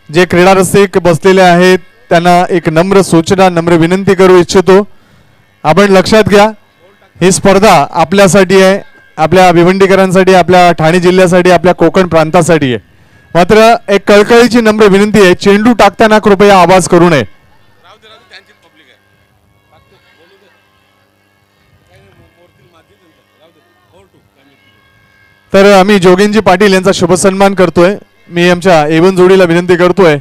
जे क्रीडा रसिक बसलेले आहेत त्यांना एक नम्र सूचना नम्र विनंती करू इच्छितो, आपण लक्षात घ्या ही स्पर्धा आपल्यासाठी आहे, आपल्या भिवंडीकरांसाठी, आपल्या ठाणे जिल्ह्यासाठी, आपल्या कोकण प्रांतासाठी आहे. मात्र एक कळकळीची नम्र विनंती आहे, चेंडू टाकताना कृपया आवाज करू नये. तर आम्ही जोगेंजी पाटील यांचा शुभ सन्मान करतोय. मी आमच्या एवन जोडीला विनंती करतोय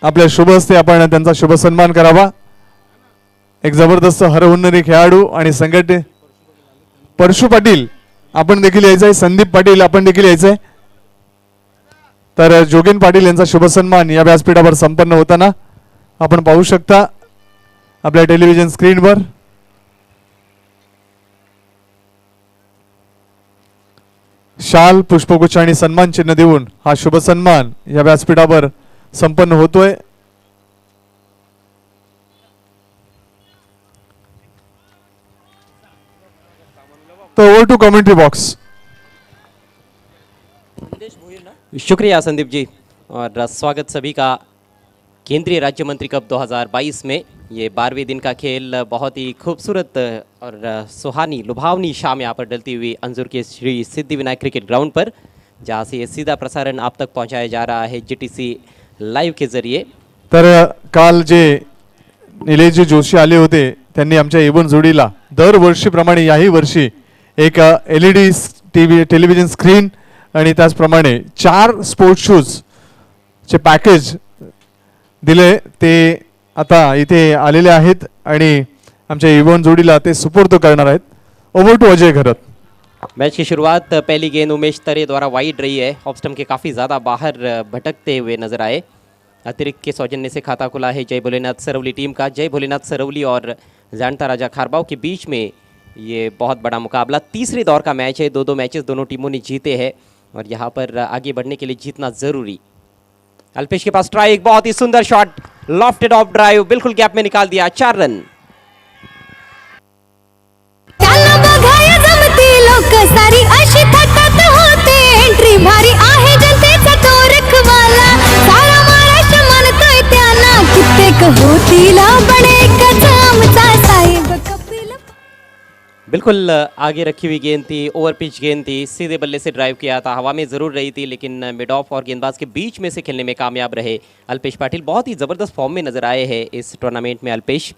आपल्या शुभ हस्ते आपण त्यांचा शुभ सन्मान करावा. एक जबरदस्त हरहुन्नरी खेळाडू आणि संघटने परशु पाटील आपण देखील यायचंय, संदीप पाटील आपण देखील यायचंय. तर जोगेन पाटील यांचा शुभ सन्मान या व्यासपीठावर संपन्न होताना आपण पाहू शकता आपल्या टेलिव्हिजन स्क्रीनवर. शाल पुष्पगुच्छ आणि सन्मान चिन्ह देऊन हा शुभ सन्मान या व्यासपीठावर संपन्न होतोय. तो ओवर टू कमेंट्री बॉक्स. शुक्रिया संदीप जी और स्वागत सभी का केंद्रीय राज्य मंत्री कप 2022 में। ये 12वें दिन का खेल बहुत ही खूबसूरत और सुहानी लुभावनी शाम यहाँ पर डलती हुई अंजुर के श्री सिद्धिविनायक क्रिकेट ग्राउंड पर, जहाँ से ये सीधा प्रसारण आप तक पहुँचाया जा रहा है जीटीसी लाइव के जरिए. तर काल जे निलेशजी जोशी आले होते त्यांनी आमच्या एवन जोडीला दरवर्षीप्रमाणे याही वर्षी एक LED टेलिव्हिजन स्क्रीन आणि त्याचप्रमाणे 4 स्पोर्ट्स शूज चे पॅकेज दिले. ते आता इथे आलेले आहेत आणि आमच्या एवन जोडीला ते सुपूर्द करणार आहेत. Over to Ajay Gharat. Match की शुरुआत पहली गेंद उमेश तरे द्वारा वाइड रही है. ऑफ स्टंप के काफ़ी ज़्यादा बाहर भटकते हुए नजर आए. अतिरिक्त के सौजन्य से खाता खुला है जय भोलेनाथ सरवली टीम का. जय भोलेनाथ सरवली और जानता राजा खारबाव के बीच में ये बहुत बड़ा मुकाबला तीसरे दौर का मैच है. दो मैचेस दोनों टीमों ने जीते हैं और यहाँ पर आगे बढ़ने के लिए जीतना ज़रूरी. अल्पेश के पास स्ट्राइक, बहुत ही सुंदर शॉट, लॉफ्टेड ऑफ ड्राइव, बिल्कुल गैप में निकाल दिया. 4 रन. सारी अशी थकत होते एंट्री भारी आहे जनतेचा तो रखवाला. सारा महाराष्ट्र मानतोय त्यांना कित्येक होतील बडे कचामचा साहेब कपिल. बिल्कुल आगे रखी हुई गेंद थी, ओवर पिच गेंद थी, सीधे बल्ले से ड्राइव किया था. हवा में ज़रूर रही थी लेकिन मिड ऑफ और गेंदबाज के बीच में से खेलने में कामयाब रहे अल्पेश पाटिल. बहुत ही ज़बरदस्त फॉर्म में नजर आए हैं इस टूर्नामेंट में अल्पेश.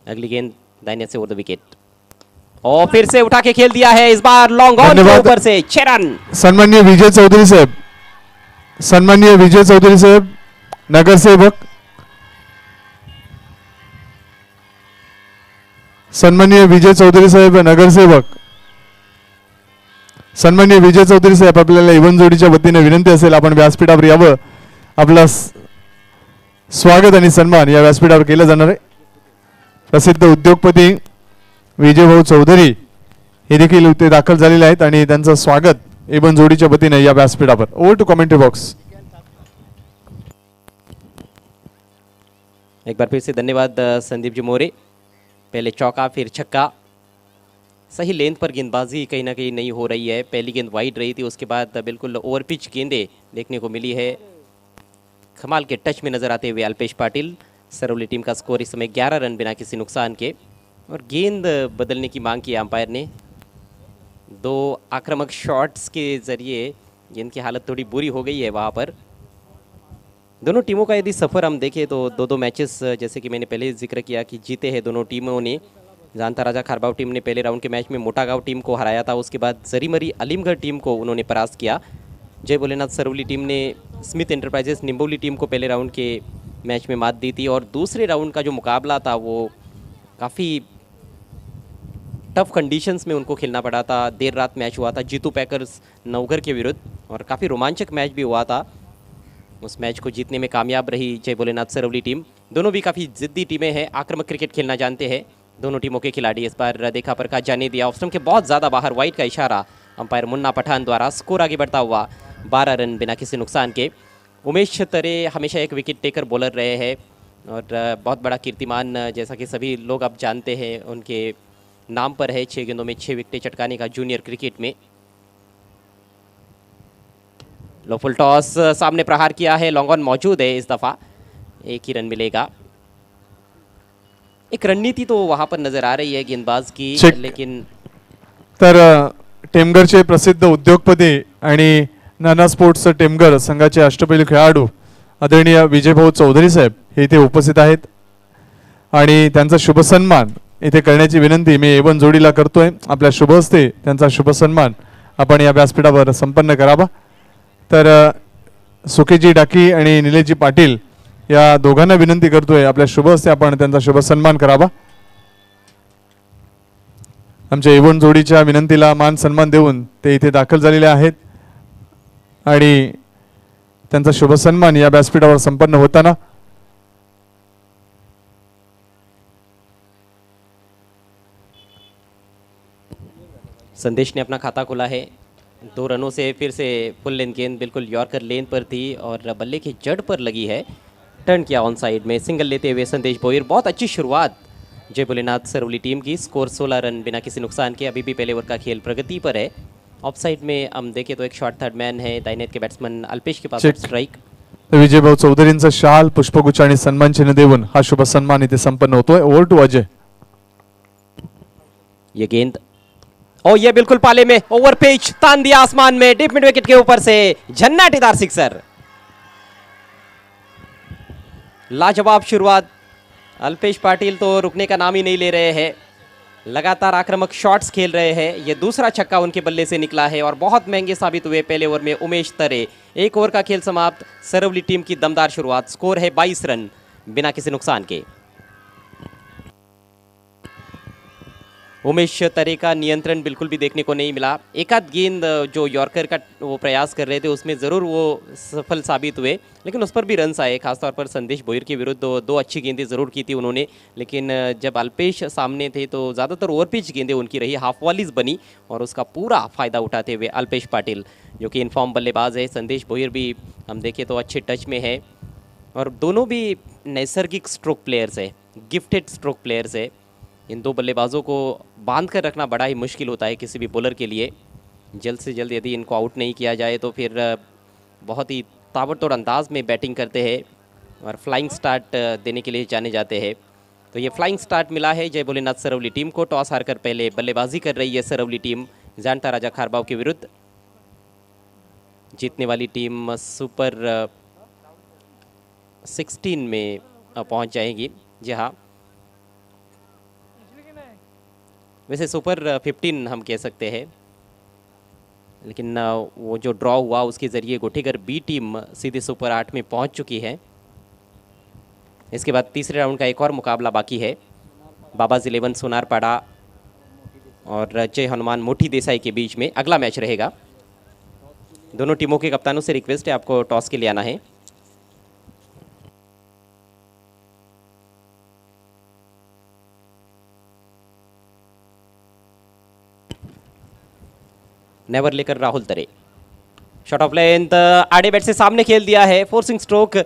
अगली गेंद दाहिने से ओवर द विकेट और फिर से उठा के खेल दिया है. इस बार लॉन्ग ऑन के ऊपर से 6 रन. सन्माननीय विजय चौधरी साहेब, सन्माननीय विजय चौधरी साहेब नगर सेवक, सन्माननीय विजय चौधरी साहेब नगरसेवक, सन्माननीय विजय चौधरी साहेब आपल्याला इवन जोडीच्या वतीने विनंती असेल आपण व्यासपीठावर यावं. आपला स्वागत आणि सन्मान या व्यासपीठावर केलं जाणार आहे. प्रसिद्ध उद्योगपती विजय भाऊ चौधरी हे देखील ते दाखल झालेले आहेत आणि त्यांचं स्वागत इवन जोडीच्या वतीने या व्यासपीठावर. Over to commentary box. एक बार फिर से धन्यवाद संदीप जी मोरे. पहले चौका फिर छक्का. सही लेंथ पर गेंदबाजी कहीं ना कहीं नहीं हो रही है. पहली गेंद वाइड रही थी, उसके बाद बिल्कुल ओवर पिच गेंदें देखने को मिली है. कमाल के टच में नजर आते हुए अल्पेश पाटिल. सरवली टीम का स्कोर इस समय 11 रन बिना किसी नुकसान के. और गेंद बदलने की मांग की अंपायर ने. 2 आक्रामक शॉट्स के जरिए गेंद की हालत थोड़ी बुरी हो गई है वहाँ पर. दोनों टीमों का यदि सफ़र हम देखें तो 2 मैचेस जैसे कि मैंने पहले जिक्र किया कि जीते हैं दोनों टीमों ने. जानता राजा खारबाव टीम ने पहले राउंड के मैच में मोटागांव टीम को हराया था. उसके बाद जरीमरी अलीमगढ़ टीम को उन्होंने परास्त किया. जय भोलेनाथ सरवली टीम ने स्मिथ एंटरप्राइजेस निम्बोली टीम को पहले राउंड के मैच में मात दी थी. और दूसरे राउंड का जो मुकाबला था वो काफ़ी टफ कंडीशंस में उनको खेलना पड़ा था. देर रात मैच हुआ था जीतू पैकर्स नवघर के विरुद्ध और काफ़ी रोमांचक मैच भी हुआ था. उस मैच को जीतने में कामयाब रही जय भोलेनाथ सरवली टीम. दोनों भी काफ़ी जिद्दी टीमें हैं, आक्रामक क्रिकेट खेलना जानते हैं दोनों टीमों के खिलाड़ी. इस बार देखा पर का जाने दिया ऑफ स्टंप के बहुत ज़्यादा बाहर, वाइड का इशारा अंपायर मुन्ना पठान द्वारा. स्कोर आगे बढ़ता हुआ 12 रन बिना किसी नुकसान के. उमेश तरे हमेशा एक विकेट टेकर बॉलर रहे हैं और बहुत बड़ा कीर्तिमान जैसा कि सभी लोग अब जानते हैं उनके नाम पर है. 6 गेंदों में 6 विकेटें चटकाने का जूनियर क्रिकेट में. लो फुल टॉस, सामने प्रहार किया है, लॉन्ग ऑन मौजूद है इस दफा, एक ही रन मिलेगा। एक रणनीति तो वहां पर नजर आ रही है गेंदबाज की, चेक। लेकिन तर टेमघरचे प्रसिद्ध उद्योगपती आणि नाना स्पोर्ट्स टेमघर संघाचे अष्टपैलू खेळाडू आदरणीय विजयभाऊ चौधरी साहेब हे इथे उपस्थित आहेत आणि त्यांचा शुभ सन्मान इथे करण्याची विनंती मी एवन जोडीला करतोय। आपल्या शुभ हस्ते त्यांचा शुभ सन्मान आपण या व्यासपीठावर संपन्न करावा। तर सुकेजी डाकी आणि निलेशजी पाटील या दोघांना विनंती करतोय आपल्या शुभ हस्ते आपण त्यांचा शुभ सन्मान करावा। आमच्या एवन जोडीच्या विनंतीला मान सन्मान देऊन ते इथे दाखल झालेले आहेत आणि त्यांचा शुभ सन्मान या व्यासपीठावर संपन्न होताना संदेश ने अपना खाता खोला है। 2 रनों से फिर से फुल लेंथ गेंद बिल्कुल यॉर्कर लेन पर थी और बल्ले की जड़ पर लगी है। टर्न किया ऑन साइड में, सिंगल लेते हुए संदेश भोईर। बहुत अच्छी शुरुआत जय भोलेनाथ सरवली टीम की। स्कोर 16 रन बिना किसी नुकसान के। अभी भी पहले ओवर का खेल प्रगति पर है। ऑफ साइड में हम देखें तो एक शॉट थर्ड मैन है, दाहिने के बैट्समैन अल्पेश के पास चेक। स्ट्राइक। विजयभाऊ चौधरींचा शाल पुष्पगुच्छ आणि सन्मान चिन्ह देऊन हा शुभ सन्मान इथे संपन्न होतोय। Over to Ajay. ये गेंद और ये बिल्कुल पाले में, ओवर पिच, तान दिया आसमान में, डीप मिड विकेट के ऊपर से झन्नाटीदार सिक्सर। लाजवाब शुरुआत। अल्पेश पाटिल तो रुकने का नाम ही नहीं ले रहे हैं, लगातार आक्रामक शॉट्स खेल रहे हैं। ये दूसरा छक्का उनके बल्ले से निकला है और बहुत महंगे साबित हुए पहले ओवर में उमेश तरे। एक ओवर का खेल समाप्त। सरवली टीम की दमदार शुरुआत। स्कोर है 22 रन बिना किसी नुकसान के। उमेश तरे का नियंत्रण बिल्कुल भी देखने को नहीं मिला। एक आध गेंद जो यॉर्कर का वो प्रयास कर रहे थे उसमें ज़रूर वो सफल साबित हुए, लेकिन उस पर भी रन्स आए। खासतौर पर संदेश भोईर के विरुद्ध दो अच्छी गेंदें ज़रूर की थी उन्होंने, लेकिन जब अल्पेश सामने थे तो ज़्यादातर ओवर पिच गेंदें उनकी रही, हाफ वॉलीज बनी और उसका पूरा फ़ायदा उठाते हुए अल्पेश पाटिल जो कि इनफॉर्म बल्लेबाज है। संदेश भोईर भी हम देखें तो अच्छे टच में है और दोनों भी नैसर्गिक स्ट्रोक प्लेयर्स है, गिफ्टेड स्ट्रोक प्लेयर्स है। इन दो बल्लेबाजों को बांध कर रखना बड़ा ही मुश्किल होता है किसी भी बॉलर के लिए। जल्द से जल्द यदि इनको आउट नहीं किया जाए तो फिर बहुत ही ताबड़तोड़ अंदाज में बैटिंग करते हैं और फ्लाइंग स्टार्ट देने के लिए जाने जाते हैं। तो ये फ्लाइंग स्टार्ट मिला है जय भोलेनाथ सरवली टीम को। टॉस हारकर पहले बल्लेबाजी कर रही है सरवली टीम जानता राजा खारबाव के विरुद्ध। जीतने वाली टीम सुपर 16 में पहुंच जाएगी। जी हाँ, वैसे सुपर 15 हम कह सकते हैं, लेकिन वो जो ड्रॉ हुआ उसके ज़रिए गोठीगर बी टीम सीधे सुपर 8 में पहुंच चुकी है। इसके बाद तीसरे राउंड का एक और मुकाबला बाकी है। बाबाज 11 सोनारपाड़ा और जय हनुमान मोठी देसाई के बीच में अगला मैच रहेगा। दोनों टीमों के कप्तानों से रिक्वेस्ट है आपको टॉस के लिए आना है। नेवर लेकर राहुल तरे। शॉट ऑफ लेंथ, आड़े बैट से सामने खेल दिया है। फोर्सिंग स्ट्रोक,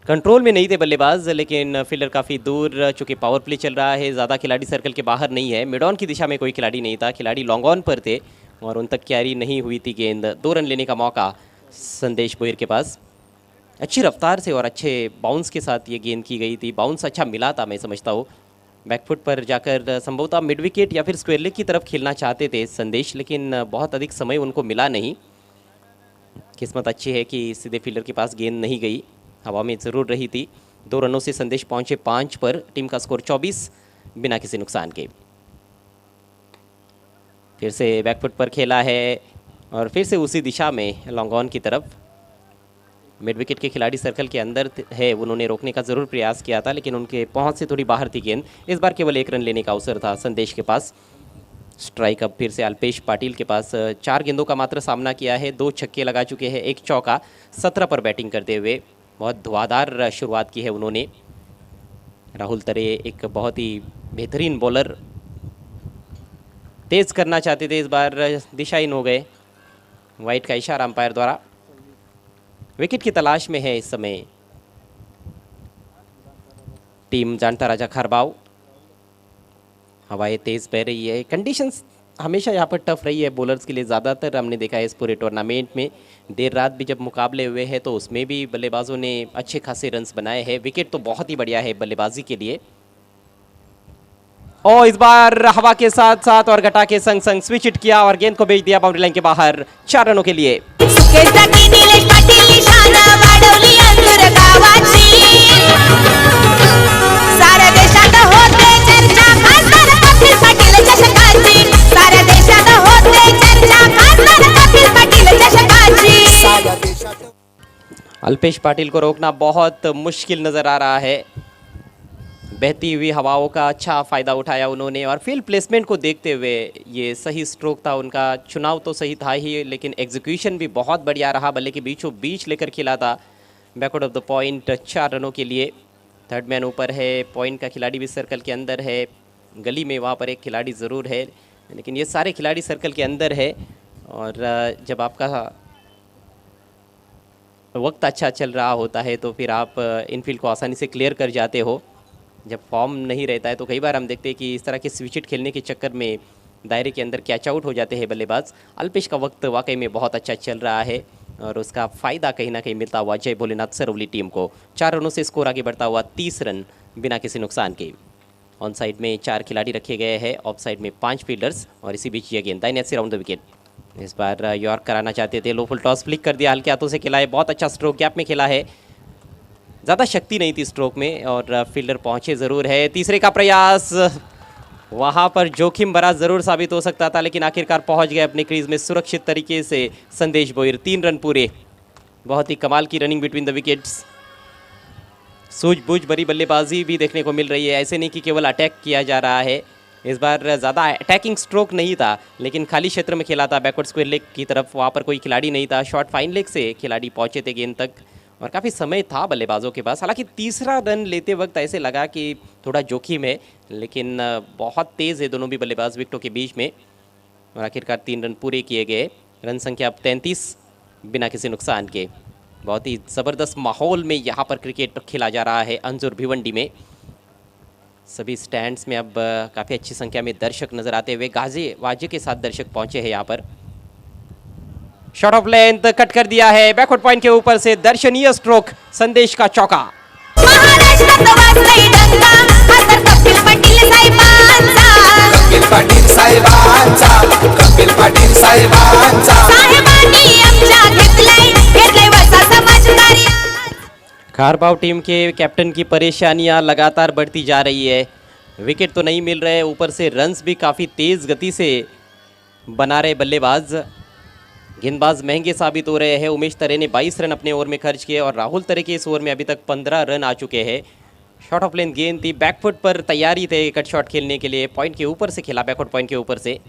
कंट्रोल में नहीं थे बल्लेबाज, लेकिन फील्डर काफ़ी दूर, चूंकि पावर प्ले चल रहा है, ज़्यादा खिलाड़ी सर्कल के बाहर नहीं है। मिड ऑन की दिशा में कोई खिलाड़ी नहीं था, खिलाड़ी लॉन्ग ऑन पर थे और उन तक कैरी नहीं हुई थी गेंद। 2 रन लेने का मौका संदेश भोईर के पास। अच्छी रफ्तार से और अच्छे बाउंस के साथ ये गेंद की गई थी। बाउंस अच्छा मिला था, मैं समझता हूँ। बैकफुट पर जाकर संभवतः मिड विकेट या फिर स्क्वायर लेग की तरफ खेलना चाहते थे संदेश, लेकिन बहुत अधिक समय उनको मिला नहीं। किस्मत अच्छी है कि सीधे फील्डर के पास गेंद नहीं गई, हवा में ज़रूर रही थी। 2 रनों से संदेश पहुंचे 5 पर। टीम का स्कोर 24 बिना किसी नुकसान के। फिर से बैकफुट पर खेला है और फिर से उसी दिशा में लॉन्ग ऑन की तरफ। मिड विकेट के खिलाड़ी सर्कल के अंदर है, उन्होंने रोकने का ज़रूर प्रयास किया था, लेकिन उनके पहुंच से थोड़ी बाहर थी गेंद। इस बार केवल 1 रन लेने का अवसर था संदेश के पास। स्ट्राइक अब फिर से अल्पेश पाटिल के पास। 4 गेंदों का मात्र सामना किया है, 2 छक्के लगा चुके हैं, 1 चौका। 17 पर बैटिंग करते हुए बहुत धुआंधार शुरुआत की है उन्होंने। राहुल तरे एक बहुत ही बेहतरीन बॉलर, तेज़ करना चाहते थे, इस बार दिशाहीन हो गए। वाइट का इशारा अंपायर द्वारा। विकेट की तलाश में है इस समय टीम जानता राजा खारबाव। हवाएं तेज बह रही है, कंडीशंस हमेशा यहाँ पर टफ रही है बॉलर्स के लिए, ज़्यादातर हमने देखा है इस पूरे टूर्नामेंट में। देर रात भी जब मुकाबले हुए हैं तो उसमें भी बल्लेबाजों ने अच्छे खासे रन्स बनाए हैं। विकेट तो बहुत ही बढ़िया है बल्लेबाजी के लिए। और इस बार हवा के साथ साथ और घटा के संग संग स्विच हिट किया और गेंद को भेज दिया बाउंड्री लाइन के बाहर 4 रनों के लिए। सुकेसाठी निलेश पाटील निशाणा वाढवली अंधुर गावाची साऱ्या देशात होते चर्चा खासदार कपिल पाटील चषकाची साऱ्या देशात होते चर्चा खासदार कपिल पाटील चषकाची अल्पेश पाटिल को रोकना बहुत मुश्किल नज़र आ रहा है। बहती हुई हवाओं का अच्छा फ़ायदा उठाया उन्होंने और फील्ड प्लेसमेंट को देखते हुए ये सही स्ट्रोक था उनका। चुनाव तो सही था ही, लेकिन एग्जीक्यूशन भी बहुत बढ़िया रहा। बल्ले के बीचों बीच लेकर खेला था बैकवर्ड ऑफ द पॉइंट 4 रनों के लिए। थर्ड मैन ऊपर है, पॉइंट का खिलाड़ी भी सर्कल के अंदर है, गली में वहाँ पर एक खिलाड़ी ज़रूर है, लेकिन ये सारे खिलाड़ी सर्कल के अंदर है। और जब आपका वक्त अच्छा चल रहा होता है तो फिर आप इनफील्ड को आसानी से क्लियर कर जाते हो। जब फॉर्म नहीं रहता है तो कई बार हम देखते हैं कि इस तरह के स्विच हिट खेलने के चक्कर में दायरे के अंदर कैच आउट हो जाते हैं बल्लेबाज। अल्पेश का वक्त वाकई में बहुत अच्छा चल रहा है और उसका फ़ायदा कहीं ना कहीं मिलता हुआ जय भोलेनाथ सरवली टीम को। 4 रनों से स्कोर आगे बढ़ता हुआ 30 रन बिना किसी नुकसान के। ऑन साइड में 4 खिलाड़ी रखे गए हैं, ऑफ साइड में 5 फील्डर्स और इसी बीच ये गेंद दाहिने से राउंड द विकेट। इस बार यॉर्क कराना चाहते थे, लो फुल टॉस फ्लिक कर दिया, हल्के हाथों से खेला है, बहुत अच्छा स्ट्रोक गैप में खेला है। ज़्यादा शक्ति नहीं थी स्ट्रोक में और फील्डर पहुंचे ज़रूर है। तीसरे का प्रयास वहां पर जोखिम भरा ज़रूर साबित हो सकता था, लेकिन आखिरकार पहुंच गए अपने क्रीज में सुरक्षित तरीके से संदेश बोयर। 3 रन पूरे, बहुत ही कमाल की रनिंग बिटवीन द विकेट्स। सूझबूझ भरी बल्लेबाजी भी देखने को मिल रही है, ऐसे नहीं कि केवल अटैक किया जा रहा है। इस बार ज़्यादा अटैकिंग स्ट्रोक नहीं था, लेकिन खाली क्षेत्र में खेला था बैकवर्ड स्क्वायर लेग की तरफ, वहाँ पर कोई खिलाड़ी नहीं था। शॉर्ट फाइन लेग से खिलाड़ी पहुँचे थे गेंद तक और काफ़ी समय था बल्लेबाजों के पास। हालांकि तीसरा रन लेते वक्त ऐसे लगा कि थोड़ा जोखिम है, लेकिन बहुत तेज़ है दोनों भी बल्लेबाज विकेटों के बीच में और आखिरकार 3 रन पूरे किए गए। रन संख्या अब 33 बिना किसी नुकसान के। बहुत ही ज़बरदस्त माहौल में यहाँ पर क्रिकेट खेला जा रहा है अंजुर भिवंडी में। सभी स्टैंड्स में अब काफ़ी अच्छी संख्या में दर्शक नज़र आते हुए गाजे वाजे के साथ दर्शक पहुँचे हैं यहाँ पर। शॉट ऑफ लेंथ कट कर दिया है बैकवर्ड पॉइंट के ऊपर से, दर्शनीय स्ट्रोक, संदेश का चौका। महाराष्ट्रात वाजलाय डंका खासदार कपिल पाटील साहेबांचा कपिल पाटील साहेबांचा कपिल पाटील साहेबांचा साहेबांनी आमच्या घेतलंय वसा समाजकार्य। खारबाव टीम के कैप्टन की परेशानियां लगातार बढ़ती जा रही है। विकेट तो नहीं मिल रहे, ऊपर से रन्स भी काफ़ी तेज़ गति से बना रहे बल्लेबाज। गेंदबाज महंगे साबित हो रहे हैं। उमेश तरे ने 22 रन अपने ओवर में खर्च किए और राहुल तरे के इस ओवर में अभी तक 15 रन आ चुके हैं। शॉट ऑफ लेंथ गेंद थी, बैकफुट पर तैयारी थे कट शॉट खेलने के लिए, पॉइंट के ऊपर से खेला, बैकवर्ड पॉइंट के ऊपर से।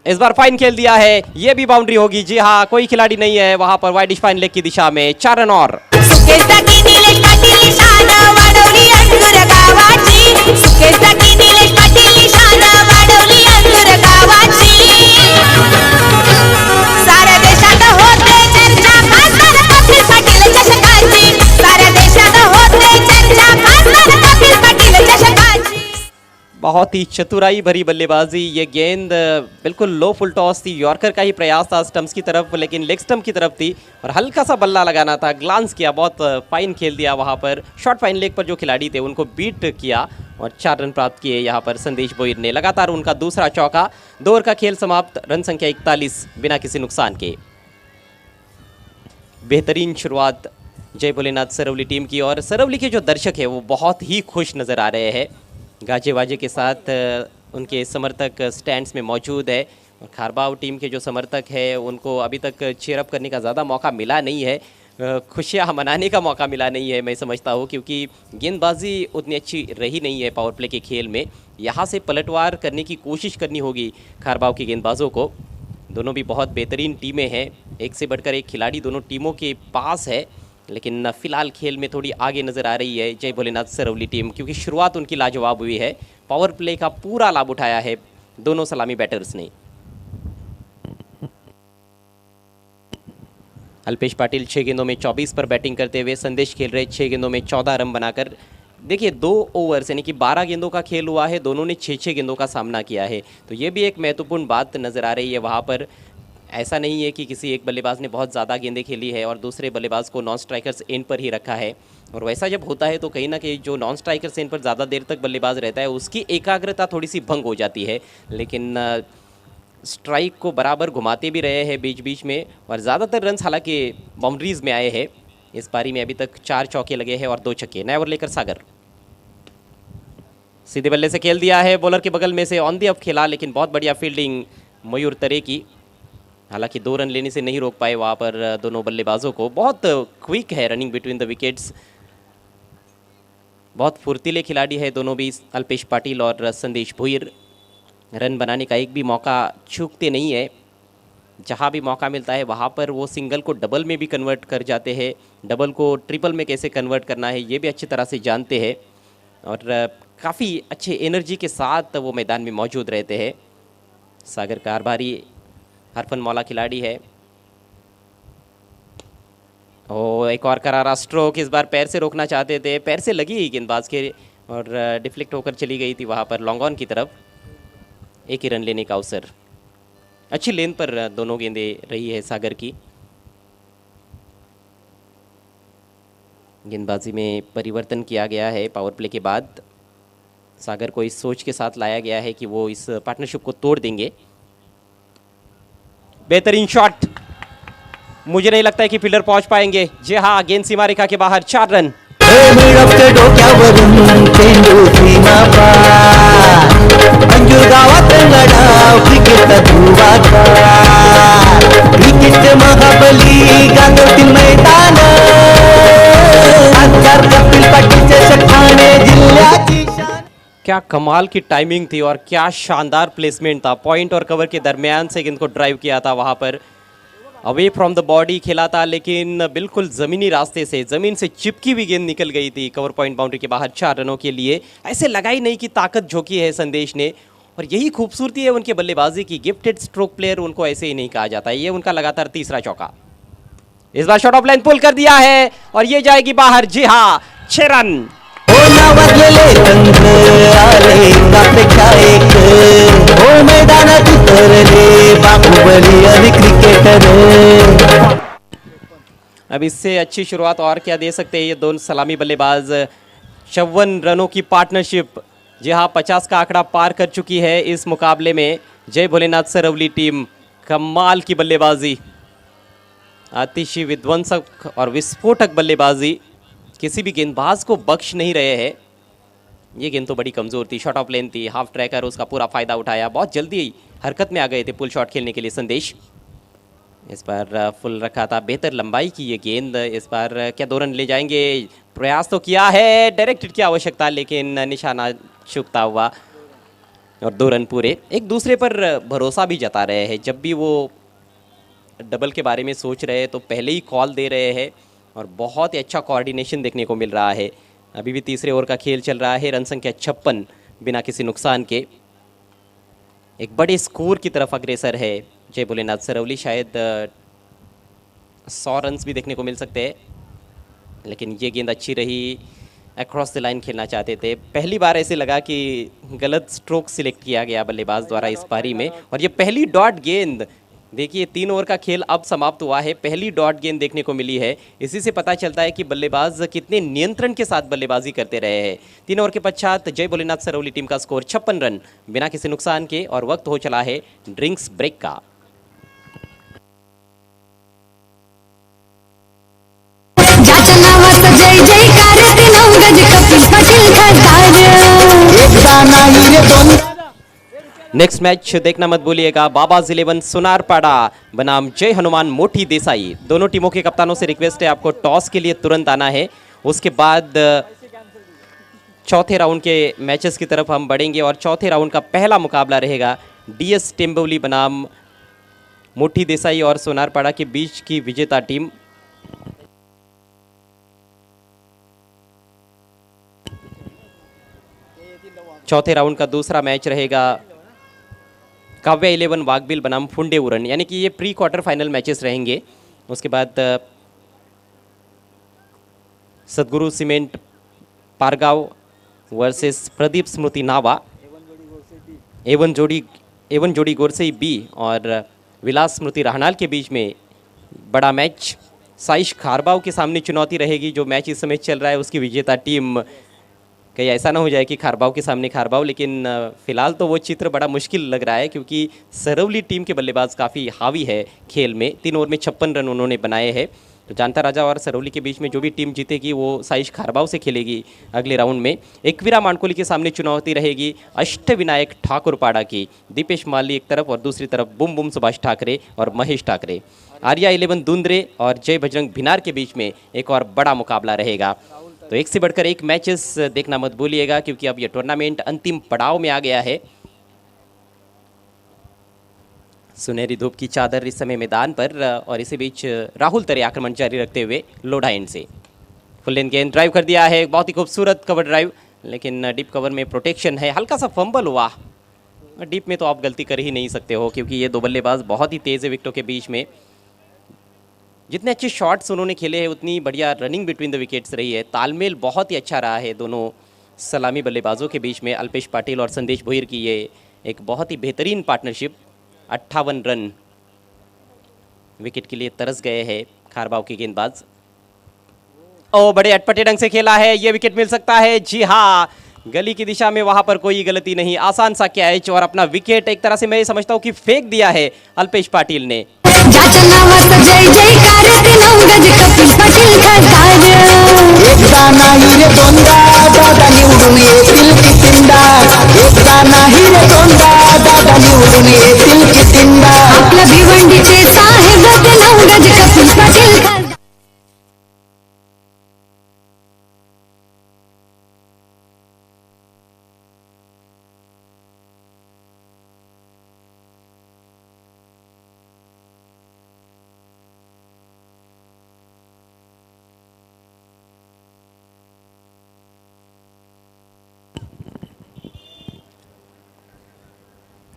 इस बार फाइन खेल दिया है, ये भी बाउंड्री होगी। जी हाँ, कोई खिलाड़ी नहीं है वहां पर वाइडिश फाइन लेग की दिशा में। 4 रन और। सुकेसाठी निलेश पाटील निशाणा वाढवली अंधुर गावाची सुकेसाठी निलेश पाटील निशाणा वाढवली अंधुर गावाची साऱ्या देशात होते चर्चा खासदार कपिल पाटील चषकाची साऱ्या देशात होते चर्चा खासदार कपिल पाटील चषकाची। बहुत ही चतुराई भरी बल्लेबाजी। ये गेंद बिल्कुल लो फुल टॉस थी, यॉर्कर का ही प्रयास था स्टम्प्स की तरफ, लेकिन लेग स्टम्प की तरफ थी और हल्का सा बल्ला लगाना था, ग्लांस किया, बहुत फाइन खेल दिया वहाँ पर। शॉर्ट फाइन लेग पर जो खिलाड़ी थे उनको बीट किया और 4 रन प्राप्त किए यहाँ पर संदेश बोयर ने। लगातार उनका दूसरा चौका। 2 ओवर का खेल समाप्त, रन संख्या 41 बिना किसी नुकसान के। बेहतरीन शुरुआत जय भोलेनाथ सरवली टीम की और सरवली के जो दर्शक है वो बहुत ही खुश नज़र आ रहे हैं। गाजे वाजे के साथ उनके समर्थक स्टैंड्स में मौजूद है और खारबाव टीम के जो समर्थक हैं उनको अभी तक चीयरअप करने का ज़्यादा मौका मिला नहीं है, खुशियाँ मनाने का मौका मिला नहीं है मैं समझता हूँ, क्योंकि गेंदबाजी उतनी अच्छी रही नहीं है पावर प्ले के खेल में। यहाँ से पलटवार करने की कोशिश करनी होगी खारबाव के गेंदबाजों को। दोनों भी बहुत बेहतरीन टीमें हैं, एक से बढ़कर एक खिलाड़ी दोनों टीमों के पास है, लेकिन फिलहाल खेल में थोड़ी आगे नज़र आ रही है जय भोलेनाथ सरवली टीम, क्योंकि शुरुआत उनकी लाजवाब हुई है। पावर प्ले का पूरा लाभ उठाया है दोनों सलामी बैटर्स ने। अल्पेश पाटिल 6 गेंदों में 24 पर बैटिंग करते हुए, संदेश खेल रहे 6 गेंदों में 14 रन बनाकर देखिए 2 ओवर्स यानी कि 12 गेंदों का खेल हुआ है, दोनों ने 6-6 गेंदों का सामना किया है, तो ये भी एक महत्वपूर्ण बात नज़र आ रही है वहाँ पर। ऐसा नहीं है कि किसी एक बल्लेबाज ने बहुत ज़्यादा गेंदें खेली है और दूसरे बल्लेबाज को नॉन स्ट्राइकर्स एंड पर ही रखा है, और वैसा जब होता है तो कहीं ना कहीं जो नॉन स्ट्राइकर्स एंड पर ज़्यादा देर तक बल्लेबाज रहता है उसकी एकाग्रता थोड़ी सी भंग हो जाती है। लेकिन स्ट्राइक को बराबर घुमाते भी रहे हैं बीच बीच में, और ज़्यादातर रन्स हालांकि बाउंड्रीज में आए हैं। इस पारी में अभी तक 4 चौके लगे हैं और 2 छक्के। नया ओवर लेकर सागर सीधे बल्ले से खेल दिया है, बॉलर के बगल में से ऑन दी अप खेला, लेकिन बहुत बढ़िया फील्डिंग मयूर तरे की। हालांकि 2 रन लेने से नहीं रोक पाए वहाँ पर दोनों बल्लेबाजों को। बहुत क्विक है रनिंग बिटवीन द विकेट्स, बहुत फुर्तीले खिलाड़ी है दोनों भी, अल्पेश पाटिल और संदेश भुईर। रन बनाने का एक भी मौका चूकते नहीं है, जहाँ भी मौका मिलता है वहाँ पर वो सिंगल को डबल में भी कन्वर्ट कर जाते हैं, डबल को ट्रिपल में कैसे कन्वर्ट करना है ये भी अच्छी तरह से जानते हैं, और काफ़ी अच्छे एनर्जी के साथ वो मैदान में मौजूद रहते हैं। सागर कारभारी हरफन मौला खिलाड़ी है। ओ एक और करारा स्ट्रोक, इस बार पैर से रोकना चाहते थे, पैर से लगी ही गेंदबाज के और डिफ्लेक्ट होकर चली गई थी वहाँ पर लॉन्ग ऑन की तरफ। एक ही रन लेने का अवसर, अच्छी लेन पर दोनों गेंदें रही है सागर की। गेंदबाजी में परिवर्तन किया गया है पावर प्ले के बाद। सागर को इस सोच के साथ लाया गया है कि वो इस पार्टनरशिप को तोड़ देंगे। बेहतरीन शॉट, मुझे नहीं लगता है कि फील्डर पहुंच पाएंगे। जी हाँ, गेंद सीमा रेखा के बाहर, 4 रन। महाबली गांगोटी मैदान कपिल पाटीलच्या ठाणे जिल्ह्याची क्या कमाल की टाइमिंग थी और क्या शानदार प्लेसमेंट था। पॉइंट और कवर के दरमियान से गेंद को ड्राइव किया था वहाँ पर, अवे फ्रॉम द बॉडी खेला था, लेकिन बिल्कुल ज़मीनी रास्ते से, ज़मीन से चिपकी हुई गेंद निकल गई थी कवर पॉइंट बाउंड्री के बाहर 4 रनों के लिए। ऐसे लगा ही नहीं कि ताकत झोंकी है संदेश ने, और यही खूबसूरती है उनके बल्लेबाजी की। गिफ्टेड स्ट्रोक प्लेयर उनको ऐसे ही नहीं कहा जाता। ये उनका लगातार तीसरा चौका। इस बार शॉट ऑफ लाइन पुल कर दिया है और ये जाएगी बाहर। जी हाँ, 6 रन। मैदानात उतरले बाहुबली आणि क्रिकेटर। अब इससे अच्छी शुरुआत और क्या दे सकते हैं ये दोनों सलामी बल्लेबाज। 54 रनों की पार्टनरशिप, जी हाँ, 50 का आंकड़ा पार कर चुकी है इस मुकाबले में। जय भोलेनाथ सरवली टीम, कमाल की बल्लेबाजी, अतिशय विध्वंसक और विस्फोटक बल्लेबाजी, किसी भी गेंदबाज को बख्श नहीं रहे हैं। ये गेंद तो बड़ी कमज़ोर थी, शॉट ऑफ लेन थी, हाफ ट्रैकर उसका पूरा फ़ायदा उठाया, बहुत जल्दी हरकत में आ गए थे पुल शॉट खेलने के लिए संदेश। इस बार फुल रखा था, बेहतर लंबाई की ये गेंद। इस बार क्या 2 रन ले जाएंगे? प्रयास तो किया है, डायरेक्ट हिट की आवश्यकता, लेकिन निशाना चूकता हुआ और 2 रन पूरे। एक दूसरे पर भरोसा भी जता रहे हैं, जब भी वो डबल के बारे में सोच रहे हैं तो पहले ही कॉल दे रहे हैं, और बहुत ही अच्छा कोऑर्डिनेशन देखने को मिल रहा है। अभी भी तीसरे ओवर का खेल चल रहा है, रन संख्या 56 बिना किसी नुकसान के। एक बड़े स्कोर की तरफ अग्रसर है जय भोलेनाथ सरवली। शायद 100 रन्स भी देखने को मिल सकते हैं, लेकिन ये गेंद अच्छी रही, अक्रॉस द लाइन खेलना चाहते थे। पहली बार ऐसे लगा कि गलत स्ट्रोक सिलेक्ट किया गया बल्लेबाज द्वारा इस पारी में, और ये पहली डॉट गेंद, देखिए 3 ओवर का खेल अब समाप्त हुआ है, पहली डॉट गेंद देखने को मिली है। इसी से पता चलता है कि बल्लेबाज कितने नियंत्रण के साथ बल्लेबाजी करते रहे हैं। 3 ओवर के पश्चात जय भोलेनाथ सरवली टीम का स्कोर 56 रन बिना किसी नुकसान के, और वक्त हो चला है ड्रिंक्स ब्रेक का। ज्याच्या नावाचं जय जयकार ते 9 गज कपिल पाटील खासदार। एकदा नाही रे दोन नेक्स्ट मैच देखना मत भूलिएगा, बाबाज 11 सुनारपाड़ा बनाम जय हनुमान मोठी देसाई। दोनों टीमों के कप्तानों से रिक्वेस्ट है आपको टॉस के लिए तुरंत आना है, उसके बाद चौथे राउंड के मैचेस की तरफ हम बढ़ेंगे, और चौथे राउंड का पहला मुकाबला रहेगा डीएस टेम्बोली बनाम मोठी देसाई और सुनारपाड़ा के बीच की विजेता टीम। चौथे राउंड का दूसरा मैच रहेगा काव्या 11 वाघबिल बनाम फुंडे उरण, यानी कि ये प्री क्वार्टर फाइनल मैचेस रहेंगे। उसके बाद सदगुरु सीमेंट पारगाव वर्सेस प्रदीप स्मृति नावा, एवन जोड़ी गोरसे बी और विलास स्मृति राहनाल के बीच में बड़ा मैच। साइश खारबाव के सामने चुनौती रहेगी। जो मैच इस समय चल रहा है उसकी विजेता टीम, कहीं ऐसा ना हो जाए कि खारबाव के सामने खारबाव, लेकिन फिलहाल तो वो चित्र बड़ा मुश्किल लग रहा है क्योंकि सरवली टीम के बल्लेबाज काफ़ी हावी है खेल में। 3 ओवर में 56 रन उन्होंने बनाए हैं। तो जानता राजा और सरवली के बीच में जो भी टीम जीतेगी वो साइश खारबाव से खेलेगी अगले राउंड में। एकवीरा मानकोली के सामने चुनौती रहेगी अष्टविनायक ठाकुरपाड़ा की। दीपेश माली एक तरफ और दूसरी तरफ बुम बुम सुभाष ठाकरे और महेश ठाकरे। आर्या 11 दुंद्रे और जय बजरंग भिनार के बीच में एक और बड़ा मुकाबला रहेगा। तो एक से बढ़कर एक मैचेस देखना मत भूलिएगा क्योंकि अब यह टूर्नामेंट अंतिम पड़ाव में आ गया है। सुनहरी धूप की चादर इस समय मैदान पर और इसी बीच राहुल तरे आक्रमण जारी रखते हुए लोढ़ा एंड से फुल लेंथ गेंद ड्राइव कर दिया है। बहुत ही खूबसूरत कवर ड्राइव, लेकिन डीप कवर में प्रोटेक्शन है। हल्का सा फंबल हुआ। डीप में तो आप गलती कर ही नहीं सकते हो क्योंकि ये 2 बल्लेबाज बहुत ही तेज़ है विकेटों के बीच में। जितने अच्छे शॉट्स उन्होंने खेले हैं उतनी बढ़िया रनिंग बिटवीन द विकेट्स रही है। तालमेल बहुत ही अच्छा रहा है दोनों सलामी बल्लेबाजों के बीच में। अल्पेश पाटिल और संदेश भोईर की ये एक बहुत ही बेहतरीन पार्टनरशिप। 58 रन विकेट के लिए तरस गए हैं खारबाव के गेंदबाज। ओ बड़े अटपटे ढंग से खेला है, ये विकेट मिल सकता है। जी हाँ, गली की दिशा में वहां पर कोई गलती नहीं, आसान सा कैच और अपना विकेट एक तरह से मैं समझता हूं कि फेंक दिया है अल्पेश पाटिल ने। ज्याच्या नावाचं जय जयकार दिनव गज कपिल पाटील खासदार एकदा नाही रे दोनदा दादा निवडून येतील कितींदा एकदा नाही रे दोनदा दादा निवडून येतील कितींदा आपल्या भिवंडीचे साहेब दिनव गज कपिल पाटील खासदार।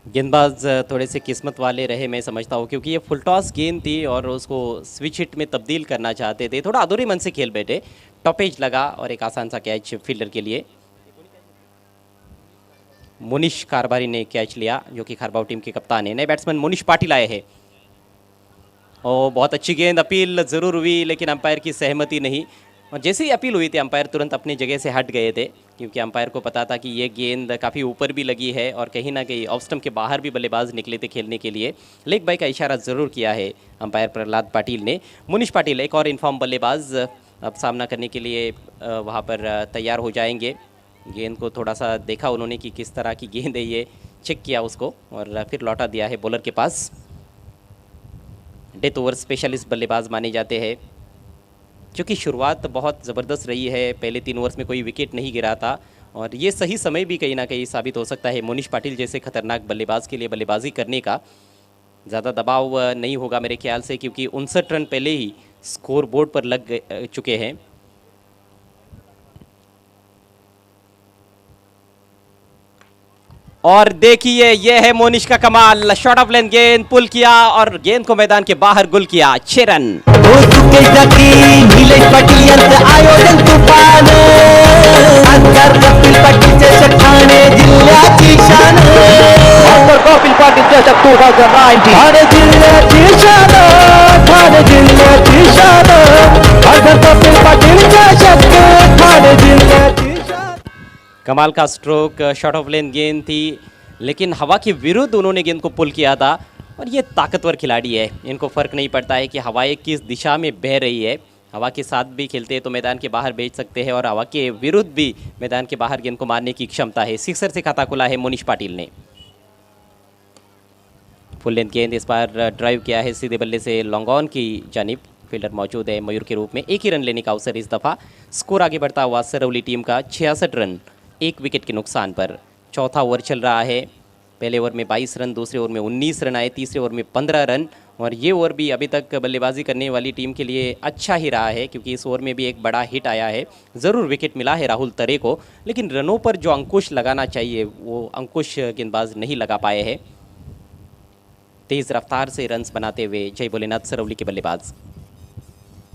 गेंदबाज थोड़े से किस्मत वाले रहे मैं समझता हूँ क्योंकि ये फुल टॉस गेंद थी और उसको स्विच हिट में तब्दील करना चाहते थे। थोड़ा अधूरे मन से खेल बैठे। टॉपेज लगा और एक आसान सा कैच फील्डर के लिए। मुनीश कारबारी ने कैच लिया जो कि खारबाव टीम के कप्तान है। नए बैट्समैन मुनीश पाटिल आए हैं। और बहुत अच्छी गेंद, अपील ज़रूर हुई लेकिन अंपायर की सहमति नहीं। और जैसे ही अपील हुई थी अंपायर तुरंत अपनी जगह से हट गए थे क्योंकि अंपायर को पता था कि ये गेंद काफ़ी ऊपर भी लगी है और कहीं ना कहीं ऑफ स्टंप के बाहर भी बल्लेबाज निकले थे खेलने के लिए। लेग बाई का इशारा ज़रूर किया है अंपायर प्रहलाद पाटिल ने। मुनीश पाटिल एक और इन्फॉर्म बल्लेबाज अब सामना करने के लिए वहाँ पर तैयार हो जाएंगे। गेंद को थोड़ा सा देखा उन्होंने कि किस तरह की गेंद है, ये चेक किया उसको और फिर लौटा दिया है बॉलर के पास। डेथ ओवर स्पेशलिस्ट बल्लेबाज माने जाते हैं क्योंकि शुरुआत बहुत ज़बरदस्त रही है। पहले 3 ओवर्स में कोई विकेट नहीं गिरा था और ये सही समय भी कहीं ना कहीं साबित हो सकता है मुनीश पाटिल जैसे खतरनाक बल्लेबाज के लिए बल्लेबाजी करने का। ज़्यादा दबाव नहीं होगा मेरे ख्याल से क्योंकि 59 रन पहले ही स्कोर बोर्ड पर लग चुके हैं। और देखिए ये है मोनिश का कमाल। शॉट ऑफ लेंथ गेंद पुल किया और गेंद को मैदान के बाहर गुल किया। 6 रन। निलेश पाटील यांचं आयोजन तुफान खासदार कपिल पाटील चषक ठाणे जिल्ह्याची शान कपिल पाटील चषक 2019 ठाणे जिल्ह्याची शान ठाणे जिल्ह्याची शान खासदार कपिल पाटील चषक ठाणे जिल्ह्याची शान। कमाल का स्ट्रोक, शॉट ऑफ लेंथ गेंद थी लेकिन हवा के विरुद्ध उन्होंने गेंद को पुल किया था। और ये ताकतवर खिलाड़ी है, इनको फ़र्क नहीं पड़ता है कि हवाएं किस दिशा में बह रही है। हवा के साथ भी खेलते हैं तो मैदान के बाहर भेज सकते हैं और हवा के विरुद्ध भी मैदान के बाहर गेंद को मारने की क्षमता है। सिक्सर से खाता खुला है मुनीश पाटिल ने। फुल लेंथ गेंद इस बार ड्राइव किया है सीधे बल्ले से लॉन्ग ऑन की जानिब। फील्डर मौजूद है मयूर के रूप में। एक ही रन लेने का अवसर इस दफ़ा। स्कोर आगे बढ़ता हुआ सरवली टीम का 66 रन 1 विकेट के नुकसान पर। चौथा ओवर चल रहा है। पहले ओवर में 22 रन, दूसरे ओवर में 19 रन आए, तीसरे ओवर में 15 रन। और ये ओवर भी अभी तक बल्लेबाजी करने वाली टीम के लिए अच्छा ही रहा है क्योंकि इस ओवर में भी एक बड़ा हिट आया है। ज़रूर विकेट मिला है राहुल तरे को लेकिन रनों पर जो अंकुश लगाना चाहिए वो अंकुश गेंदबाज नहीं लगा पाए हैं। तेज़ रफ्तार से रन्स बनाते हुए जय भोलेनाथ सरवली के बल्लेबाज।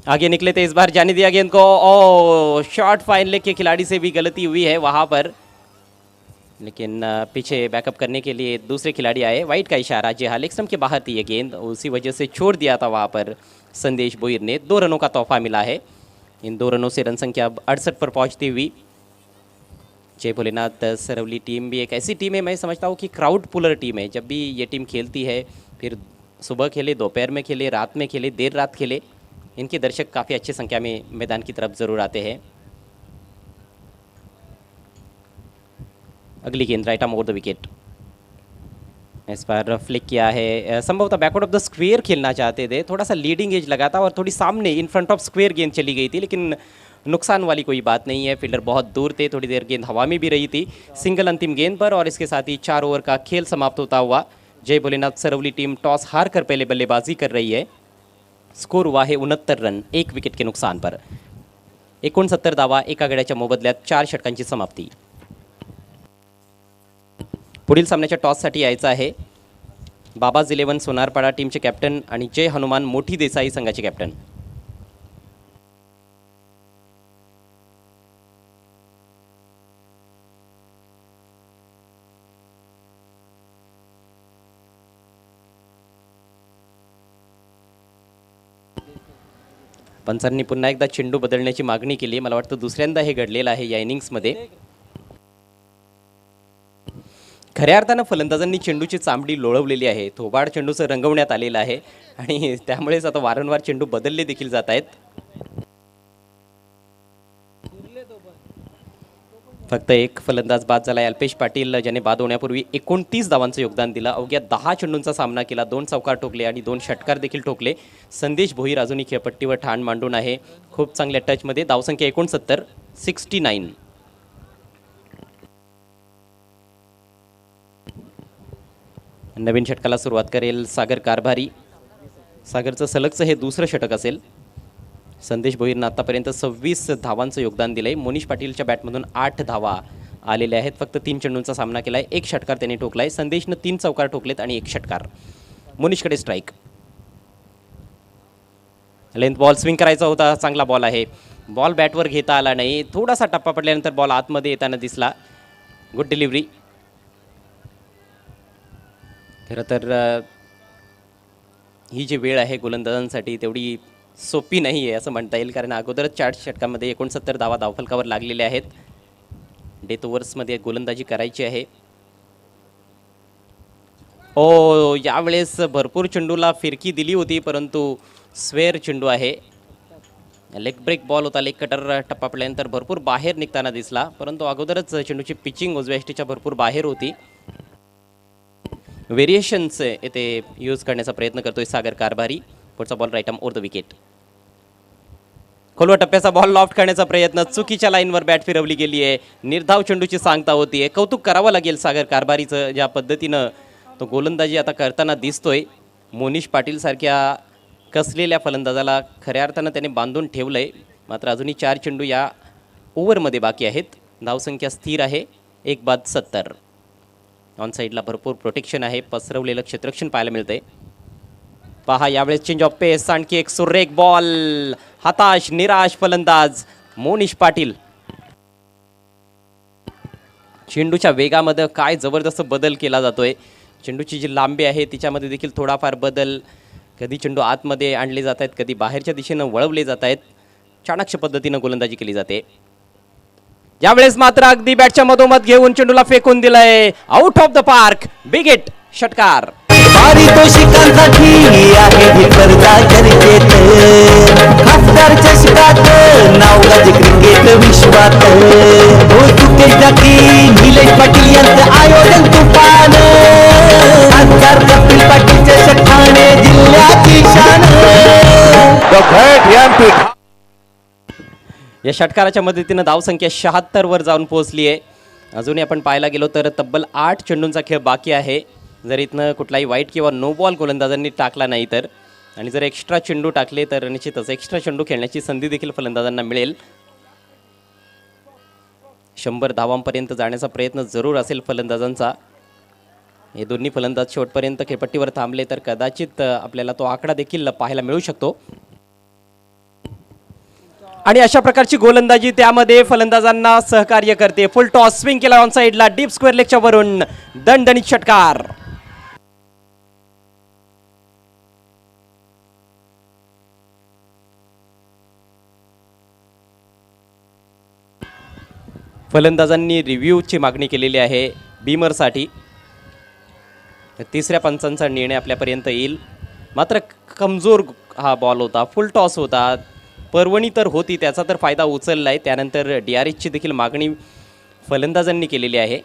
आगे निकले थे, इस बार जाने दिया गेंद को। ओ शॉट फाइन लेग के खिलाड़ी से भी गलती हुई है वहां पर, लेकिन पीछे बैकअप करने के लिए दूसरे खिलाड़ी आए। वाइट का इशारा, जी हाँ, लेग स्टंप के बाहर थी ये गेंद, उसी वजह से छोड़ दिया था वहां पर संदेश भोईर ने। 2 रनों का तोहफा मिला है। इन 2 रनों से रन संख्या अब 68 पर पहुंचती हुई। जय भोलेनाथ सरवली टीम भी एक ऐसी टीम है, मैं समझता हूँ कि क्राउड पुलर टीम है। जब भी ये टीम खेलती है, फिर सुबह खेले, दोपहर में खेले, रात में खेले, देर रात खेले, इनके दर्शक काफ़ी अच्छी संख्या में मैदान की तरफ ज़रूर आते हैं। अगली गेंद right arm over the wicket, इस बार फ्लिक किया है। संभवतः बैकवर्ड ऑफ द स्क्वेयर खेलना चाहते थे, थोड़ा सा लीडिंग एज लगा था और थोड़ी सामने इन फ्रंट ऑफ स्क्वेयर गेंद चली गई थी, लेकिन नुकसान वाली कोई बात नहीं है। फील्डर बहुत दूर थे, थोड़ी देर गेंद हवा में भी रही थी। सिंगल अंतिम गेंद पर, और इसके साथ ही 4 ओवर का खेल समाप्त होता हुआ जय भोलेनाथ सरवली टीम टॉस हार कर पहले बल्लेबाजी कर रही है। स्कोर हुआ है 69 रन 1 विकेट के नुकसान पर। 69 धावा, 1 गड्याच्या मोबदल्यात 4 षटकांची समाप्ती। पुढील सामन्याच्या टॉससाठी यायचं आहे बाबाज 11 सोनारपाडा टीमचे कॅप्टन आणि जय हनुमान मोठी देसाई संघाचे कॅप्टन। पंचांनी पुन्हा एकदा चेंडू बदलण्याची मागणी केली। मला वाटतं दुसऱ्यांदा हे घडलेलं आहे या इनिंग्समध्ये। खऱ्या अर्थानं फलंदाजांनी चेंडूची चांबडी लोळवलेली आहे, थोबाड चेंडूचं रंगवण्यात आलेलं आहे आणि त्यामुळेच आता वारंवार चेंडू बदलले देखील जात आहेत। फक्त एक फलंदाज बाद झाला, अल्पेश पाटील, ज्याने बाद होण्यापूर्वी 29 धावांचं योगदान दिलं। अवघ्या 10 चेंडूंचा सामना केला, 2 चौकार ठोकले आणि 2 षटकार देखील ठोकले। संदेश भोईर अजूनही खेळपट्टीवर ठाण मांडून आहे, खूप चांगल्या टचमध्ये। धावसंख्या 69 नवीन षटकाला सुरुवात करेल सागर कारभारी। सागरचं सलगचं हे दुसरं षटक असेल। संदेश भोईरनं आतापर्यंत 26 धावांचं योगदान दिलंय। मोनिश पाटीलच्या बॅटमधून 8 धावा आलेल्या आहेत। फक्त 3 चेंडूंचा सामना केलाय, 1 षटकार त्यांनी ठोकलाय। संदेशनं 3 चौकार ठोकलेत आणि 1 षटकार। मोनिशकडे स्ट्राईक, लेंथ बॉल स्विंग करायचा होता, चांगला बॉल आहे। बॉल बॅटवर घेता आला नाही, थोडासा टप्पा पडल्यानंतर बॉल आतमध्ये येताना दिसला। Good delivery. खरं तर ही जी वेळ आहे गोलंदाजांसाठी तेवढी सोपी नाही आहे असं म्हणता येईल, कारण अगोदरच 4 षटकांमध्ये 69 धावा धावफलकावर लागलेल्या आहेत। डेथ ओव्हर्समध्ये गोलंदाजी करायची आहे। ओ यावेळेस भरपूर चेंडूला फिरकी दिली होती, परंतु स्वेअर चेंडू आहे। लेग ब्रेक बॉल होता, लेग कटर टप्पा पडल्यानंतर भरपूर बाहेर निघताना दिसला, परंतु अगोदरच चेंडूची पिचिंग उजव्या एसटीच्या भरपूर बाहेर होती। व्हेरिएशन्स येथे यूज करण्याचा प्रयत्न करतोय सागर कारभारी। पुढचा ball right arm over the wicket, खोलवा टप्प्याचा बॉल लॉफ्ट करण्याचा प्रयत्न, चुकीच्या लाईनवर बॅट फिरवली गेली आहे। निर्धाव चेंडूची सांगता होतीये। कौतुक करावं लागेल सागर कारभारीचं, ज्या पद्धतीनं तो गोलंदाजी आता करताना दिसतोय। मोनिश पाटील सारख्या कसलेल्या फलंदाजाला खऱ्या अर्थानं त्याने बांधून ठेवलंय। मात्र अजूनही 4 चेंडू या ओव्हरमध्ये बाकी आहेत। धावसंख्या स्थिर आहे, 1 बाद 70। ऑन साईडला भरपूर प्रोटेक्शन आहे, पसरवलेलं क्षेत्ररक्षण पाहायला मिळतंय। पहा यावेळेस चेंज ऑफ पेस, आणखी एक सुरेख बॉल। हताश निराश फलंदाज मोनिश पाटील। चेंडूच्या वेगामध्ये काय जबरदस्त बदल केला जातोय। चेंडूची जी लांबी आहे तिच्यामध्ये देखील थोडाफार बदल, कधी चेंडू आतमध्ये आणले जात आहेत, कधी बाहेरच्या दिशेनं वळवले जात आहेत। चाणक्य पद्धतीनं गोलंदाजी केली जाते। यावेळेस मात्र अगदी बॅटच्या मधोमध घेऊन चेंडूला फेकून दिलंय, out of the park, big hit, षटकार। पारितोषिकांसाठी आहे ही स्पर्धा चर्चेत, खासदार चषकात नाव गाजे क्रिकेट विश्वात। कौतुकेश जाती निलेश पाटील यांचं आयोजन तुफान, खासदार कपिल पाटील चषक ठाणे जिल्ह्याची शान। या षटकाराच्या मदतीनं धावसंख्या 76 वर जाऊन पोहोचली आहे। अजूनही आपण पाहायला गेलो तर तब्बल 8 चेंडूंचा खेळ बाकी आहे। जर इथनं कुठलाही वाईट किंवा नो बॉल गोलंदाजांनी टाकला नाही तर, आणि जर एक्स्ट्रा चेंडू टाकले तर निश्चितच एक्स्ट्रा चेंडू खेळण्याची संधी देखील फलंदाजांना मिळेल। 100 धावांपर्यंत जाण्याचा प्रयत्न जरूर असेल फलंदाजांचा। हे दोन्ही फलंदाज शेवटपर्यंत खेळपट्टीवर थांबले तर कदाचित आपल्याला तो आकडा देखील पाहायला मिळू शकतो। आणि अशा प्रकारची गोलंदाजी त्यामध्ये फलंदाजांना सहकार्य करते. फुल टॉस स्विंग केला ऑन साइडला डीप स्क्वेअर लेगच्या वरून दणदणीत षटकार. फलंदाजांनी रिव्ह्यूची मागणी केलेली आहे बीमरसाठी. तिसऱ्या पंचांचा निर्णय आपल्यापर्यंत येईल. मात्र कमजोर हा बॉल होता, फुल टॉस होता. पर्वणी तर होती, त्याचा तर फायदा उचलला आहे. त्यानंतर DRHची देखील मागणी फलंदाजांनी केलेली आहे.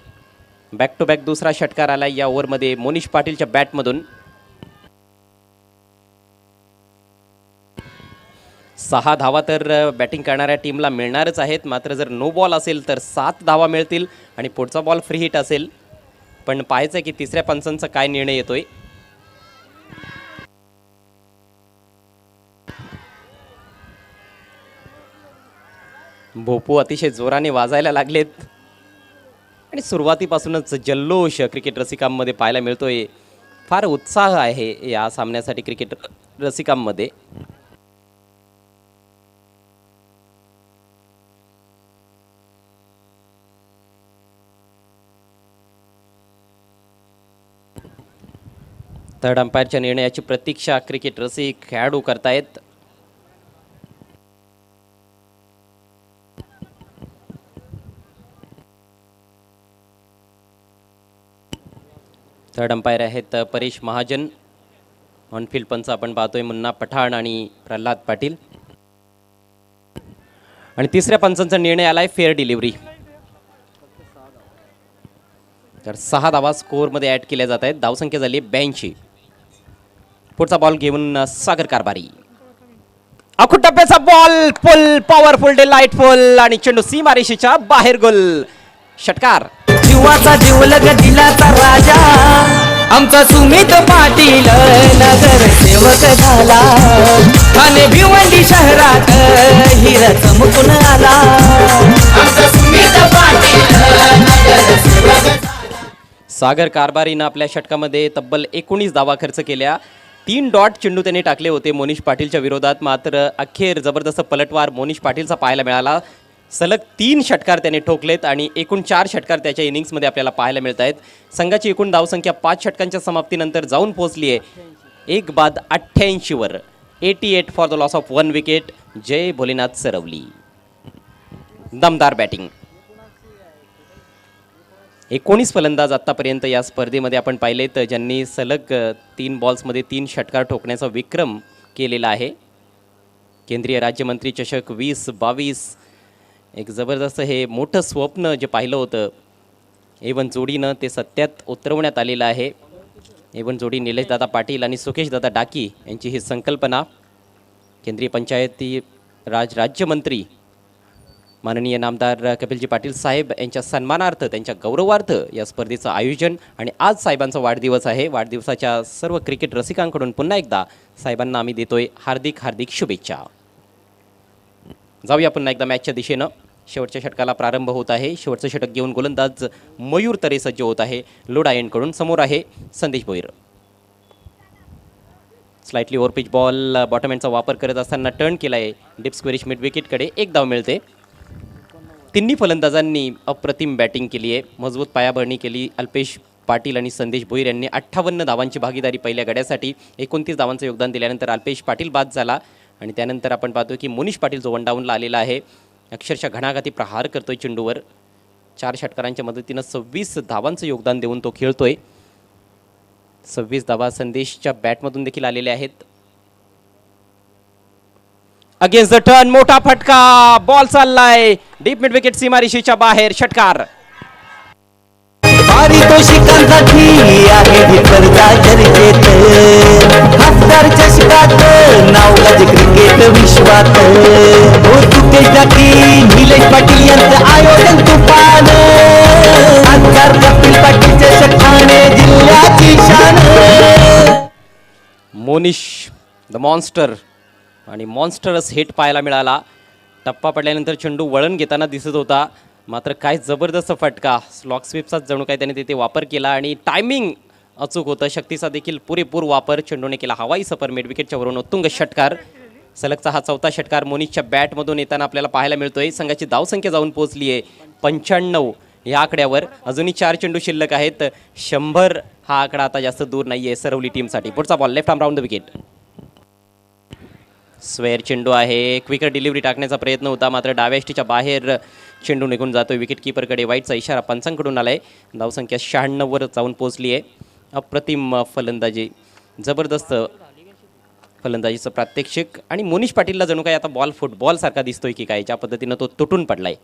बॅक टू बॅक दुसरा षटकार आला या ओव्हरमध्ये मोनिश पाटीलच्या बॅटमधून. 6 धावा तर बॅटिंग करणाऱ्या टीमला मिळणारच आहेत. मात्र जर नो बॉल असेल तर 7 धावा मिळतील आणि पुढचा बॉल फ्री हिट असेल. पण पाहायचं की तिसऱ्या पंचांचा काय निर्णय येतोय. भोपू अतिशय जोराने वाजायला लागलेत आणि सुरुवातीपासूनच जल्लोष क्रिकेट रसिकांमध्ये पाहायला मिळतोय. फार उत्साह आहे या सामन्यासाठी क्रिकेट रसिकांमध्ये. थर्ड अंपायरच्या निर्णयाची प्रतीक्षा क्रिकेट रसिक खेळाडू करतायत. थर्ड अंपायर आहेत परेश महाजन. ऑनफिल्ड पंच आपण पाहतोय मुन्ना पठाण आणि प्रल्हाद पाटील. आणि तिसऱ्या पंचांचा निर्णय आलाय फेअर डिलिव्हरी. तर 6 धावा स्कोअरमध्ये ॲड केल्या जात आहेत. धावसंख्या झाली 82. पुढचा बॉल घेऊन सागर कारभारी. अखूट टप्प्याचा बॉल फुल पॉवरफुल डिलाइटफुल आणि चेंडू सीमारेषेच्या बाहेर गोल. षटकार. जीवाचा जीवलग दिलाचा राजा आमचा सुमित पाटील नगर सेवक झाला. ठाणे भिवंडी शहरात हिरा चमकून आला. आमचा सुमित पाटील नगर सेवक. सागर कारभारीनं आपल्या षटकामध्ये तब्बल 19 धावा खर्च केल्या. 3 डॉट चेंडू त्यांनी टाकले होते मोनिश पाटीलच्या विरोधात. मात्र अखेर जबरदस्त पलटवार मोनिश पाटीलचा पाहायला मिळाला. सलग 3 षटकार त्याने ठोकलेत आणि एकूण 4 षटकार त्याच्या इनिंग्समध्ये आपल्याला पाहायला मिळत आहेत. संघाची एकूण धावसंख्या 5 षटकांच्या समाप्तीनंतर जाऊन पोहोचली आहे 1 बाद 88 वर. 88 for the loss of 1 wicket. जय भोलेनाथ सरवली. दमदार बॅटिंग. 19 फलंदाज आत्तापर्यंत या स्पर्धेमध्ये आपण पाहिलेत ज्यांनी सलग 3 बॉल्समध्ये 3 षटकार ठोकण्याचा विक्रम केलेला आहे. केंद्रीय राज्यमंत्री चषक 2022 एक जबरदस्त हे मोठं स्वप्न जे पाहिलं होतं A1 जोडीनं ते सत्यात उतरवण्यात आलेलं आहे. A1 जोडी निलेशदादा पाटील आणि सुकेशदादा डाकी यांची ही संकल्पना. केंद्रीय पंचायती राज राज्यमंत्री माननीय नामदार कपिलजी पाटील साहेब यांच्या सन्मानार्थ त्यांच्या गौरवार्थ या स्पर्धेचं आयोजन. आणि आज साहेबांचा वाढदिवस आहे. वाढदिवसाच्या सर्व क्रिकेट रसिकांकडून पुन्हा एकदा साहेबांना आम्ही देतोय हार्दिक हार्दिक शुभेच्छा. जाऊया पुन्हा एकदा मॅचच्या दिशेनं. शेवटच्या षटकाला प्रारंभ होत आहे. शेवटचं षटक घेऊन गोलंदाज मयूर तरे सज्ज होत आहे लोडा एंडकडून. समोर आहे Sandesh Bhoir. Slightly over pitch ball bottom एंडचा वापर करत असताना टर्न केला आहे डीप स्क्वेअरिश मिड विकेटकडे. 1 धाव मिळते. तिन्ही फलंदाजांनी अप्रतिम बॅटिंग केली आहे. मजबूत पायाभरणी केली. अल्पेश पाटील आणि संदेश भोईर यांनी 58 धावांची भागीदारी पहिल्या गड्यासाठी. 29 धावांचं योगदान दिल्यानंतर अल्पेश पाटील बाद झाला. आणि त्यानंतर आपण पाहतो की मोनिश पाटील जो 1 डाऊनला आलेला आहे अक्षरशः घणाघाती प्रहार करतोय चेंडूवर. 4 षटकारांच्या मदतीनं 26 धावांचं योगदान देऊन तो खेळतोय. 26 धावा संदेशच्या बॅटमधून देखील आलेल्या आहेत. अगेन्स्ट द टर्न मोठा फटका. बॉल चाललाय डीप मिड विकेट सीमारेषेच्या बाहेर. षटकार. पारितोषिकांसाठी आहे भीतरचा चर्चेत. खासदार चषकात नाव गाजे क्रिकेट विश्वात. सुकेश डाकी निलेश पाटील यांचं आयोजन तुफान. खासदार कपिल पाटील चषक ठाणे जिल्ह्याची शान. मोनिश द मॉन्स्टर आणि मॉन्स्टरस हिट पाहायला मिळाला. टप्पा पडल्यानंतर चेंडू वळण घेताना दिसत होता. मात्र काय जबरदस्त फटका. स्लॉक स्वीपचाच जणू काय त्याने तिथे वापर केला आणि टायमिंग अचूक होतं. शक्तीचा देखील पुरेपूर वापर चेंडूने केला. हवाई सफर मिड विकेटच्या वरून उत्तुंग षटकार. सलगचा हा चौथा षटकार मोनिशच्या बॅटमधून येताना आपल्याला पाहायला मिळतोय. संघाची धावसंख्या जाऊन पोहोचली आहे 95 या आकड्यावर. अजूनही 4 चेंडू शिल्लक आहेत. 100 हा आकडा आता जास्त दूर नाहीये सरवली टीमसाठी. पुढचा ball left arm round the wicket. Square चेंडू आहे. क्विकर डिलिव्हरी टाकण्याचा प्रयत्न होता मात्र डाव्या यष्टीच्या बाहेर चेंडू निघून जातोय. विकेट किपरकडे वाईटचा इशारा पंचांकडून आलाय. धावसंख्या 96 वर जाऊन पोहोचली आहे. अप्रतिम फलंदाजी, जबरदस्त फलंदाजीचं प्रात्यक्षिक. आणि मोनिश पाटीलला जणू काय आता बॉल फुटबॉल सारखा दिसतोय की काय, ज्या पद्धतीनं तो तुटून पडलाय.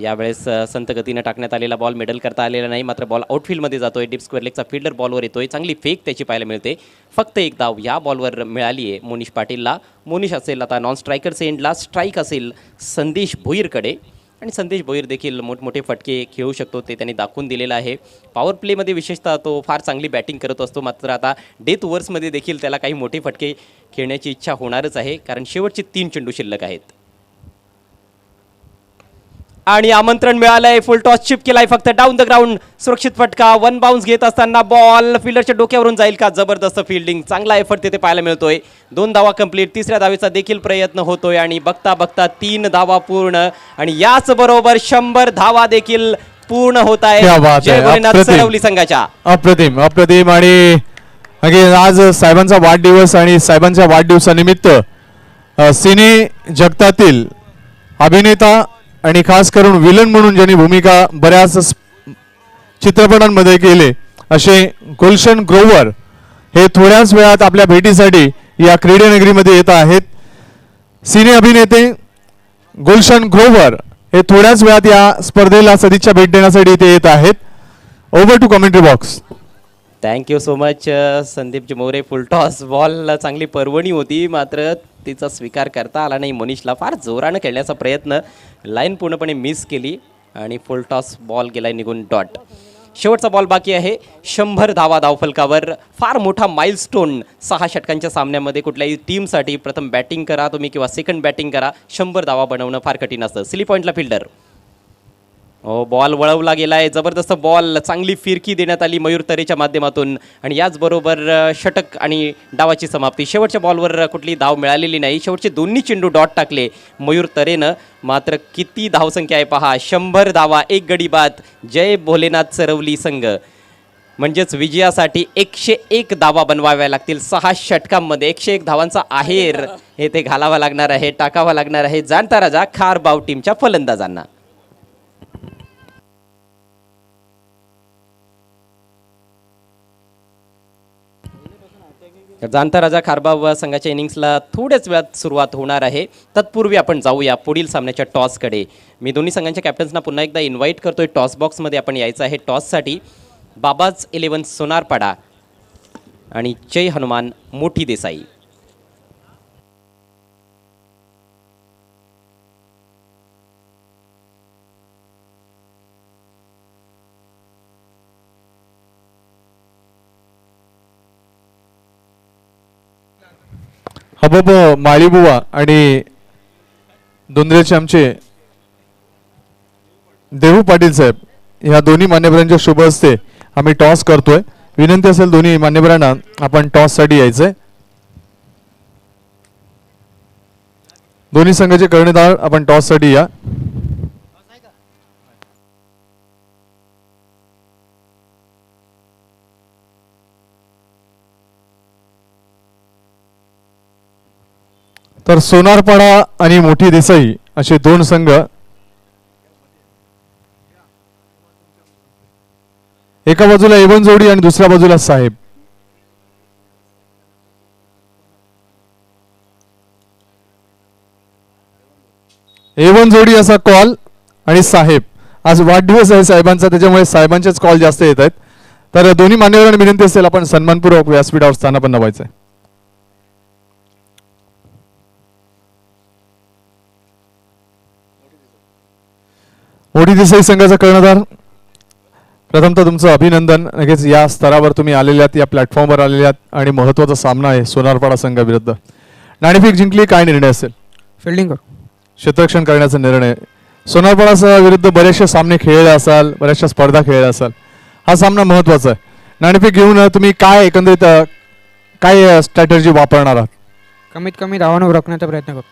यावेळेस संत गतीनं टाकण्यात आलेला बॉल मिडल करता आलेला नाही मात्र बॉल आउटफील्डमध्ये जातोय. डीप स्क्वेअर लेगचा फिल्डर बॉलवर येतोय. चांगली फेक त्याची पाहायला मिळते. फक्त एक धाव या बॉलवर मिळाली आहे मोनिश पाटीलला. मोनिश असेल आता नॉन स्ट्रायकर्स एंडला. स्ट्राईक असेल संदेश भोईरकडे आणि संदेश भोईर देखील मोठमोठे फटके खेळू शकतो ते त्यांनी दाखवून दिलेलं आहे. पॉवर प्लेमध्ये विशेषतः तो फार चांगली बॅटिंग करत असतो मात्र आता डेथ ओव्हर्समध्ये देखील त्याला काही मोठे फटके खेळण्याची इच्छा होणारच आहे कारण शेवटचे 3 चेंडू शिल्लक आहेत. आणि आमंत्रण मिळालंय. फुल टॉस चिप केलाय फक्त डाऊन द ग्राउंड. सुरक्षित फटका. 1 बाउन्स घेत असताना बॉल फिल्डरच्या डोक्यावरून जाईल का. जबरदस्त फिल्डिंग, चांगला एफर्ट तिथे पाहायला मिळतोय. 2 धावा कंप्लीट. तिसऱ्या धावेचा देखील प्रयत्न होतोय आणि बघता बघता 3 धावा पूर्ण आणि याच बरोबर 100 धावा देखील पूर्ण होत आहे जय भोलेनाथ सरवली संघाच्या. अप्रतिम अप्रतिम. आणि आज साहेबांचा वाढदिवस आणि साहेबांच्या वाढदिवसानिमित्त सिने जगतातील अभिनेता आणि खास करून विलन म्हणून ज्यांनी भूमिका बऱ्याच चित्रपटांमध्ये केले असे गुलशन ग्रोवर हे थोड्याच वेळात आपल्या भेटीसाठी या क्रीडानगरीमध्ये येत आहेत. सिने अभिनेते गुलशन ग्रोवर हे थोड्याच वेळात या स्पर्धेला सदिच्छा भेट देण्यासाठी इथे येत आहेत. Over to commentary box. Thank you so much Sandeepji More. Full toss ball चांगली पर्वणी होती मात्र तिचा स्वीकार करता आला नाही मोनिशला. फार जोरानं खेळण्याचा प्रयत्न, लाईन पूर्णपणे मिस केली आणि फुलटॉस बॉल गेलाय निघून डॉट. शेवटचा बॉल बाकी आहे. 100 धावा धावफलकावर. फार मोठा माइलस्टोन 6 षटकांच्या सामन्यामध्ये कुठल्याही टीमसाठी. प्रथम बॅटिंग करा तुम्ही किंवा सेकंड बॅटिंग करा, 100 धावा बनवणं फार कठीण असतं. सिली पॉईंटला फिल्डर. बॉल वळवला गेलाय. जबरदस्त बॉल, चांगली फिरकी देण्यात आली मयूर तरेच्या माध्यमातून आणि याचबरोबर षटक आणि डावाची समाप्ती. शेवटच्या बॉलवर कुठली धाव मिळालेली नाही. शेवटचे दोन्ही चेंडू डॉट टाकले मयूर तरेनं. मात्र किती धावसंख्या आहे पहा, 100 धावा, 1 गडी बाद. जय भोलेनाथ सरवली संघ. म्हणजेच विजयासाठी 101 धावा बनवाव्या लागतील 6 षटकांमध्ये. 101 धावांचा आहेर हे ते घालावा लागणार आहे, टाकावा लागणार आहे जाणता राजा खारबाव टीमच्या फलंदाजांना. जाणता राजा खारबाव संघाच्या इनिंग्सला थोड्याच वेळात सुरुवात होणार आहे. तत्पूर्वी आपण जाऊया पुढील सामन्याच्या टॉसकडे. मी दोन्ही संघांच्या कॅप्टन्सना पुन्हा एकदा इन्व्हाइट करतोय. टॉस बॉक्समध्ये आपण यायचं आहे. टॉससाठी बाबाज 11 सोनारपाडा आणि जय हनुमान मोठी देसाई. हबब माळीबुवा आणि दोंदरेचे आमचे देहू पाटील साहेब ह्या दोन्ही मान्यवरांच्या शुभ हस्ते आम्ही टॉस करतोय. विनंती असेल दोन्ही मान्यवरांना आपण टॉस साठी यायचंय. दोन्ही संघाचे कर्णधार आपण टॉस साठी या. तर सोनारपाडा आणि मोठी देसाई असे 2 संघ एका बाजूला एवन जोडी आणि दुसऱ्या बाजूला साहेब. एवन जोडी असा कॉल आणि साहेब. आज वाढदिवस आहे साहेबांचा त्याच्यामुळे साहेबांचेच कॉल जास्त येत आहेत. तर दोन्ही मान्यवरांना विनंती असेल आपण सन्मानपूर्वक व्यासपीठावर स्थानापन्न व्हायचंय. मोठी देसाई संघाचा कर्णधार, प्रथमतः तुमचं अभिनंदन. लगेच या स्तरावर तुम्ही आलेल्यात, या प्लॅटफॉर्मवर आलेल्यात आणि महत्त्वाचा सामना आहे सोनारपाडा संघाविरुद्ध. नाणेफेक जिंकली, काय निर्णय असेल? फिल्डिंग क्षेत्ररक्षण करण्याचा निर्णय. सोनारपाडा विरुद्ध बरेचसे सामने खेळले असाल, बऱ्याचशा स्पर्धा खेळल्या असाल. हा सामना महत्त्वाचा आहे. नाणेफेक घेऊन तुम्ही काय एकंदरीत काय स्ट्रॅटेजी वापरणार आहात? कमीत कमी धावांवर रोखण्याचा प्रयत्न करू.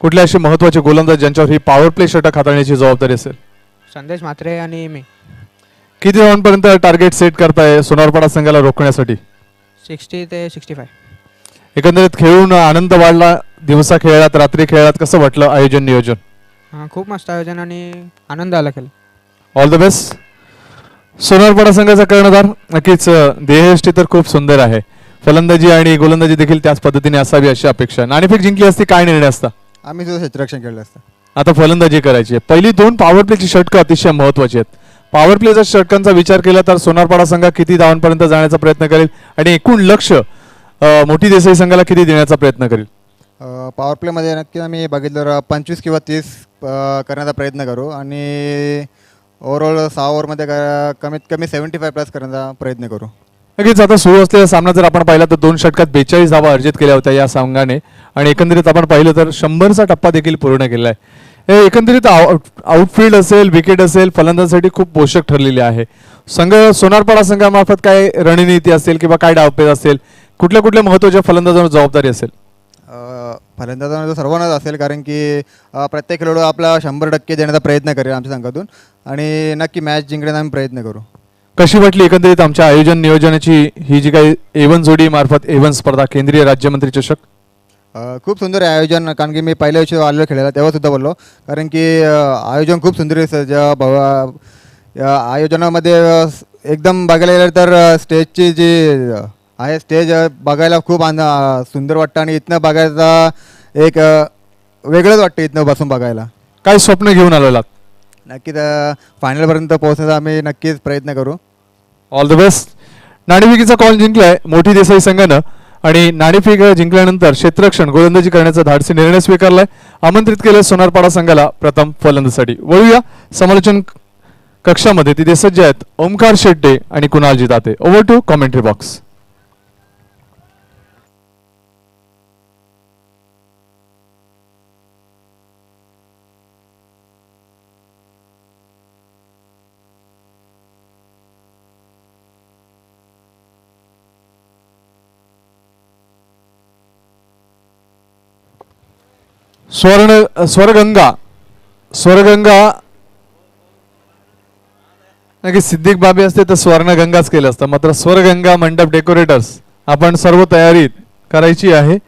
कुठले असे महत्त्वाचे गोलंदाज ज्यांच्यावर ही पॉवर प्ले षटक हाताळण्याची जबाबदारी असेल? संदेश म्हात्रे आणि मी. किती धावांपर्यंत टार्गेट सेट करताय सोनारपाडा संघाला रोखण्यासाठी? 60 ते 65. एकंदरीत खेळून आनंद वाढला, दिवसा खेळलात, रात्री खेळलात, कसं वाटलं आयोजन नियोजन? हां, खूप मस्त आयोजन आणि आनंद आला खेळ. All the best. सोनारपाडा संघाचा कर्णधार नक्कीच देहयष्टी तर खूप सुंदर आहे, फलंदाजी आणि गोलंदाजी देखील त्याच पद्धतीने असावी अशी अपेक्षा. नाणेफेक जिंकली असती काय निर्णय असता? आम्ही सुद्धा क्षेत्ररक्षण केलं असतं. आता फलंदाजी करायची आहे. पहिली 2 पॉवर प्लेची षटकं अतिशय महत्त्वाची आहेत. पॉवर प्लेच्या षटकांचा विचार केला तर सोनारपाडा संघ किती धावांपर्यंत जाण्याचा प्रयत्न करेल आणि एकूण लक्ष मोठी देसाई संघाला किती देण्याचा प्रयत्न करेल? पॉवर प्लेमध्ये नक्की आम्ही बघितलं 25 किंवा 30 करण्याचा प्रयत्न करू आणि ओव्हरऑल 6 ओव्हरमध्ये कमीत कमी 75+ करण्याचा प्रयत्न करू. नक्कीच आता सुरू असलेला सामना जर आपण पाहिला तर 2 षटकात 42 धावा अर्जित केल्या होत्या या संघाने आणि एकंदरीत आपण पाहिलं तर 100चा टप्पा देखील पूर्ण केला आहे. हे एकंदरीत आउटफील्ड असेल, विकेट असेल, फलंदाजांसाठी खूप पोषक ठरलेले आहे. संघ सोनारपाडा संघामार्फत काय रणनीती असेल किंवा काय डावपेच असेल, कुठल्या कुठल्या महत्त्वाच्या फलंदाजांवर जबाबदारी असेल? फलंदाजांना सर्वांनाच असेल, कारण की प्रत्येक खेळाडू आपला 100% देण्याचा प्रयत्न करेल आमच्या संघातून आणि नक्की मॅच जिंकण्याचा आम्ही प्रयत्न करू. कशी वाटली एकंदरीत आमच्या आयोजन नियोजनाची ही जी काही A1 जोडी मार्फत A1 स्पर्धा केंद्रीय राज्यमंत्री चषक? खूप सुंदर आहे आयोजन, कारण की मी पहिल्या वर्षी आलेलो खेळायला तेव्हा सुद्धा बोललो, कारण की आयोजन खूप सुंदर आहे. या आयोजनामध्ये एकदम बघायला गेलं तर स्टेजची जी आहे स्टेज बघायला खूप सुंदर वाटतं आणि इथनं बघायचा एक वेगळंच वाटतं इथनं बसून बघायला. काय स्वप्न घेऊन आलेलात? नक्कीच फायनलपर्यंत पोहोचण्याचा आम्ही नक्कीच प्रयत्न करू. All the best. नाणेफेकीचा कॉल जिंकलाय मोठी देसाई संघानं आणि नाणेफेक जिंकल्यानंतर क्षेत्ररक्षण गोलंदाजी करण्याचा धाडसी निर्णय स्वीकारलाय. आमंत्रित केलं सोनारपाडा संघाला प्रथम फलंदाजीसाठी. वळूया समालोचन कक्षामध्ये. तिथे सज्ज आहेत ओमकार शेट्टे आणि Kunal Jitate. Over to commentary box. Swarganga नक्की सिद्दीक बाबी असते तर स्वर्णगंगाच केलं असतं, मात्र स्वरगंगा मंडप डेकोरेटर्स आपण सर्व तयारी करायची आहे,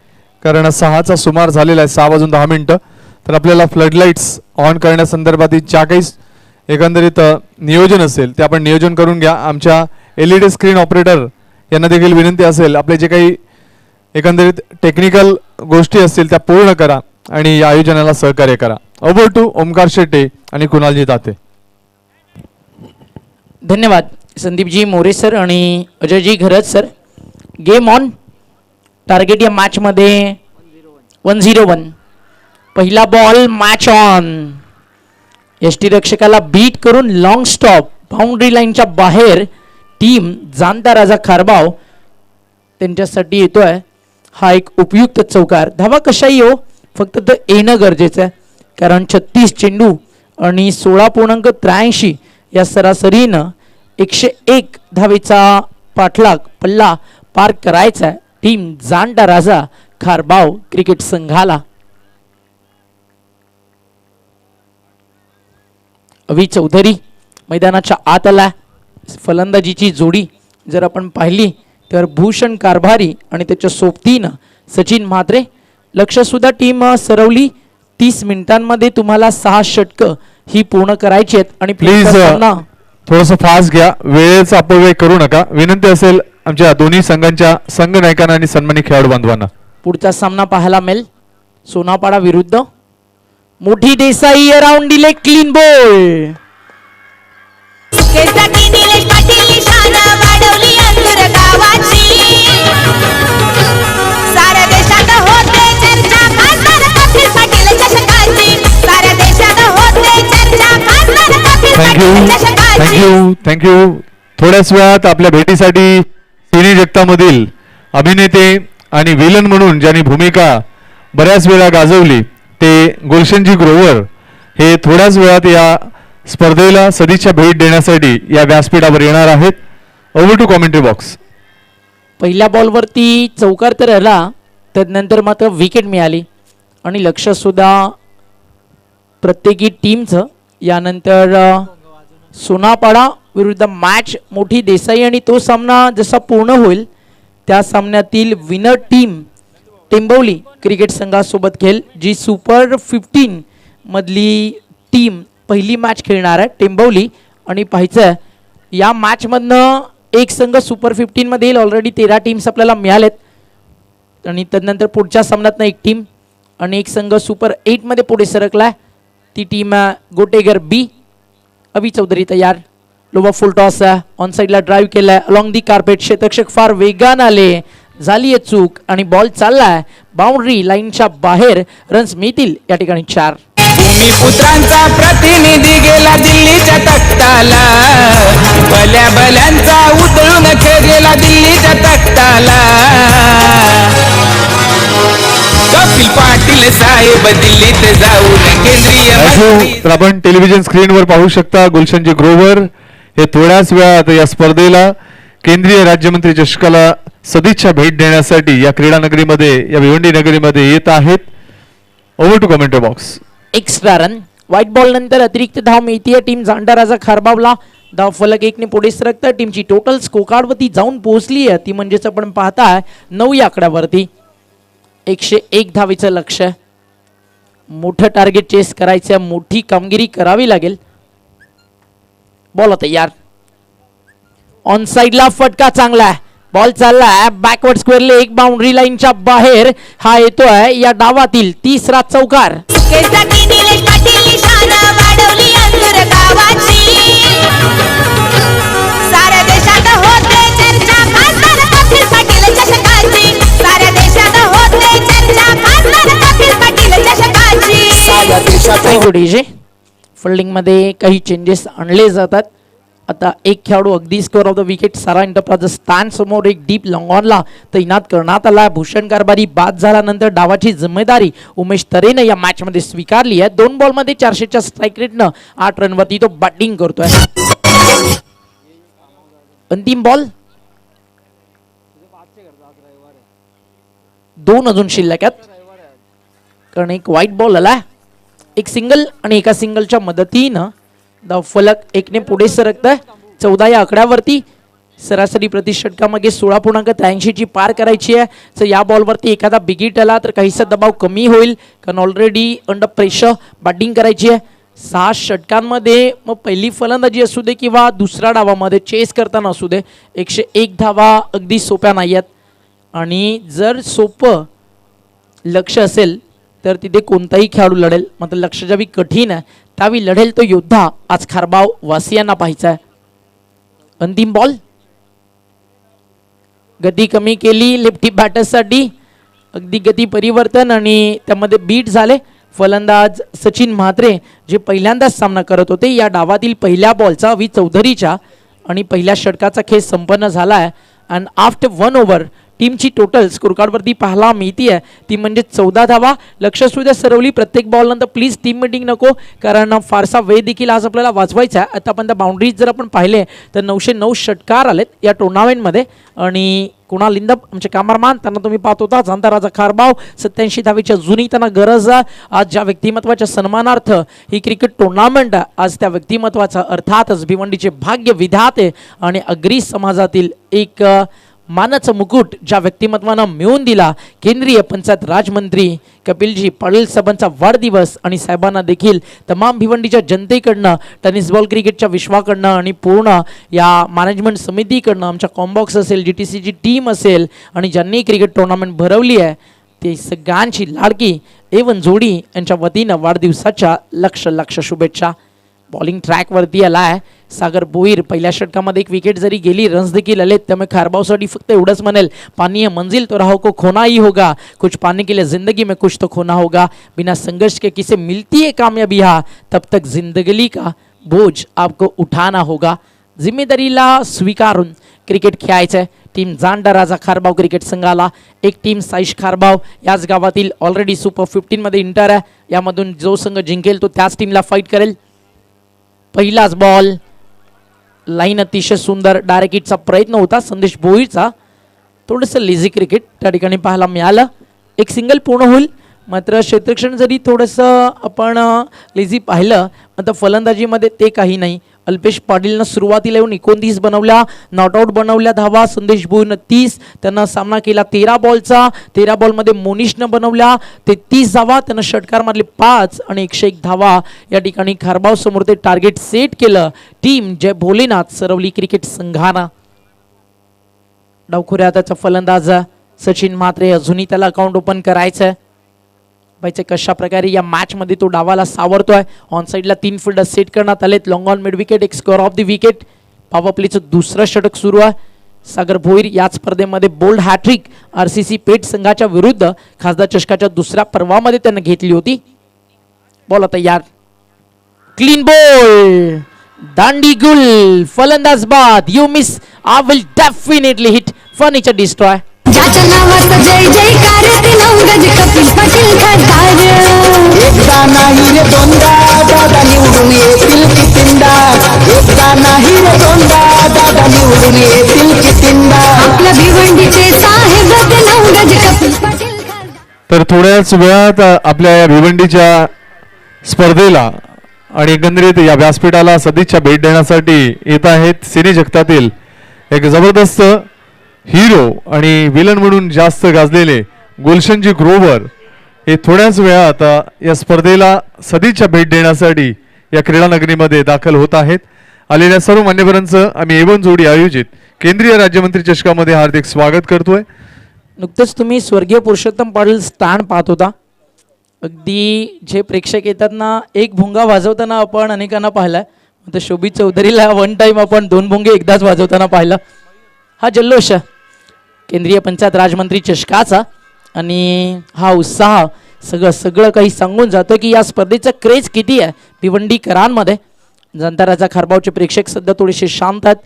कारण 6चा सुमार झालेला आहे, 6:10. तर आपल्याला फ्लडलाईट्स ऑन करण्यासंदर्भात ज्या काही एकंदरीत नियोजन असेल ते आपण नियोजन करून घ्या. आमच्या LED स्क्रीन ऑपरेटर यांना देखील विनंती असेल, आपले जे काही एकंदरीत टेक्निकल गोष्टी असतील त्या पूर्ण करा आणि या आयोजनाला सहकार्य करा. ओव्हर टू ओमकार शेट्टे आणि कुणालजी ताते. धन्यवाद संदीपजी मोरे सर आणि अजयजी घरत सर. Game on. टार्गेट या मॅचमध्ये 101. पहिला बॉल मॅच ऑन. यष्टीरक्षकाला बीट करून लॉंग स्टॉप बाउंड्री लाईनच्या बाहेर टीम जाणता राजा खारबाव त्यांच्यासाठी येतोय हा एक उपयुक्त चौकार. धावा कशाही हो, फक्त ते येणं गरजेचं आहे, कारण 36 चेंडू आणि 16.83 या सरासरीनं 101 धावेचा पाठलाग पल्ला पार करायचा आहे टीम जाणता राजा खारबाव क्रिकेट संघाला. अवी चौधरी मैदानाच्या आत आला. फलंदाजीची जोडी जर आपण पाहिली तर भूषण कारभारी आणि त्याच्या सोबतीनं सचिन म्हात्रे. लक्ष सुद्धा टीम सरवली. 30 मिनिटांमध्ये तुम्हाला 6 षटकं ही पूर्ण करायची आहेत आणि प्लीज थोडंसं फास्ट घ्या, वेळेचा अपव्यय करू नका. विनंती असेल आमच्या दोन्ही संघांच्या संघ नायकांना आणि सन्मानित खेळाडू बांधवांना. पुढचा सामना पाहायला मिळेल सोनापाडा विरुद्ध मोठी देसाई. अराउंड दिले क्लीन बॉल. केसाकी निलेश पाटील निशाणा वाढवली अंतुर गावाची. साऱ्या देशात होते चर्चा खासदार कपिल पाटील चषकाची. साऱ्या देशात होते चर्चा खासदार कपिल पाटील चषकाची. थँक्यू. थोड्याच वेळात आपल्या भेटीसाठी सिने जगतामधील अभिनेते आणि विलन म्हणून ज्यांनी भूमिका बऱ्याच वेळा गाजवली ते गुलशनजी ग्रोवर हे थोड्याच वेळात या स्पर्धेला सदिच्छा भेट देण्यासाठी या व्यासपीठावर येणार आहेत. Over to commentary box. पहिल्या बॉलवरती चौकार तर आला तदनंतर मात्र विकेट मिळाली आणि लक्षसुद्धा प्रत्येकी टीमचं. यानंतर सोनापाडा विरुद्ध मॅच मोठी देसाई आणि तो सामना जसा पूर्ण होईल त्या सामन्यातील विनर टीम टेंबवली क्रिकेट संघासोबत खेळ, जी सुपर 15 मधली टीम पहिली मॅच खेळणार आहे टेंबवली. आणि पाहायचं या मॅचमधनं एक संघ सुपर 15 मध्ये येईल. ऑलरेडी 13 टीम्स आपल्याला मिळालेत आणि तदनंतर पुढच्या सामन्यातनं एक टीम आणि एक संघ सुपर 8 मध्ये पुढे सरकलाय. ती टीम गोटेगर बी. अभि चौधरी तयार, लोवा फुल टॉस ऑन साईडला ड्राईव्ह केलाय अलॉंग दी कार्पेट. क्षेत्ररक्षक फार वेगान आले, झाली आहे चूक आणि बॉल चाललाय बाउंड्री लाईनच्या बाहेर. रन्स मिळतील या ठिकाणी 4. भूमिपुत्रांचा प्रतिनिधी गेला दिल्लीच्या तख्ताला, भल्या भल्यांचा उतळून खेळ गेला दिल्लीच्या तख्ताला. कपिल पाटील साहेब दिल्लीत जाऊन केंद्रीय मंत्री. तर आपण टेलिव्हिजन स्क्रीनवर पाहू शकता गुलशनजी ग्रोवर हे थोड्याच वेळात या स्पर्धेला केंद्रीय राज्यमंत्री चषकाला सदिच्छा भेट देण्यासाठी या क्रीडा नगरीमध्ये, या भिवंडी नगरीमध्ये येत आहेत. Over to commentary box. Extra run, wide ball नंतर अतिरिक्त धाव मिळतीये टीम जांडाराजा खारबावला. धाव फलक 1 ने पुढे सरकतं. टीमची टोटल स्कोरकार्डवरती जाऊन पोहोचली आहे ती म्हणजेच आपण पाहताय 9 या आकड्यावरती. 101 धावेचं लक्ष, मोठं टार्गेट चेस करायचं, मोठी कामगिरी करावी लागेल. बॉल तयार, ऑन साइडला फटका चांगला आहे, बॉल चाललाय बॅकवर्ड स्क्वेअरले एक बाउंड्री लाईनच्या बाहेर. हा येतोय या डावातील तिसरा चौकार. केसरी निलेश पाटील शान वाढवली अंतुर गावाची, साऱ्या देशात होते चर्चा खासदार कपिल पाटील चषकाची, साऱ्या देशात होते चर्चा खासदार कपिल पाटील चषकाची. फिल्डिंग मध्ये काही चेंजेस आणले जातात. आता एक खेळाडू अगदी square of the wicket Sara enterprise stand समोर एक डीप लॉंगॉनला तैनात करण्यात आला. भूषण कारभारी बाद झाल्यानंतर डावाची जिम्मेदारी उमेश तरेने या मॅच मध्ये स्वीकारली आहे. 2 बॉल मध्ये 400च्या स्ट्राईक रेटनं 8 रनवरती तो बॅटिंग करतोय. अंतिम बॉल 2 अजून शिल्लक आहेत कारण एक व्हाईट बॉल आला, एक सिंगल आणि एका सिंगलच्या मदतीनं धाव फलक 1 ने पुढे सरकतंय 14 या आकड्यावरती. सरासरी प्रति षटकामागे 16.83 ची पार करायची आहे. तर या बॉलवरती एखादा बिगिट आला तर काहीसा दबाव कमी होईल कारण ऑलरेडी अंडर प्रेशर बॅटिंग करायची आहे. 6 षटकांमध्ये मग पहिली फलंदाजी असू दे किंवा दुसऱ्या डावामध्ये चेस करताना असू दे 101 धावा अगदी सोप्या नाही आहेत. आणि जर सोपं लक्ष असेल तर तिथे कोणताही खेळाडू लढेल, मात्र लक्ष ज्यावेळी कठीण आहे त्यावेळी लढेल तो योद्धा आज खारबाव वासियांना पाहायचा आहे. अंतिम बॉल, गती कमी केली लेफ्टी बॅटर्ससाठी, अगदी गती परिवर्तन आणि त्यामध्ये बीट झाले. फलंदाज सचिन म्हात्रे जे पहिल्यांदाच सामना करत होते या डावातील पहिल्या बॉलचा अभि चौधरीच्या आणि पहिल्या षटकाचा खेळ संपन्न झाला आहे. अँड आफ्टर 1 ओव्हर टीमची टोटल स्कोरकार्डवरती पाहायला मिळती आहे ती म्हणजे 14 धावा. लक्ष सुद्धा सरवली प्रत्येक बॉल नंतर प्लीज टीम मीटिंग नको कारण फारसा वेळ देखील आज आपल्याला वाचवायचा आहे. आतापर्यंत बाउंड्रीज जर आपण पाहिले तर 909 षटकार आलेत या टुर्नामेंटमध्ये. आणि कुणाल लिंदप आमचे कॅमेरामॅन त्यांना तुम्ही पाहत होता. जांताराजा खारबाव 87 धावेची अजूनही त्यांना गरज आहे. आज ज्या व्यक्तिमत्वाच्या सन्मानार्थ ही क्रिकेट टुर्नामेंट आहे आज त्या व्यक्तिमत्वाचा अर्थातच भिवंडीचे भाग्य विधाते आणि अग्री समाजातील एक मानाचं मुकुट ज्या व्यक्तिमत्वानं मिळवून दिला केंद्रीय पंचायत राजमंत्री कपिलजी पाटील साहेबांचा वाढदिवस आणि साहेबांना देखील तमाम भिवंडीच्या जनतेकडनं टेनिस बॉल क्रिकेटच्या विश्वाकडनं आणि पूर्ण या मॅनेजमेंट समितीकडनं आमच्या कॉम्बॉक्स असेल GTCची टीम असेल आणि ज्यांनी क्रिकेट टुर्नामेंट भरवली आहे ते सगळ्यांची लाडकी एवन जोडी यांच्या वतीनं वाढदिवसाच्या लक्ष शुभेच्छा. बॉलिंग ट्रॅकवरती आला आहे सागर बोईर. पहिल्या षटकामध्ये एक विकेट जरी गेली रन्स देखील आले त्यामुळे खारबावसाठी फक्त एवढंच म्हणेल पानी है मंजिल तो राहों को खोना ही होगा, कुछ पाने के लिए जिंदगी में कुछ तो खोना होगा, बिना संघर्ष के किसे मिलती है कामयाबी हा तब तक जिंदगी का बोझ आपको उठाना होगा. जिम्मेदारीला स्वीकारून क्रिकेट खेळायचं आहे. टीम जांडाराजा खारबाव क्रिकेट संघाला एक टीम साईश खारबाव याच गावातील ऑलरेडी सुपर 15 मध्ये इंटर आहे. यामधून जो संघ जिंकेल तो त्याच टीमला फाईट करेल. पहिलाच बॉल लाईन अतिशय सुंदर डायरेक्ट हिटचा प्रयत्न होता संदेश भोईरचा. थोडंसं लेझी क्रिकेट त्या ठिकाणी पाहायला मिळालं एक सिंगल पूर्ण होईल. मात्र क्षेत्ररक्षण जरी थोडंसं आपण लेझी पाहिलं, मात्र फलंदाजीमध्ये ते काही नाही. अल्पेश पाटीलनं सुरुवातीला येऊन 29 बनवल्या, नॉट आऊट बनवल्या धावा. संदेश भोईरनं 30, त्यांना सामना केला 13 बॉलचा. 13 बॉलमध्ये मोनिशनं बनवल्या 33 धावा, त्यानं षटकार मारले 5 आणि 101 धावा. या ठिकाणी खारबाव समोर ते टार्गेट सेट केलं. टीम जय भोलेनाथ सरवली क्रिकेट संघानं. डावखुऱ्या त्याचा फलंदाज सचिन म्हात्रे, अजूनही त्याला अकाउंट ओपन करायचं. पाहिजे कशा प्रकारे या मॅच मध्ये तो डावाला सावरतोय. ऑन साईडला 3 फिल्डर सेट करण्यात आलेत. लॉंग ऑन मिड विकेट, एक square of the wicket. Power प्लेचं दुसरं षटक सुरू आहे. सागर भोईर या स्पर्धेमध्ये बोल्ड हॅट्रिक RCC पेठ संघाच्या विरुद्ध खासदार चषकाच्या दुसऱ्या पर्वामध्ये त्यानं घेतली होती. बॉल तयार, क्लीन बॉल, दांडी गुल, फलंदाज बाद. You miss, I will definitely hit, furniture destroy. ज्याच्या नावाचा जय जयकार ते नवगज कपिल पाटील खासदार. एकदा नाही रे दोनदा दादा निवडून येतील कितींदा. एकदा नाही रे दोनदा दादा निवडून येतील कितींदा. आपल्या भिवंडीचे साहेब ते नवगज कपिल पाटील खासदार. तर थोड्याच वेळात आपल्या या भिवंडीच्या स्पर्धेला आणि एकंदरीत या व्यासपीठाला सदिच्छा भेट देण्यासाठी येत आहेत सिने जगतातील एक जबरदस्त हिरो आणि विलन म्हणून जास्त गाजलेले गुलशनजी ग्रोवर हे थोड्याच वेळात या स्पर्धेला सदिच्छा भेट देण्यासाठी या क्रीडा नगरीमध्ये दाखल होत आहेत. आलेल्या सर्व मान्यवरांचं आम्ही A1 जोडी आयोजित केंद्रीय राज्यमंत्री चषकामध्ये हार्दिक स्वागत करतोय. नुकतंच तुम्ही स्वर्गीय पुरुषोत्तम पाटील स्टँड पाहत होता. अगदी जे प्रेक्षक येतात ना, एक भुंगा वाजवताना आपण अनेकांना पाहिलाय. आता शोभित चौधरीला 1 टाइम आपण 2 भुंगे एकदाच वाजवताना पाहिलं. हा जल्लोष केंद्रीय पंचायत राजमंत्री चषकाचा आणि हा उत्साह सगळं काही सांगून जातं की या स्पर्धेचा क्रेज किती आहे भिवंडीकरांमध्ये. जनता खारबावचे प्रेक्षक सध्या थोडेसे शांत आहेत,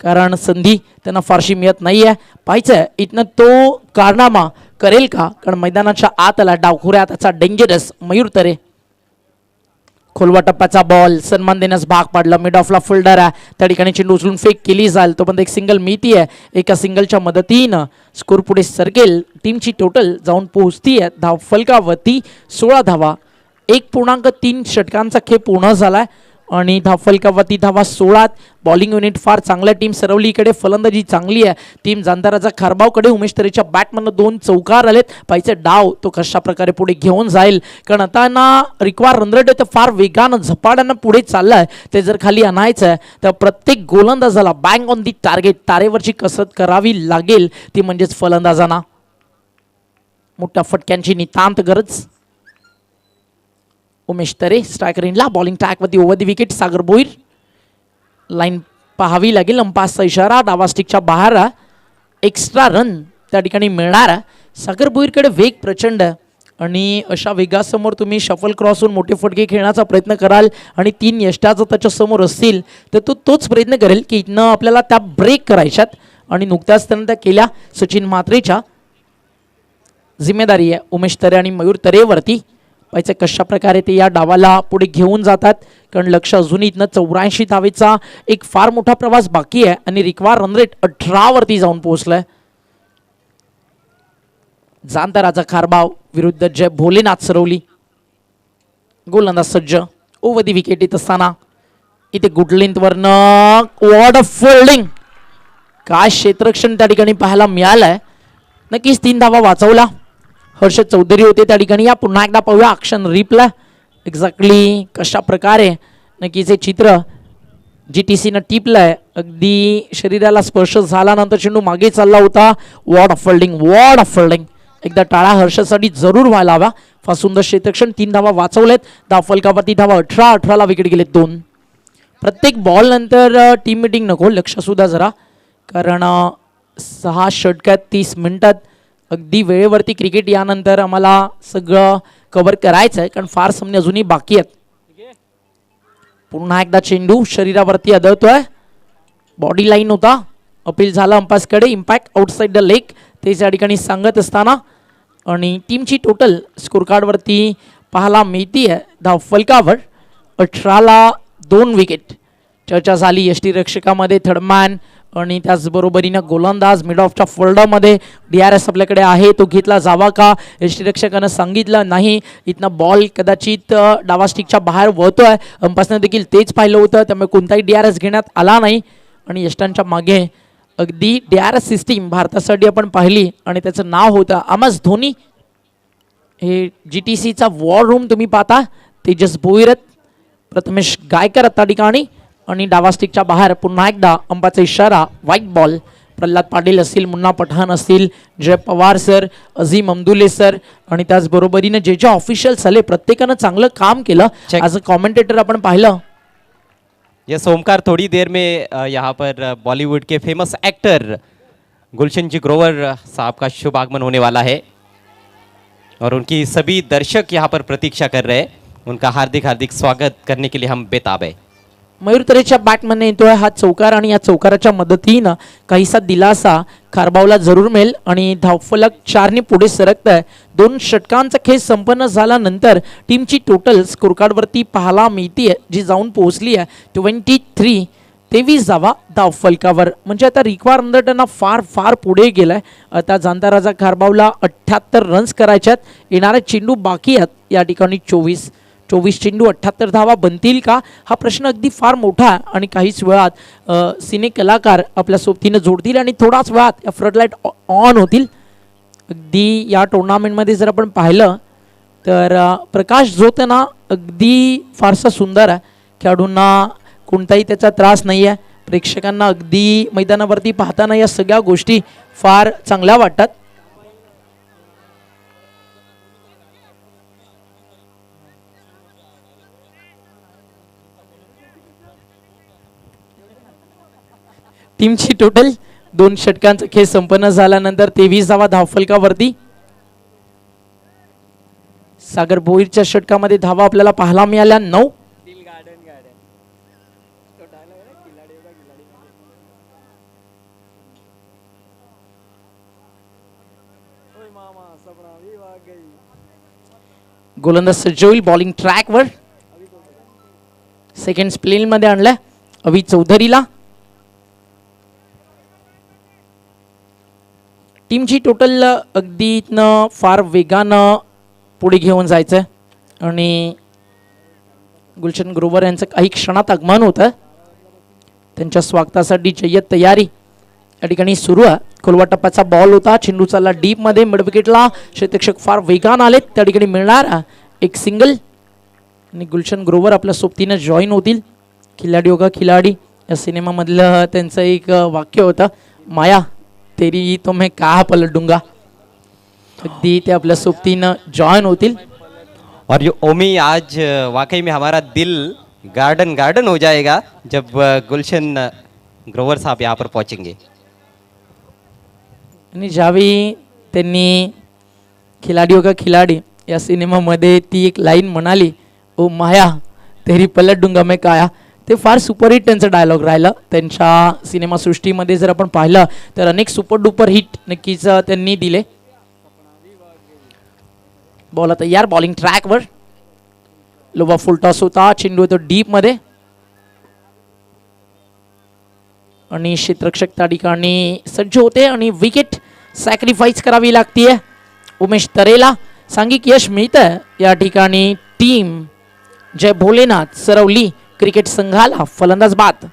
कारण संधी त्यांना फारशी मिळत नाही आहे. पाहायचं इथनं तो कारनामा करेल का, कारण मैदानाच्या आत आला डावखुऱ्या त्याचा डेंजरस मयूर तरे. खोलवा टप्प्याचा बॉल सन्मान देण्यास भाग पाडला. मिड ऑफला फिल्डर आहे, त्या ठिकाणी चेंडू उचलून फेक केली जाईल. तो पण एक सिंगल मिळती आहे. एका सिंगलच्या मदतीनं स्कोर पुढे सरकेल. टीमची टोटल जाऊन पोहोचती आहे धाव फलकावरती 16 धावा. 1.3 षटकांचा खेळ पूर्ण झालाय आणि धावफलकावरती धावा 16. बॉलिंग युनिट फार चांगल्या टीम सरवलीकडे, फलंदाजी चांगली आहे टीम जांताराचा खारबावकडे. उमेश तरेच्या बॅटमधनं 2 चौकार आलेत. पाहिजे डाव तो कशा प्रकारे पुढे घेऊन जाईल, कारण आता ना रिक्वायर रन रेट तर फार वेगानं झपाट्यानं पुढे चाललाय. ते जर खाली आणायचं आहे तर प्रत्येक गोलंदाजाला बँग ऑन दी टार्गेट तारेवरची कसरत करावी लागेल, ती म्हणजेच फलंदाजांना. मोठ्या फटक्यांची नितांत गरज. उमेश तरे स्ट्रायकर इनला, बॉलिंग ट्रॅकवरती over the wicket. Sagar Bhoir line पाहावी लागेल. अंपासचा इशारा, डावा स्टिकच्या बाहेर. एक्स्ट्रा रन त्या ठिकाणी मिळणार. सागर भोईरकडे वेग प्रचंड आहे आणि अशा वेगासमोर तुम्ही शफल क्रॉसहून मोठे फटके खेळण्याचा प्रयत्न कराल आणि 3 यष्टा जर त्याच्या समोर असतील तर तो तोच प्रयत्न करेल की इथनं आपल्याला त्या ब्रेक करायच्यात. आणि नुकत्याच त्यानं त्या केल्या. सचिन म्हात्रेच्या जिम्मेदारी आहे उमेश तरे आणि मयूर तरेवरती. पाहिजे कशा प्रकारे ते या डावाला पुढे घेऊन जातात, कारण लक्ष अजूनही इथनं 84 धावेचा एक फार मोठा प्रवास बाकी आहे आणि रिक्वायर रन रेट 18 वरती जाऊन पोहोचलाय. जांताराचा खारबाव विरुद्ध जय भोलेनाथ सरवली. गोलंदाज सज्ज, ओव्हर दी विकेट येत असताना इथे गुड लेंथवरनं वॉट अ फोल्डिंग. काय क्षेत्ररक्षण त्या ठिकाणी पाहायला मिळालंय. नक्कीच 3 धावा वाचवला. हर्षद चौधरी होते त्या ठिकाणी. या पुन्हा एकदा पाहूया ॲक्शन रिप्ला एक्झॅक्टली कशा प्रकारे नक्कीच हे चित्र GTCनं टिपलंय. अगदी शरीराला स्पर्श झाल्यानंतर चेंडू मागे चालला होता. What of fielding, what of fielding. एकदा टाळा हर्षदसाठी जरूर व्हायला हवा. फार सुंदर क्षेत्ररक्षण. 3 धावा वाचवलेत. धाव फलकावरती धावा 18 विकेट गेलेत 2. प्रत्येक बॉल नंतर टीम मिटिंग नको, लक्ष सुद्धा जरा, कारण 6 षटकात 30 मिनिटात अगदी वेळेवरती क्रिकेट यानंतर आम्हाला सगळं कव्हर करायचं आहे, कारण फार सामने अजूनही बाकी आहेत. पुन्हा एकदा चेंडू शरीरावरती आदळतोय. बॉडी लाईन होता, अपील झाला अंपायर्सकडे. इम्पॅक्ट आउटसाइड द लेग ते त्या ठिकाणी सांगत असताना आणि टीमची टोटल स्कोर कार्डवरती पाहायला मिळती आहे धाव फलकावर 18 2 विकेट. चर्चा झाली यष्टीरक्षकामध्ये थर्डमॅन आणि त्याचबरोबरीनं गोलंदाज मिड ऑफच्या फोल्डरमध्ये DRS आपल्याकडे आहे, तो घेतला जावा का यष्टीरक्षकानं सांगितलं नाही. इथनं बॉल कदाचित डावा स्टिकच्या बाहेर वळतोय, अंपासनं देखील तेच पाहिलं होतं, त्यामुळे कोणताही DRS घेण्यात आला नाही. आणि यष्टांच्या मागे अगदी DRS सिस्टीम भारतासाठी आपण पाहिली आणि त्याचं नाव होतं MS धोनी. हे GTCचा वॉर रूम तुम्ही पाहता. तेजस भोईरथ, प्रथमेश गायकर त्या ठिकाणी आणि डावा स्टिकच्या बाहेर पुन्हा एकदा अंपाचा इशारा, व्हाईट बॉल. प्रल्हाद पाटील असतील, मुन्ना पठाण असतील, जय पवार सर, अझीम अमदुले सर आणि त्याचबरोबरीनं जे जे ऑफिशियल्स आले प्रत्येकानं चांगलं काम केलं. ॲज अ कॉमेंटेटर आपण पाहिलं. यस ओमकार, थोड़ी देर में यहाँ पर बॉलीवुड के फेमस एक्टर गुलशन जी ग्रोवर साहब का शुभ आगमन होने वाला है और उनकी सभी दर्शक यहाँ पर प्रतीक्षा कर रहे हैं. उनका हार्दिक हार्दिक स्वागत करने के लिए हम बेताब है. मयूर तरेच्या बॅटमॅनने येतोय हा चौकार आणि या चौकाराच्या मदतीनं काहीसा दिलासा खारबावला जरूर मिळेल आणि धावफलक 4ने पुढे सरकत आहे. 2 षटकांचा खेळ संपन्न झाल्यानंतर टीमची टोटल स्कोरकार्डवरती पाहायला मिळते जी जाऊन पोहोचली आहे 23 धावा धावफलकावर. म्हणजे आता रिक्वायर अंदरटना फार फार पुढे गेलाय. आता जाणता राजा खारबावला 78 रन्स करायच्यात. येणारे चेंडू बाकी आहेत या ठिकाणी 24 चेंडू 78 धावा बनतील का हा प्रश्न अगदी फार मोठा आहे. आणि काहीच वेळात सिने कलाकार आपल्या सोबतीनं जोडतील आणि थोडाच वेळात या फ्लडलाईट ऑन होतील. अगदी या टुर्नामेंटमध्ये जर आपण पाहिलं तर प्रकाश जोतना अगदी फारसा सुंदर आहे. खेळाडूंना कोणताही त्याचा त्रास नाही आहे. प्रेक्षकांना अगदी मैदानावरती पाहताना या सगळ्या गोष्टी फार चांगल्या वाटतात. टीमची टोटल 2 षटकांचा खेळ संपन्न झाल्यानंतर 23 धावा धावफलकावरती. सागर भोईरच्या षटकामध्ये धावा आपल्याला पाहायला मिळाल्या 9. गोलंदाज सज्ज बॉलिंग ट्रॅकवर. सेकंड स्प्लेन मध्ये आणलाय अभि चौधरीला. टीमची टोटल अगदी इथनं फार वेगानं पुढे घेऊन जायचं आणि गुलशन ग्रोवर यांचं काही क्षणात आगमन होतं. त्यांच्या स्वागतासाठी जय्यत तयारी या ठिकाणी सुरू आहे. खोलवा टप्प्याचा बॉल होता, चेंडू चालला डीपमध्ये, मिड विकेटला क्षेत्ररक्षक फार वेगानं आलेत. त्या ठिकाणी मिळणार एक सिंगल आणि गुलशन ग्रोवर आपल्या सोबतीनं जॉईन होतील. खिलाडी होगा खिलाडी या सिनेमामधलं त्यांचं एक वाक्य होतं, माया तेरी तो मैं कहा पलट दूंगा. अगदी ते आपल्या सोबतीनं जॉईन होतील. और यो ओमी, आज वाकई में हमारा दिल गार्डन गार्डन हो जाएगा जब गुलशन ग्रोवर साहब यहाँ पर पहुँचेंगे. आणि ज्यावेळी त्यांनी खिलाडी होगा खिलाडी या सिनेमामध्ये ती एक लाईन म्हणाली, ओ माया तेरी पलट दूंगा मैं काया, ते फार सुपरहिट त्यांचं डायलॉग राहिलं. त्यांच्या सिनेमासृष्टीमध्ये जर आपण पाहिलं तर अनेक सुपर डुपर हिट नक्कीच त्यांनी दिले. बॉल आता यार बॉलिंग ट्रॅकवर. लोबा फुल टॉस होता, चेंडू येतो डीपमध्ये आणि क्षेत्ररक्षक त्या ठिकाणी सज्ज होते आणि विकेट सॅक्रिफाईस करावी लागतीये. उमेश तरेला सांघिक यश मिळतं या ठिकाणी. टीम जय भोलेनाथ सरवली क्रिकेट संघाला फलंदाज बाद.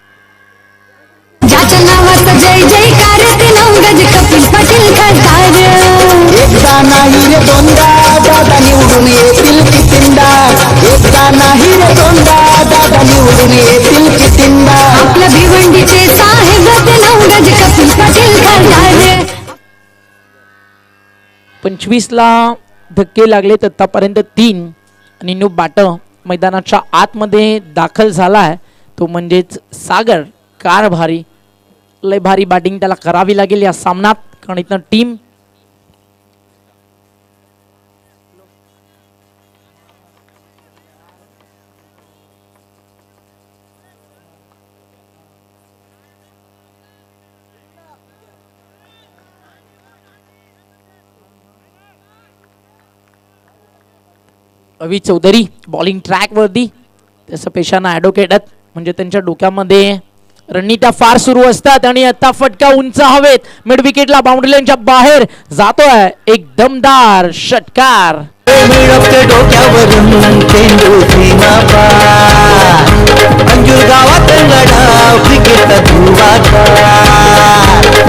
ज्याच्या नावाचा जय जयकार ते नवगज कपिल पाटील खासदार. एकदा नाही रे दोनदा दादा निवडून येतील कितींदा. एकदा नाही रे दोनदा दादा निवडून येतील कितींदा. आपल्या भिवंडीचे साहेब ते नवगज कपिल पाटील खासदार. 25 ला धक्के लागले तर आतापर्यंत 3 आणि न्यू बॅटर मैदानाच्या आतमध्ये दाखल झाला आहे तो म्हणजेच सागर कारभारी. लय भारी बॅटिंग त्याला करावी लागेल या सामन्यात, कारण इथनं टीम अभि चौधरी बॉलिंग ट्रॅकवरती. तसं पेशाना ॲडव्होकेट आहेत, म्हणजे त्यांच्या डोक्यामध्ये रणनीत्या फार सुरू असतात आणि आता फटका उंच हवेत मिड विकेटला बाउंड्री लाईनच्या बाहेर जातोय एक दमदार षटकार. मिळवते डोक्यावरून चेंडू सीमा पार अंजूर गावात लढा क्रिकेट धुवाचा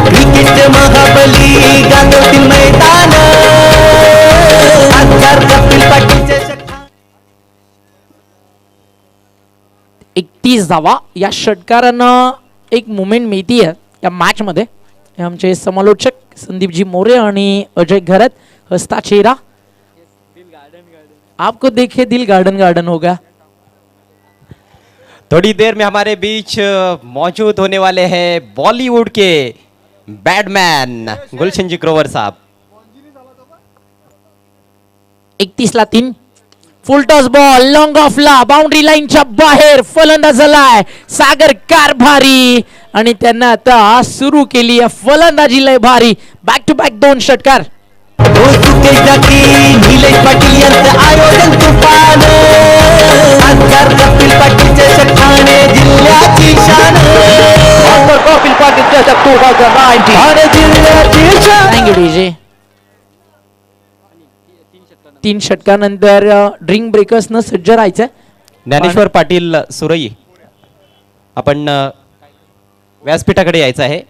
क्रिकेट महाबली गांगोटी मैदान आमदार कपिल पाटीलचे 31 धावा या षटकारानं एक मुवमेंट मिळतीये या मॅच मध्ये. हे आमचे समालोचक संदीपजी मोरे आणि अजय घरत हसता चेहरा. आपको देखे दिल गार्डन गार्डन होगा. थोड़ी देर में हमारे बीच मौजूद होने वाले हैं बॉलीवुड के बैटमैन गुलशन जी ग्रोवर साहब. 31-3 फुल टॉस बॉल लॉंग ऑफला बाउंड्री लाईनच्या बाहेर फलंदाज झालाय सागर कारभारी आणि त्यांना आता सुरू केली आहे फलंदाजी लय भारी. बॅक टू बॅक 2 षटकार. सुकेश जाती निलेश पाटील यांचं आयोजन तुफान आमदार कपिल पाटीलचे ठाणे जिल्ह्याची शान कपिल पाटील चषक 2019 ठाणे जिल्ह्याची शान. Thank you DJ. 3 षटकानंतर ड्रिंक ब्रेकर्स न सज्ज राहायचं. ज्ञानेश्वर पाटील सुरई आपण व्यासपीठाकडे यायचं आहे.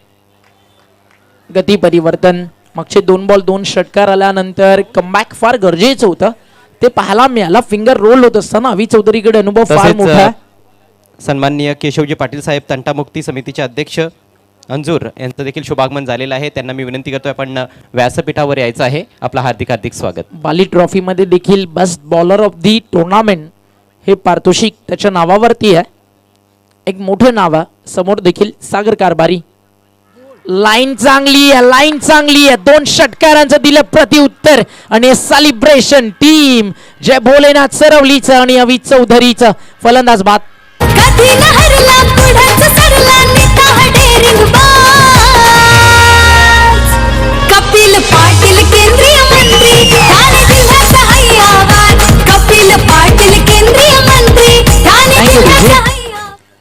गती परिवर्तन मागचे 2 बॉल 2 षटकार आल्यानंतर कमबॅक फार गरजेचं होतं ते पाहायला मिळाला. फिंगर रोल होत असताना अवी चौधरीकडे अनुभव फार तसेच मोठा आहे. सन्माननीय केशवजी पाटील साहेब तंटामुक्ती समितीचे अध्यक्ष अंजूर यांचं देखील शुभागमन झालेलं आहे. त्यांना मी विनंती करतोय आपण व्यासपीठावर यायचं आहे. आपलं हार्दिक हार्दिक स्वागत. बाली ट्रॉफी मध्ये देखील best bowler of the tournament हे पारितोषिक त्याच्या नावावरती आहे. एक मोठं नाव आहे. समोर देखील सागर कारभारी. लाईन चांगली आहे लाईन चांगली आहे. 2 षटकारांचं दिलं प्रत्युत्तर आणि सेलिब्रेशन टीम जय भोलेनाथ सरवलीचं आणि अवी चौधरीचं फलंदाज बाद. कधी न हरला पुढंच सरला नेता हा डेअरिंग बाज कपिल पाटील केंद्रीय मंत्री ठाणे जिल्ह्याचा हाय आवाज कपिल पाटील केंद्रीय मंत्री ठाणे जिल्ह्याचा हाय.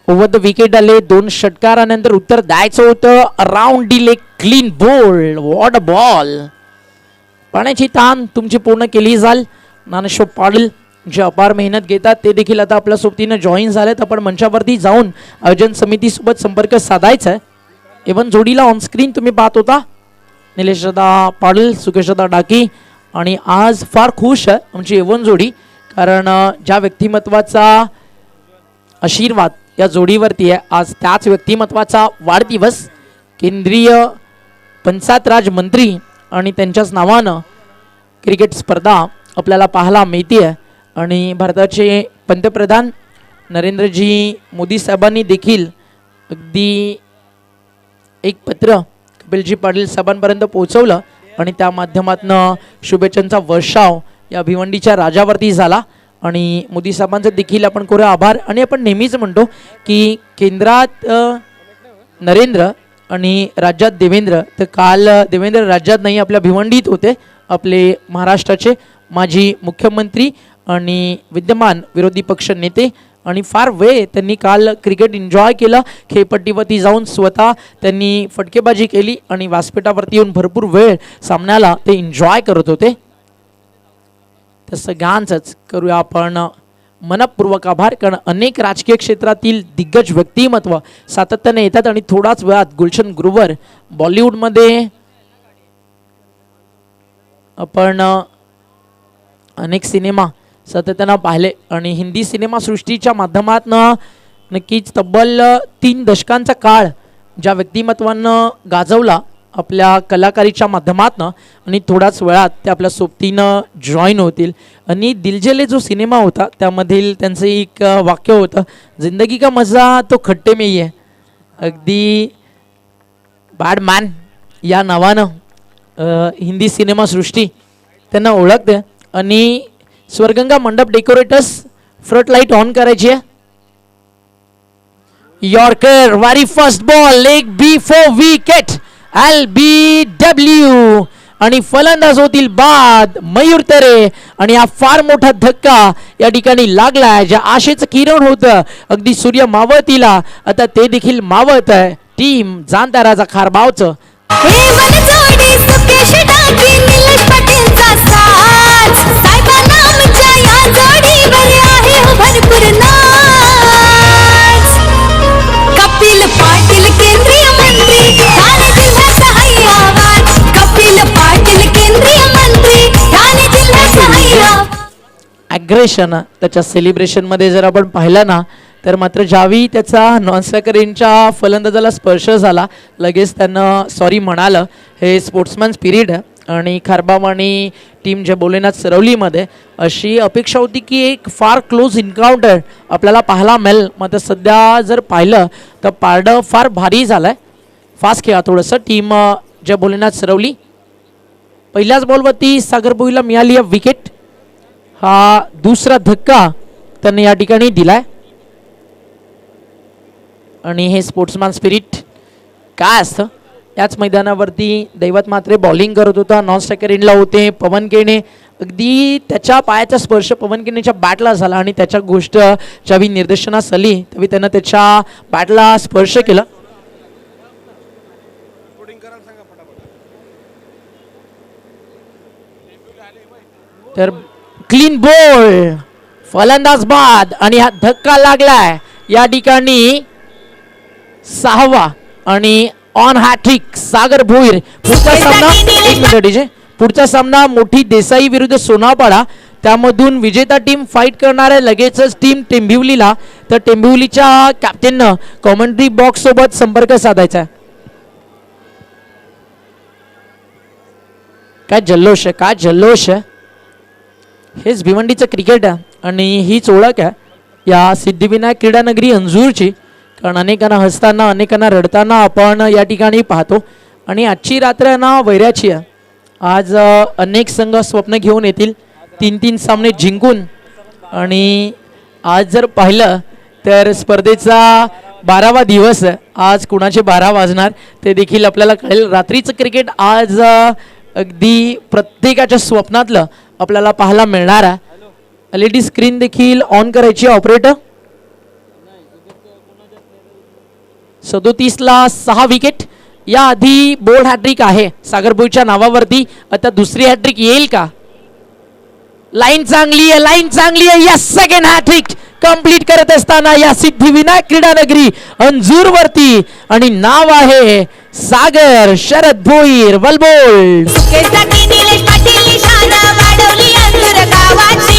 ओव्हर द विकेट आले 2 षटकारानंतर उत्तर द्यायचं होतं. Around delay clean bowled what a ball. पाण्याची ताण तुमची पूर्ण केली जाईल. ज्ञानेश्वर पाटील जे अपार मेहनत घेतात ते देखील आता आपल्या सोबतीनं जॉईन झालेत. आपण मंचावरती जाऊन आयोजन समितीसोबत संपर्क साधायचा आहे. एवन जोडीला ऑनस्क्रीन तुम्ही पाहत होता निलेशदा पाटील सुकेशदा डाकी आणि आज फार खुश आहे आमची एवन जोडी कारण ज्या व्यक्तिमत्वाचा आशीर्वाद या जोडीवरती आहे. आज त्याच व्यक्तिमत्वाचा वाढदिवस. केंद्रीय पंचायत राज मंत्री आणि त्यांच्याच नावानं क्रिकेट स्पर्धा आपल्याला पाहायला मिळते आहे आणि भारताचे पंतप्रधान नरेंद्रजी मोदी साहेबांनी देखील अगदी एक पत्र कपिलजी पाटील साहेबांपर्यंत पोहोचवलं आणि त्या माध्यमातून शुभेच्छांचा वर्षाव या भिवंडीच्या राजावरती झाला आणि मोदी साहेबांचं देखील आपण करूया आभार. आणि आपण नेहमीच म्हणतो की केंद्रात नरेंद्र आणि राज्यात देवेंद्र. तर काल देवेंद्र राज्यात नाही आपल्या भिवंडीत होते. आपले महाराष्ट्राचे माजी मुख्यमंत्री आणि विद्यमान विरोधी पक्ष नेते आणि फार वेळ त्यांनी काल क्रिकेट एन्जॉय केलं. खेळपट्टीवरती जाऊन स्वतः त्यांनी फटकेबाजी केली आणि व्यासपीठावरती येऊन भरपूर वेळ सामन्याला ते एन्जॉय करत होते. तर सगळ्यांचंच करूया आपण मनपूर्वक आभार कारण अनेक राजकीय क्षेत्रातील दिग्गज व्यक्तिमत्व सातत्याने येतात आणि थोडाच वेळात गुलशन ग्रोवर बॉलिवूडमध्ये आपण अनेक सिनेमा सातत्यानं पाहिले आणि हिंदी सिनेमासृष्टीच्या माध्यमातून नक्कीच तब्बल 3 दशकांचा काळ ज्या व्यक्तिमत्वानं गाजवला आपल्या कलाकारीच्या माध्यमातून आणि थोड्याच वेळात ते आपल्या सोबतीनं जॉईन होतील. आणि दिलजले जो सिनेमा होता त्यामधील त्यांचं एक वाक्य होतं जिंदगी का मजा तो खट्टे में ही है. अगदी बॅडमॅन या नावानं हिंदी सिनेमासृष्टी त्यांना ओळखते. आणि स्वर्गंगा मंडप डेकोरेटर्स फ्रंट लाईट ऑन करायची आहे. यॉर्कर वारी first ball leg before wicket LBW आणि फलंदाज होतील बाद मयूर तरे. आणि हा फार मोठा धक्का या ठिकाणी लागलाय. ज्या आशेचं किरण होतं अगदी सूर्य मावळतीला, आता ते देखील मावळत आहे टीम जाणदाराचा खारबावचं. हे बनजोडी सुकेश डाकी निलेश पाटीलचा साथ. साहेबांना आमच्या या जोडीवर आहे हो भरपूर नाच. कपिल पाटील केंद्रीय मंत्री ठाणे जिल्ह्याचा हैयावान. कपिल पाटील केंद्रीय मंत्री ठाणे जिल्ह्याचा हैयावान. ॲग्रेशन त्याच्या सेलिब्रेशनमध्ये जर आपण पाहिलं ना, तर मात्र ज्यावेळी त्याचा नॉनस्ट्रायकरच्या फलंदाजाला स्पर्श झाला लगेच त्यानं सॉरी म्हणालं. हे स्पोर्ट्समॅन स्पिरिट आहे. आणि खारबाव आणि टीम जे भोलेनाथ सरवलीमध्ये अशी अपेक्षा होती की एक फार क्लोज इन्काउंटर आपल्याला पाहायला मिळेल. मात्र सध्या जर पाहिलं तर पारडं फार भारी झालं आहे. फास्ट खेळा थोडंसं टीम जे भोलेनाथ सरवली. पहिल्याच बॉलवरती सागर भोईला मिळाली आहे विकेट. हा दुसरा धक्का त्यांनी या ठिकाणी दिलाय. आणि हे स्पोर्ट्समॅन स्पिरिट काय असतं. याच मैदानावरती दैवत मात्रे बॉलिंग करत होता. नॉन स्ट्रायकर इनला होते पवन केणे. अगदी त्याच्या पायाचा स्पर्श पवन केणेच्या बॅटला झाला आणि त्याच्या गोष्ट ज्यावेळी निर्देशनास आली त्यावेळी त्यानं त्याच्या बॅटला स्पर्श केला. तर क्लीन बॉल फलंदाज बाद. आणि हा धक्का लागलाय या ठिकाणी 6वा आणि ऑन हॅट्रिक सागर भोईर. पुढचा सामना एक मिनिट डीजे. पुढचा सामना मोठी देसाई विरुद्ध सोनापाडा. त्यामधून विजेता टीम फाईट करणार आहे लगेचच टीम टेंभिवलीला. तर टेंभिवलीच्या कॅप्टननं कॉमेंट्री बॉक्स सोबत संपर्क साधायचा. काय जल्लोष आहे, काय जल्लोष आहे. हेच भिवंडीचं क्रिकेट आहे आणि हीच ओळख आहे या सिद्धिविनायक क्रीडानगरी अंजूरची. कारण अनेकांना हसताना अनेकांना रडताना आपण या ठिकाणी पाहतो. आणि आजची रात्र ना वैऱ्याची आहे. आज अनेक संघ स्वप्न घेऊन येतील 3-3 सामने जिंकून. आणि आज जर पाहिलं तर स्पर्धेचा 12वा दिवस आहे. आज कुणाचे 12 वाजणार ते देखील आपल्याला कळेल. रात्रीचं क्रिकेट आज अगदी प्रत्येकाच्या स्वप्नातलं आपल्याला पाहायला मिळणार आहे. LED स्क्रीन देखील ऑन करायची ऑपरेटर. 37ला 6 विकेट. याआधी बोल्ड हॅट्रिक आहे सागर भोईच्या नावावरती. आता दुसरी हॅट्रिक येईल का. लाईन चांगली आहे, लाईन चांगली आहे. या सेकंड हॅट्रिक कंप्लीट करत असताना या सिद्धिविनायक क्रीडानगरी अंजूर वरती. आणि नाव आहे सागर शरद भोईर वलबोल. सुकेसाठी निलेश पाटील निशाण वाढवली अंजूर गावाची.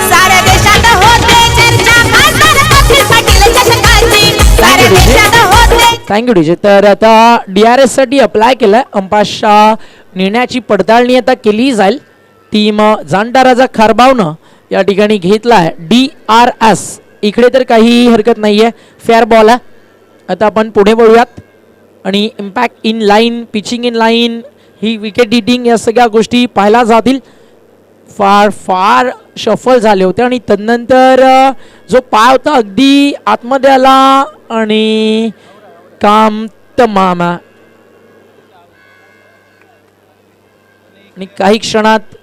साऱ्या देशात होते चर्चा खासदार कपिल पाटील चषकाची. साऱ्या देशात होते. Thank you DJ. तर आता DRS साठी अप्लाय केलाय. अंपाशा निर्णयाची पडताळणी आता केली जाईल. टीम जाणदाराचा खारबावनं या ठिकाणी घेतलाय DRS. इकडे तर काही हरकत नाहीये, फेअर बॉल आहे. आता आपण पुढे वळूयात. आणि impact in line, pitching in line, ही विकेट हिटिंग या सगळ्या गोष्टी पाहायला जातील. फार फार शफल झाले होते आणि तदनंतर जो पाय होता अगदी आतमध्ये आला आणि काम तमाम. आणि काही क्षणात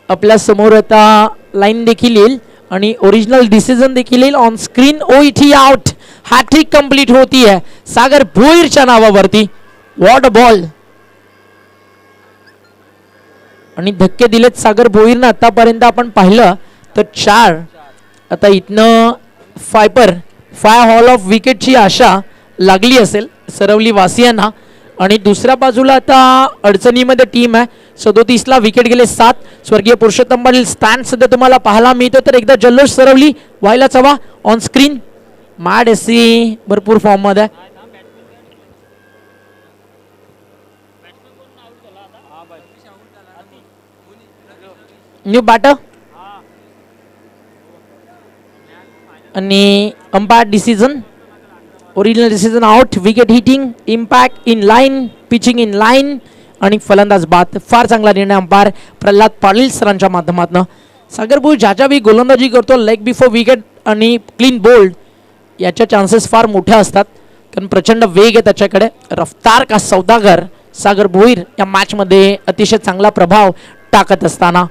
आपल्या समोर आता लाईन देखील येईल आणि ओरिजिनल डिसिजन देखील येईल. On screen OET out. Hat trick complete होती आहे सागर भोईरच्या नावावरती. What a ball. आणि धक्के दिलेत सागर भोईरनं आतापर्यंत आपण पाहिलं तर 4. आता इथनं 5 हॉल ऑफ विकेटची आशा लागली असेल सरवली वासियांना. आणि दुसऱ्या बाजूला आता अडचणीमध्ये टीम आहे. 37ला विकेट गेले 7. स्वर्गीय पुरुषोत्तम पाटील स्टँड सध्या तुम्हाला पाहायला मिळतो. तर एकदा जल्लोष सरवली व्हायलाच हवा. ऑन स्क्रीन मॅड एसी भरपूर फॉर्म मध्ये. न्यू बॅटर आणि umpire decision. Original decision out. Wicket hitting, impact in line, pitching in line आणि फलंदाज बाद. फार चांगला निर्णय अंपायर प्रल्हाद पाटील सरांच्या माध्यमातून. सागर भोईर ज्याच्यावेळी गोलंदाजी करतो लेग बिफोर विकेट आणि क्लीन बोल्ड याच्या चान्सेस फार मोठ्या असतात. कारण प्रचंड वेग आहे त्याच्याकडे. रफ्तार का सौदागर सागर भोईर या मॅचमध्ये अतिशय चांगला प्रभाव टाकत असताना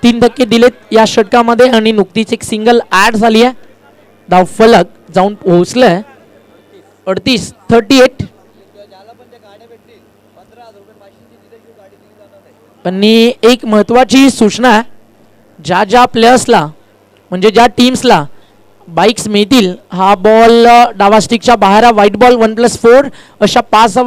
3 धक्के दिलेत या षटकामध्ये आणि नुकतीच एक सिंगल ॲड झाली आहे. धाव फलक जाऊन पोहोचलंय 38-38. आणि एक महत्वाची सूचना आहे, ज्या ज्या प्लेयर्सला म्हणजे ज्या टीम्सला बाईक्स मिळतील, हा बॉल डावा स्टिकच्या बाहेर व्हाईट बॉल 1+4 अशा 5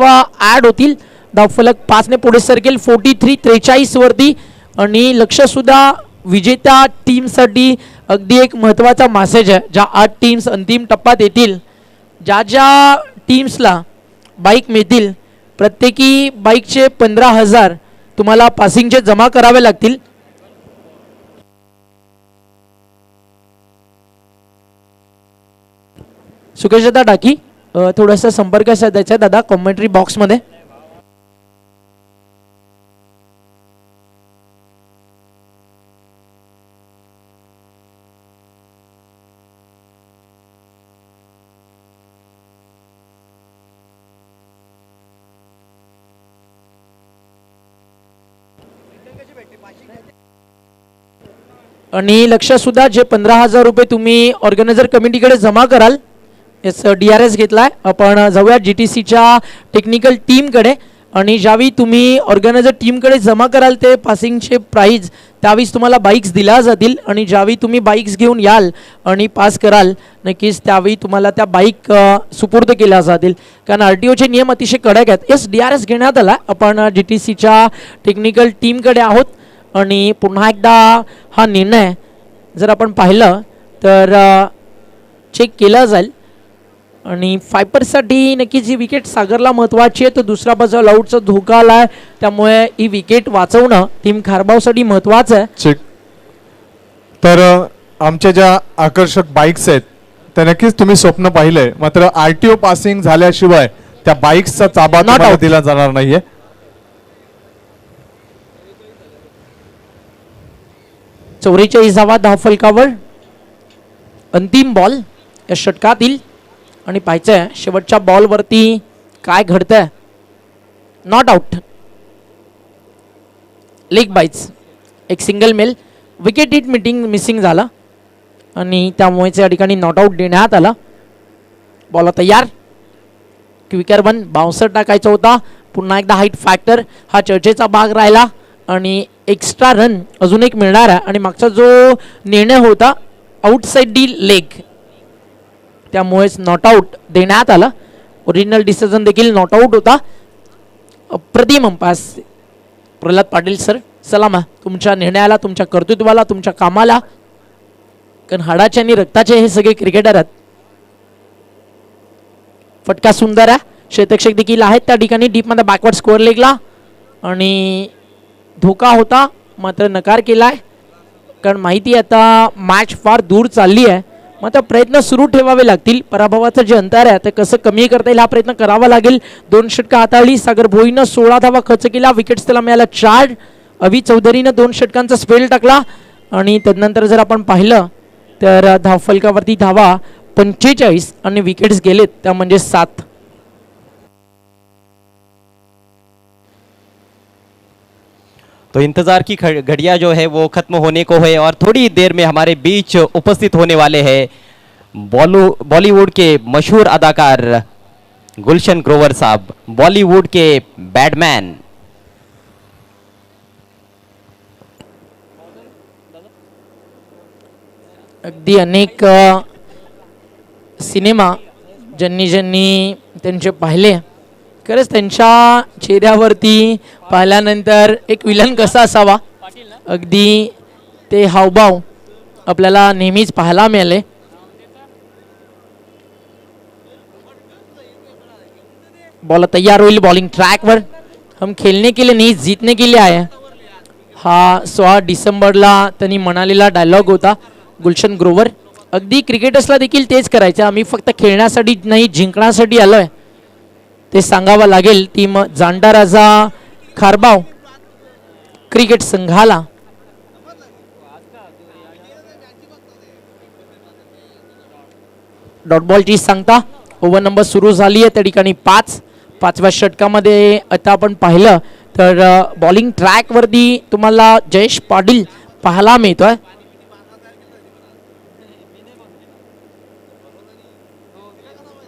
ॲड होतील. धावफलक 5ने पुढे सरकेल 43-43 वरती. आणि लक्ष सुद्धा विजेत्या टीमसाठी अगदी एक महत्त्वाचा मेसेज आहे. ज्या 8 टीम्स अंतिम टप्प्यात येतील, ज्या ज्या टीम्सला बाईक मिळतील प्रत्येकी बाईकचे 15,000 तुम्हाला पासिंगचे जमा करावे लागतील. सुकेश दादा डाकी थोडासा संपर्क साधायचा आहे दादा कॉमेंट्री बॉक्समध्ये. आणि लक्ष सुद्धा जे 15,000 रुपये तुम्ही ऑर्गनायझर कमिटीकडे जमा कराल, DRS घेतलाय आपण, जाऊया GTCच्या टेक्निकल टीमकडे. आणि ज्यावेळी तुम्ही ऑर्गनायझर टीमकडे जमा कराल ते पासिंगचे प्राईज त्यावेळीच तुम्हाला बाईक्स दिल्या जातील. आणि ज्यावेळी तुम्ही बाईक्स घेऊन याल आणि पास कराल नक्कीच त्यावेळी तुम्हाला त्या बाईक सुपूर्द केल्या जातील, कारण RTOचे नियम अतिशय कडक आहेत. DRS घेण्यात आला, आपण GTCच्या टेक्निकल टीमकडे आहोत. आणि पुन्हा एकदा हा निर्णय जर आपण पाहिलं तर चेक केला जाईल. आणि फायपरसाठी नक्कीच ही विकेट सागरला महत्त्वाची आहे, तर दुसऱ्या बाजूला आउटचा धोका आला आहे, त्यामुळे ही विकेट वाचवणं टीम खारबावसाठी महत्त्वाचं आहे. चेक. तर आमच्या ज्या आकर्षक बाईक्स आहेत त्या नक्कीच तुम्ही स्वप्न पाहिलंय, मात्र RTO पासिंग झाल्याशिवाय त्या बाईक्सचा ताबा तुम्हाला दिला जाणार नाहीये. चौरीच्या इजावा धावफलकावर अंतिम बॉल या षटकातील. आणि पाहायचंय शेवटच्या बॉलवरती काय घडतंय. नॉट आउट, लेग बाईट्स, एक single male, wicket hit missing झाला आणि त्यामुळेच या ठिकाणी नॉट आउट देण्यात आला. बॉल तयार, क्विकर 1 बाउन्सर टाकायचा होता. पुन्हा एकदा हाईट फॅक्टर हा चर्चेचा भाग राहिला आणि एक्स्ट्रा रन अजून एक मिळणार आहे. आणि मागचा जो निर्णय होता आउटसाइड डी लेग, त्यामुळेच नॉट आउट देण्यात आला. ओरिजिनल डिसिजन देखील नॉट आउट होता. अप्रतिम अंपायर प्रल्हाद पाटील सर, सलाम तुमच्या निर्णयाला, तुमच्या कर्तृत्वाला, तुमच्या कामाला, कारण हाडाचे आणि रक्ताचे हे सगळे क्रिकेटर आहेत. फटका सुंदर आहे, शतक्षक देखील आहेत त्या ठिकाणी डीपमध्ये बॅकवर्ड स्कोअर लेगला. आणि धोका होता मात्र नकार केलाय, कारण माहिती आहे आता मॅच फार दूर चालली आहे. मात्र प्रयत्न सुरू ठेवावे लागतील. पराभवाचं जे अंतर आहे ते कसं कमी करता येईल हा प्रयत्न करावा लागेल. 2 षटकं हाताळली सागर भोईनं, 16 धावा खर्च केला. विकेट्स त्याला मिळाल्या 4. अभि चौधरीनं 2 षटकांचा स्पेल टाकला. आणि त्यानंतर जर आपण पाहिलं तर धावफलकावरती धावा 45 आणि विकेट्स गेलेत त्या म्हणजे 7. तो इंतजार की घड़ियां जो है वो खत्म होने को है और थोड़ी देर में हमारे बीच उपस्थित होने वाले हैं बॉलीवुड के मशहूर अदाकार गुलशन ग्रोवर साहब, बॉलीवुड के बैडमैन. अगदी अनेक सिनेमा ज्यांनी त्यांचे पाहिले, खरंच त्यांच्या चेहऱ्यावरती पाहिल्यानंतर एक विलन कसा असावा अगदी ते हावभाव आपल्याला नेहमीच पाहायला मिळाले. बॉल तैयार होईल बॉलिंग ट्रॅकवर. हम खेळने के लिए नहीं जीतने के लिए आए, हा 16 डिसेंबरला त्यांनी म्हणालेला डायलॉग होता गुलशन ग्रोवर. अगदी क्रिकेटर्सला देखील तेच करायचं, आम्ही फक्त खेळण्यासाठी नाही जिंकण्यासाठी आलोय ते सांगावं लागेल. टीम जांडा राजा खारबाव क्रिकेट संघाला. डॉट बॉलची सांगता ओव्हर नंबर सुरू झाली आहे त्या ठिकाणी 5. पाचव्या षटकामध्ये आता आपण पाहिलं तर बॉलिंग ट्रॅकवरती तुम्हाला जयेश पाटील पाहायला मिळतोय.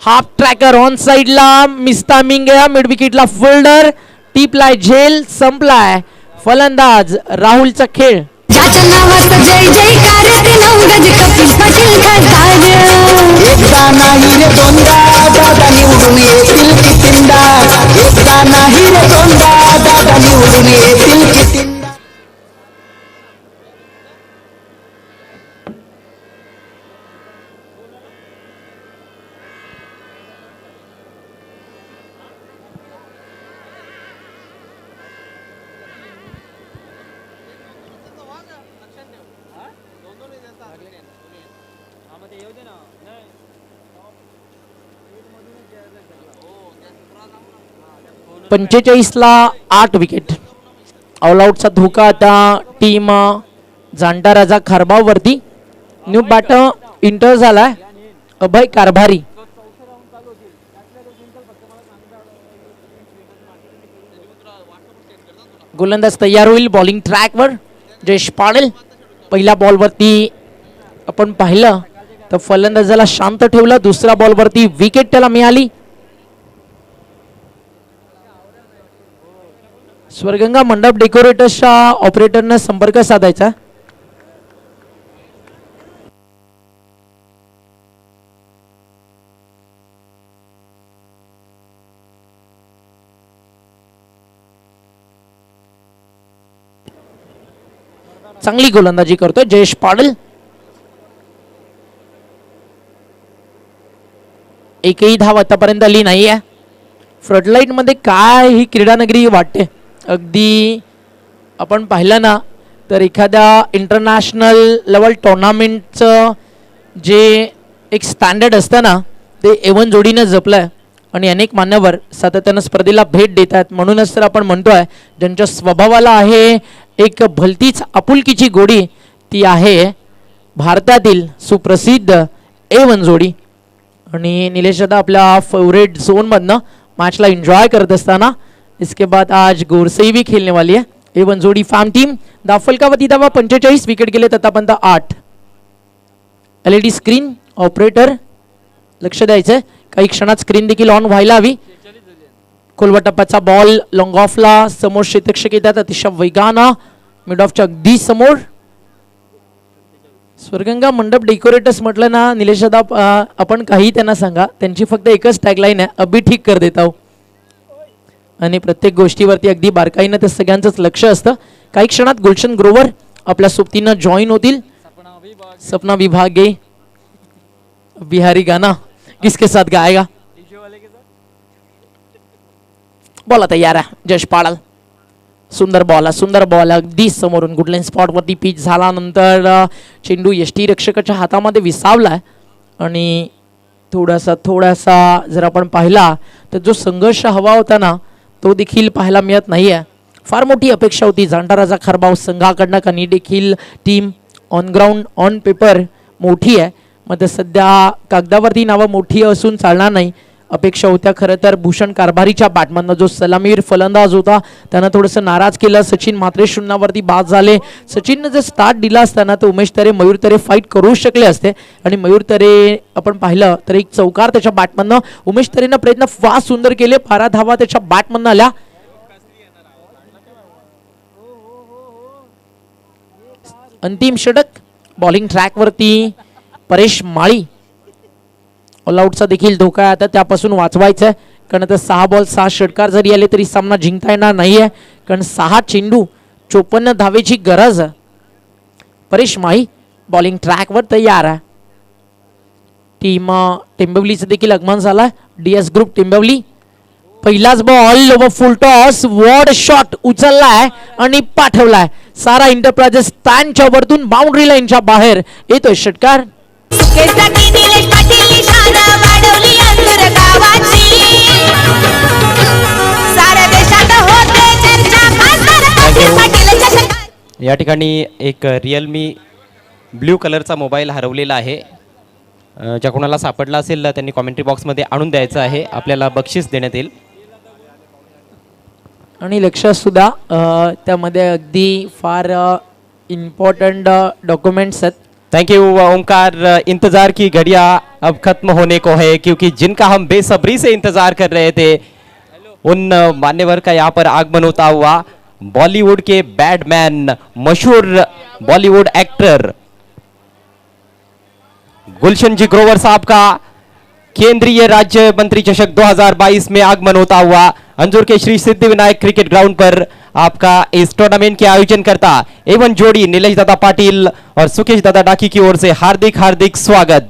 हाफ ट्रॅकर ऑन साइडला मिस टायमिंग आहे. मिड विकेटला फिल्डर टिपलाय झेल संपलाय. फलंदाज राहुलचा खेळ. ज्याच्या नावाचं जय जयकार ते 9 गज कपिल पाटील खासदार. एकदा नाही रे दोनदा दादा निवडून येतील कितींदा. एकदा नाही रे दोनदा दादा निवडून येतील कितींदा. ला 8 विकेट. ऑल आउटचा धोका आता टीम जाणता राजा खारबावरती. न्यू बॅटर इंटर झालाय अभय कारभारी. गोलंदाज तयार होईल बॉलिंग ट्रॅकवर. जयेश पाटील पहिल्या बॉलवरती आपण पाहिलं तर फलंदाजाला शांत ठेवलं. दुसऱ्या बॉलवरती विकेट त्याला मिळाली. स्वर्गंगा मंडप डेकोरेटर्सच्या ऑपरेटरनं संपर्क साधायचा. चांगली गोलंदाजी करतोय जयेश पाटील. एकही धाव आतापर्यंत आली नाहीये. फ्रंटलाईन मध्ये काय ही क्रीडानगरी वाटते. अगदी आपण पाहिलं ना तर एखाद्या इंटरनॅशनल लेवल टुर्नामेंटचं जे एक स्टँडर्ड असतं ना ते एवन जोडीनं जपलंय आणि अनेक मान्यवर सातत्यानं स्पर्धेला भेट देतात. म्हणूनच तर आपण म्हणतोय ज्यांच्या स्वभावाला आहे एक भलतीच आपुलकीची गोडी ती आहे भारतातील सुप्रसिद्ध एवन जोडी. आणि निलेश दादा आपल्या फेवरेट झोनमधनं मैचला एंजॉय करत असताना इसके बाद आज गोरसई भी खेलने वाली है. एवन जोड़ी फार्म टीम दाफलकावती दावा 45 विकेट गेले ततापर्यंत 8. LED स्क्रीन ऑपरेटर लक्ष द्यायचंय. काही क्षणात स्क्रीन देखील ऑन व्हायला हवी. खोलवा टप्प्याचा बॉल लॉंग ऑफला समोर क्षेत्ररक्षक येतात अतिशय वेगानं मिड ऑफच्या अगदी समोर. स्वर्गंगा मंडप डेकोरेटर्स म्हटलं ना निलेश दादा आपण काही त्यांना सांगा त्यांची फक्त एकच टॅगलाईन आहे अभी ठीक कर देता हूं. आणि प्रत्येक गोष्टीवरती अगदी बारकाईनं ते सगळ्यांचंच लक्ष असतं. काही क्षणात गुलशन ग्रोवर आपल्या सोबतीनं जॉईन होतील. सपना विभागे बिहारी गाना किसके साथ गाएगा. बॉल तयार आहे जयेश पाटील. सुंदर बॉल अगदी समोरून गुडलाईन स्पॉट वरती पिच झाल्यानंतर चेंडू यष्टी रक्षकाच्या हातामध्ये विसावलाय आणि थोडासा जर आपण पाहिला तर जो संघर्ष हवा होता ना तो देखील पाहायला मिळत नाहीये. फार मोठी अपेक्षा होती जाणता राजा खारबाव संघाकडनं कारण देखील team on ground on paper मोठी आहे. मग सध्या कागदावरती नावं मोठी असून चालणार नाही. अपेक्षा होत्या खरं तर भूषण कारभारीच्या बॅटमधनं जो सलामीवीर फलंदाज होता त्यानं थोडंसं नाराज केलं. सचिन मात्रे शून्यावरती बाद झाले. सचिननं जर स्टार्ट दिला असताना तर उमेश तरे मयूर तरे फाईट करू शकले असते आणि मयूर तरे आपण पाहिलं तर एक चौकार त्याच्या बॅटमधनं उमेश तरेनं प्रयत्न फार सुंदर केले. 12 धावा त्याच्या बॅटमधनं आल्या. अंतिम षटक बॉलिंग ट्रॅकवरती परेश माळी. ऑल आउटचा देखील धोका आहे आता त्यापासून वाचवायचं आहे कारण आता 6 बॉल 6 षटकार जरी आले तरी सामना जिंकता येणार नाहीये कारण 6 चेंडू 54 धावेची गरज आहे. परेश माळी बॉलिंग ट्रॅकवर तयार आहे. टीम टेंबवलीचं देखील आगमन झालं. DS group Tembavli. पहिलाच ball over full toss ward shot उचललाय आणि पाठवलाय. सारा एंटरप्राइजेस स्टँडच्या वरतून बाउंड्री लाईनच्या बाहेर येतोय षटकार. सुकेसाठी निलेश पाटील शान वाढवली अंतुर गावाची. साऱ्या देशात होते चर्चा खासदार कपिल पाटीलच्या षटकार. या ठिकाणी एक रिअलमी ब्ल्यू कलरचा मोबाईल हरवलेला आहे. ज्या कोणाला सापडला असेल त्यांनी कॉमेंट्री बॉक्समध्ये आणून द्यायचं आहे. आपल्याला बक्षीस देण्यात येईल. आणि लक्षात सुद्धा त्यामध्ये अगदी फार इम्पॉर्टंट डॉक्युमेंट्स आहेत. Thank you Omkar. इंतजार की घड़ियां अब खत्म होने को है, क्योंकि जिनका हम बेसब्री से इंतजार कर रहे थे उन मान्यवर का यहाँ पर आगमन होता हुआ. बॉलीवुड के बैडमैन, मशहूर बॉलीवुड एक्टर गुलशन जी ग्रोवर साहब का केंद्रीय राज्य मंत्री चषक 2022 में आगमन होता हुआ अंजूर के श्री सिद्धिविनायक क्रिकेट ग्राउंड पर आपका इस टूर्नामेंट के आयोजन करता एवं जोड़ी नीलेश दादा पाटिल और सुकेश दादा डाकी की ओर से हार्दिक हार्दिक स्वागत.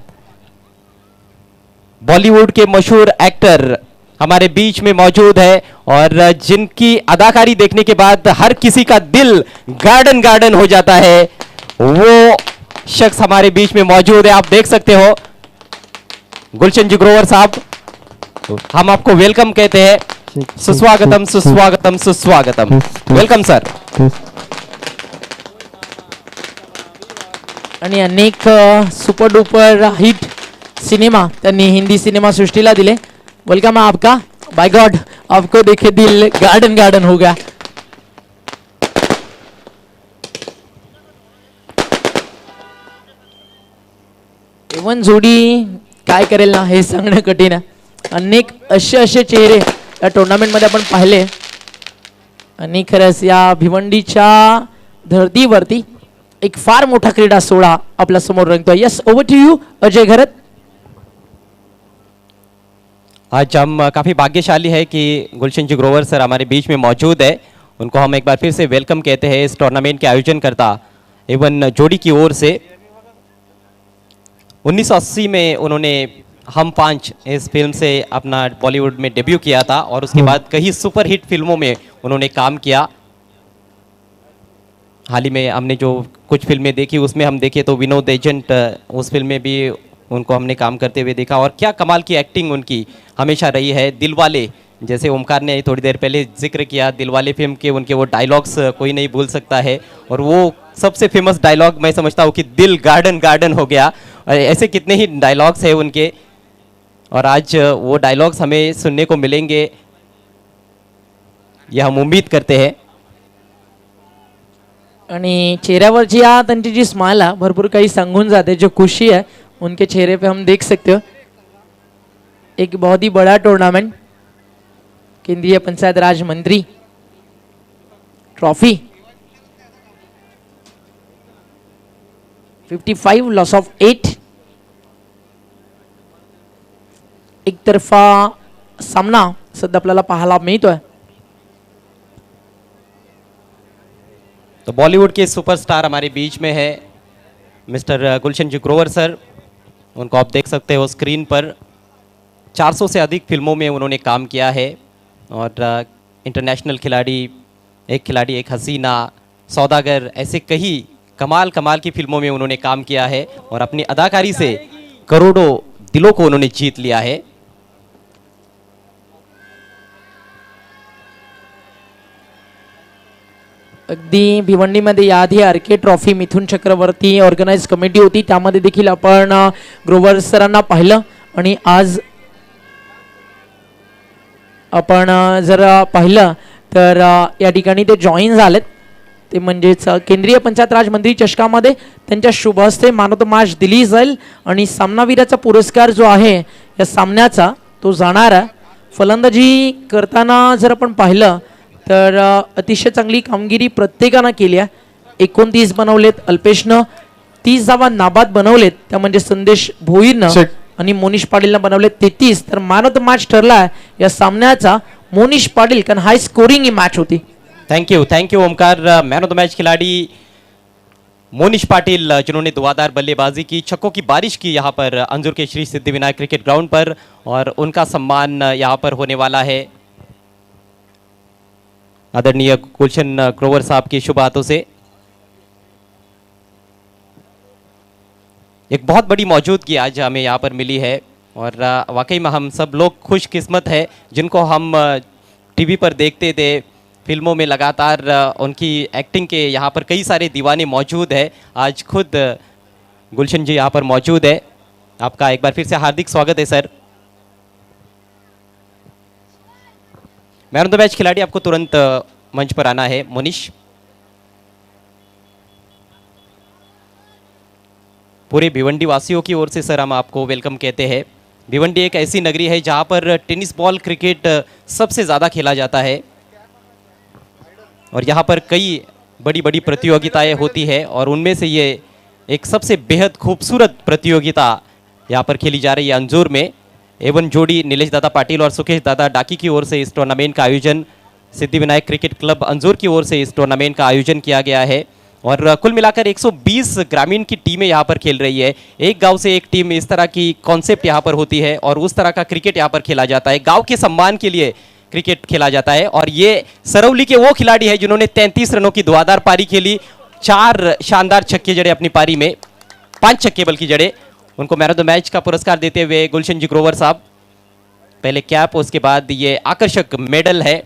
बॉलीवुड के मशहूर एक्टर हमारे बीच में मौजूद है और जिनकी अदाकारी देखने के बाद हर किसी का दिल गार्डन गार्डन हो जाता है, वो शख्स हमारे बीच में मौजूद है. आप देख सकते हो गुलशन जी ग्रोवर साहब, हम आपको वेलकम कहते हैं. सुस्वागतम सुस्वागतम सुस्वागतम. Welcome sir. आणि अनेक सुपर डुपर हिट सिनेमा त्यांनी हिंदी सिनेमा सृष्टीला दिले. वेलकम है आपका. बाय गॉड, आपको देखे दिल गार्डन गार्डन हो गया. एवन जोडी काय करेल ना हे सांगणं कठीण आहे. अनेक असे चेहरे या टुर्नामेंटमध्ये आपण पाहिले आणि खरंच या भिवंडीच्या धर्तीवरती एक फार मोठा क्रीडा सोहळा आपल्या समोर रंगतोय. Yes, over to you Ajay Gharat. आज हम काफ़ी भाग्यशाली है कि गुलशन जी ग्रोवर सर हमारे बीच में मौजूद है. उनको हम एक बार फिर से वेलकम कहते हैं इस टूर्नामेंट के आयोजन करता एवं जोड़ी की ओर से. 1980 में उन्होंने हम पांच इस फिल्म से अपना बॉलीवुड में डेब्यू किया था और उसके बाद कई सुपरहिट फिल्मों में उन्होंने काम किया. हाल ही में हमने जो कुछ फिल्में देखी उसमें हम देखे तो विनोद एजेंट, उस फिल्म में भी उनको हमने काम करते हुए देखा और क्या कमाल की एक्टिंग उनकी हमेशा रही है. दिलवाले, जैसे ओमकार ने थोड़ी देर पहले जिक्र किया, दिलवाले फिल्म के उनके वो डायलॉग्स कोई नहीं भूल सकता है और वो सबसे फेमस डायलॉग मैं समझता हूँ कि दिल गार्डन गार्डन हो गया. ऐसे कितने ही डायलॉग्स हैं उनके और आज वो डायलॉग्स हमें सुनने को मिलेंगे, यह हम उम्मीद करते हैं. आणि चेहऱ्यावरची या त्यांची जी स्माइल आहे भरपूर काही सांगून जाते. जो खुशी है उनके चेहरे पे हम देख सकते हो. एक बहुत ही बड़ा टूर्नामेंट, केंद्रीय पंचायत राज मंत्री ट्रॉफी, 55 लॉस ऑफ 8. एक तरफा सामना सध्या आपल्याला पाहायला मिळतोय. तो बॉलीवुड के सुपरस्टार हमारे बीच में है मिस्टर गुलशन जी ग्रोवर सर. उनको आप देख सकते हो स्क्रीन पर. 400 से अधिक फिल्मों में उन्होंने काम किया है और इंटरनेशनल खिलाड़ी, एक हसीना, सौदागर, ऐसे कई कमाल कमाल की फिल्मों में उन्होंने काम किया है और अपनी अदाकारी से करोड़ों दिलों को उन्होंने जीत लिया है. अगदी भिवंडीमध्ये याआधी RK trophy Mithun Chakraborty organise committee होती, त्यामध्ये देखील आपण ग्रोवर सरांना पाहिलं आणि आज आपण जर पाहिलं तर या ठिकाणी ते जॉईन झालेत. ते म्हणजेच केंद्रीय पंचायत राज मंत्री चषकामध्ये त्यांच्या शुभ हस्ते मॅन ऑफ द मॅच दिली जाईल आणि सामनावीराचा पुरस्कार जो आहे या सामन्याचा तो जाणार आहे. फलंदाजी करताना जर आपण पाहिलं तर अतिशय चांगली कामगिरी प्रत्येकानं केली आहे. 29 बनवलेत, अल्पेशनं 30 धावा नाबाद बनवलेत, त्या म्हणजे संदेश भोईरनं आणि मोनिश पाटीलनं बनवले 33. तर मॅन ऑफ द मॅच ठरला या सामन्याचा मोनिश पाटील, कारण हाय स्कोरिंग ही मॅच होती. Thank you Omkar. Man of the match खिलाड़ी मोनिश पाटिल, जिन्होंने धुआंधार बल्लेबाजी की, छक्कों की बारिश की यहाँ पर अंजूर के श्री सिद्धिविनायक क्रिकेट ग्राउंड पर और उनका सम्मान यहाँ पर होने वाला है आदरणीय गुलशन ग्रोवर साहब की शुभ हाथों से. एक बहुत बड़ी मौजूदगी आज हमें यहाँ पर मिली है और वाकई में हम सब लोग खुशकिस्मत है जिनको हम टीवी पर देखते थे, फिल्मों में लगातार उनकी एक्टिंग के यहाँ पर कई सारे दीवाने मौजूद है. आज खुद गुलशन जी यहाँ पर मौजूद है. आपका एक बार फिर से हार्दिक स्वागत है sir. Man of the match खिलाड़ी आपको तुरंत मंच पर आना है। मोनिश, पूरे भिवंडी वासियों की ओर से सर हम आपको वेलकम कहते हैं। भिवंडी एक ऐसी नगरी है जहां पर टेनिस बॉल क्रिकेट सबसे ज़्यादा खेला जाता है और यहाँ पर कई बड़ी बड़ी प्रतियोगिताएं होती है और उनमें से ये एक सबसे बेहद खूबसूरत प्रतियोगिता यहाँ पर खेली जा रही है अंजूर में। एवं जोड़ी नीलेश दादा पाटिल और सुकेश दादा डाकी की ओर से इस टूर्नामेंट का आयोजन, सिद्धिविनायक क्रिकेट क्लब अंजूर की ओर से इस टूर्नामेंट का आयोजन किया गया है और कुल मिलाकर 120 ग्रामीण की टीमें यहाँ पर खेल रही है। एक गांव से एक टीम, इस तरह की कॉन्सेप्ट यहाँ पर होती है और उस तरह का क्रिकेट यहाँ पर खेला जाता है। गांव के सम्मान के लिए क्रिकेट खेला जाता है और ये सरौली के वो खिलाड़ी है जिन्होंने 33 रनों की धुआंधार पारी खेली, 4 शानदार छक्के जड़े अपनी पारी में, 5 छक्के बल्कि जड़े। उनको मैन ऑफ द मैच का पुरस्कार देते हुए गुलशन जी ग्रोवर साहब, पहले कैप उसके बाद ये आकर्षक मेडल है।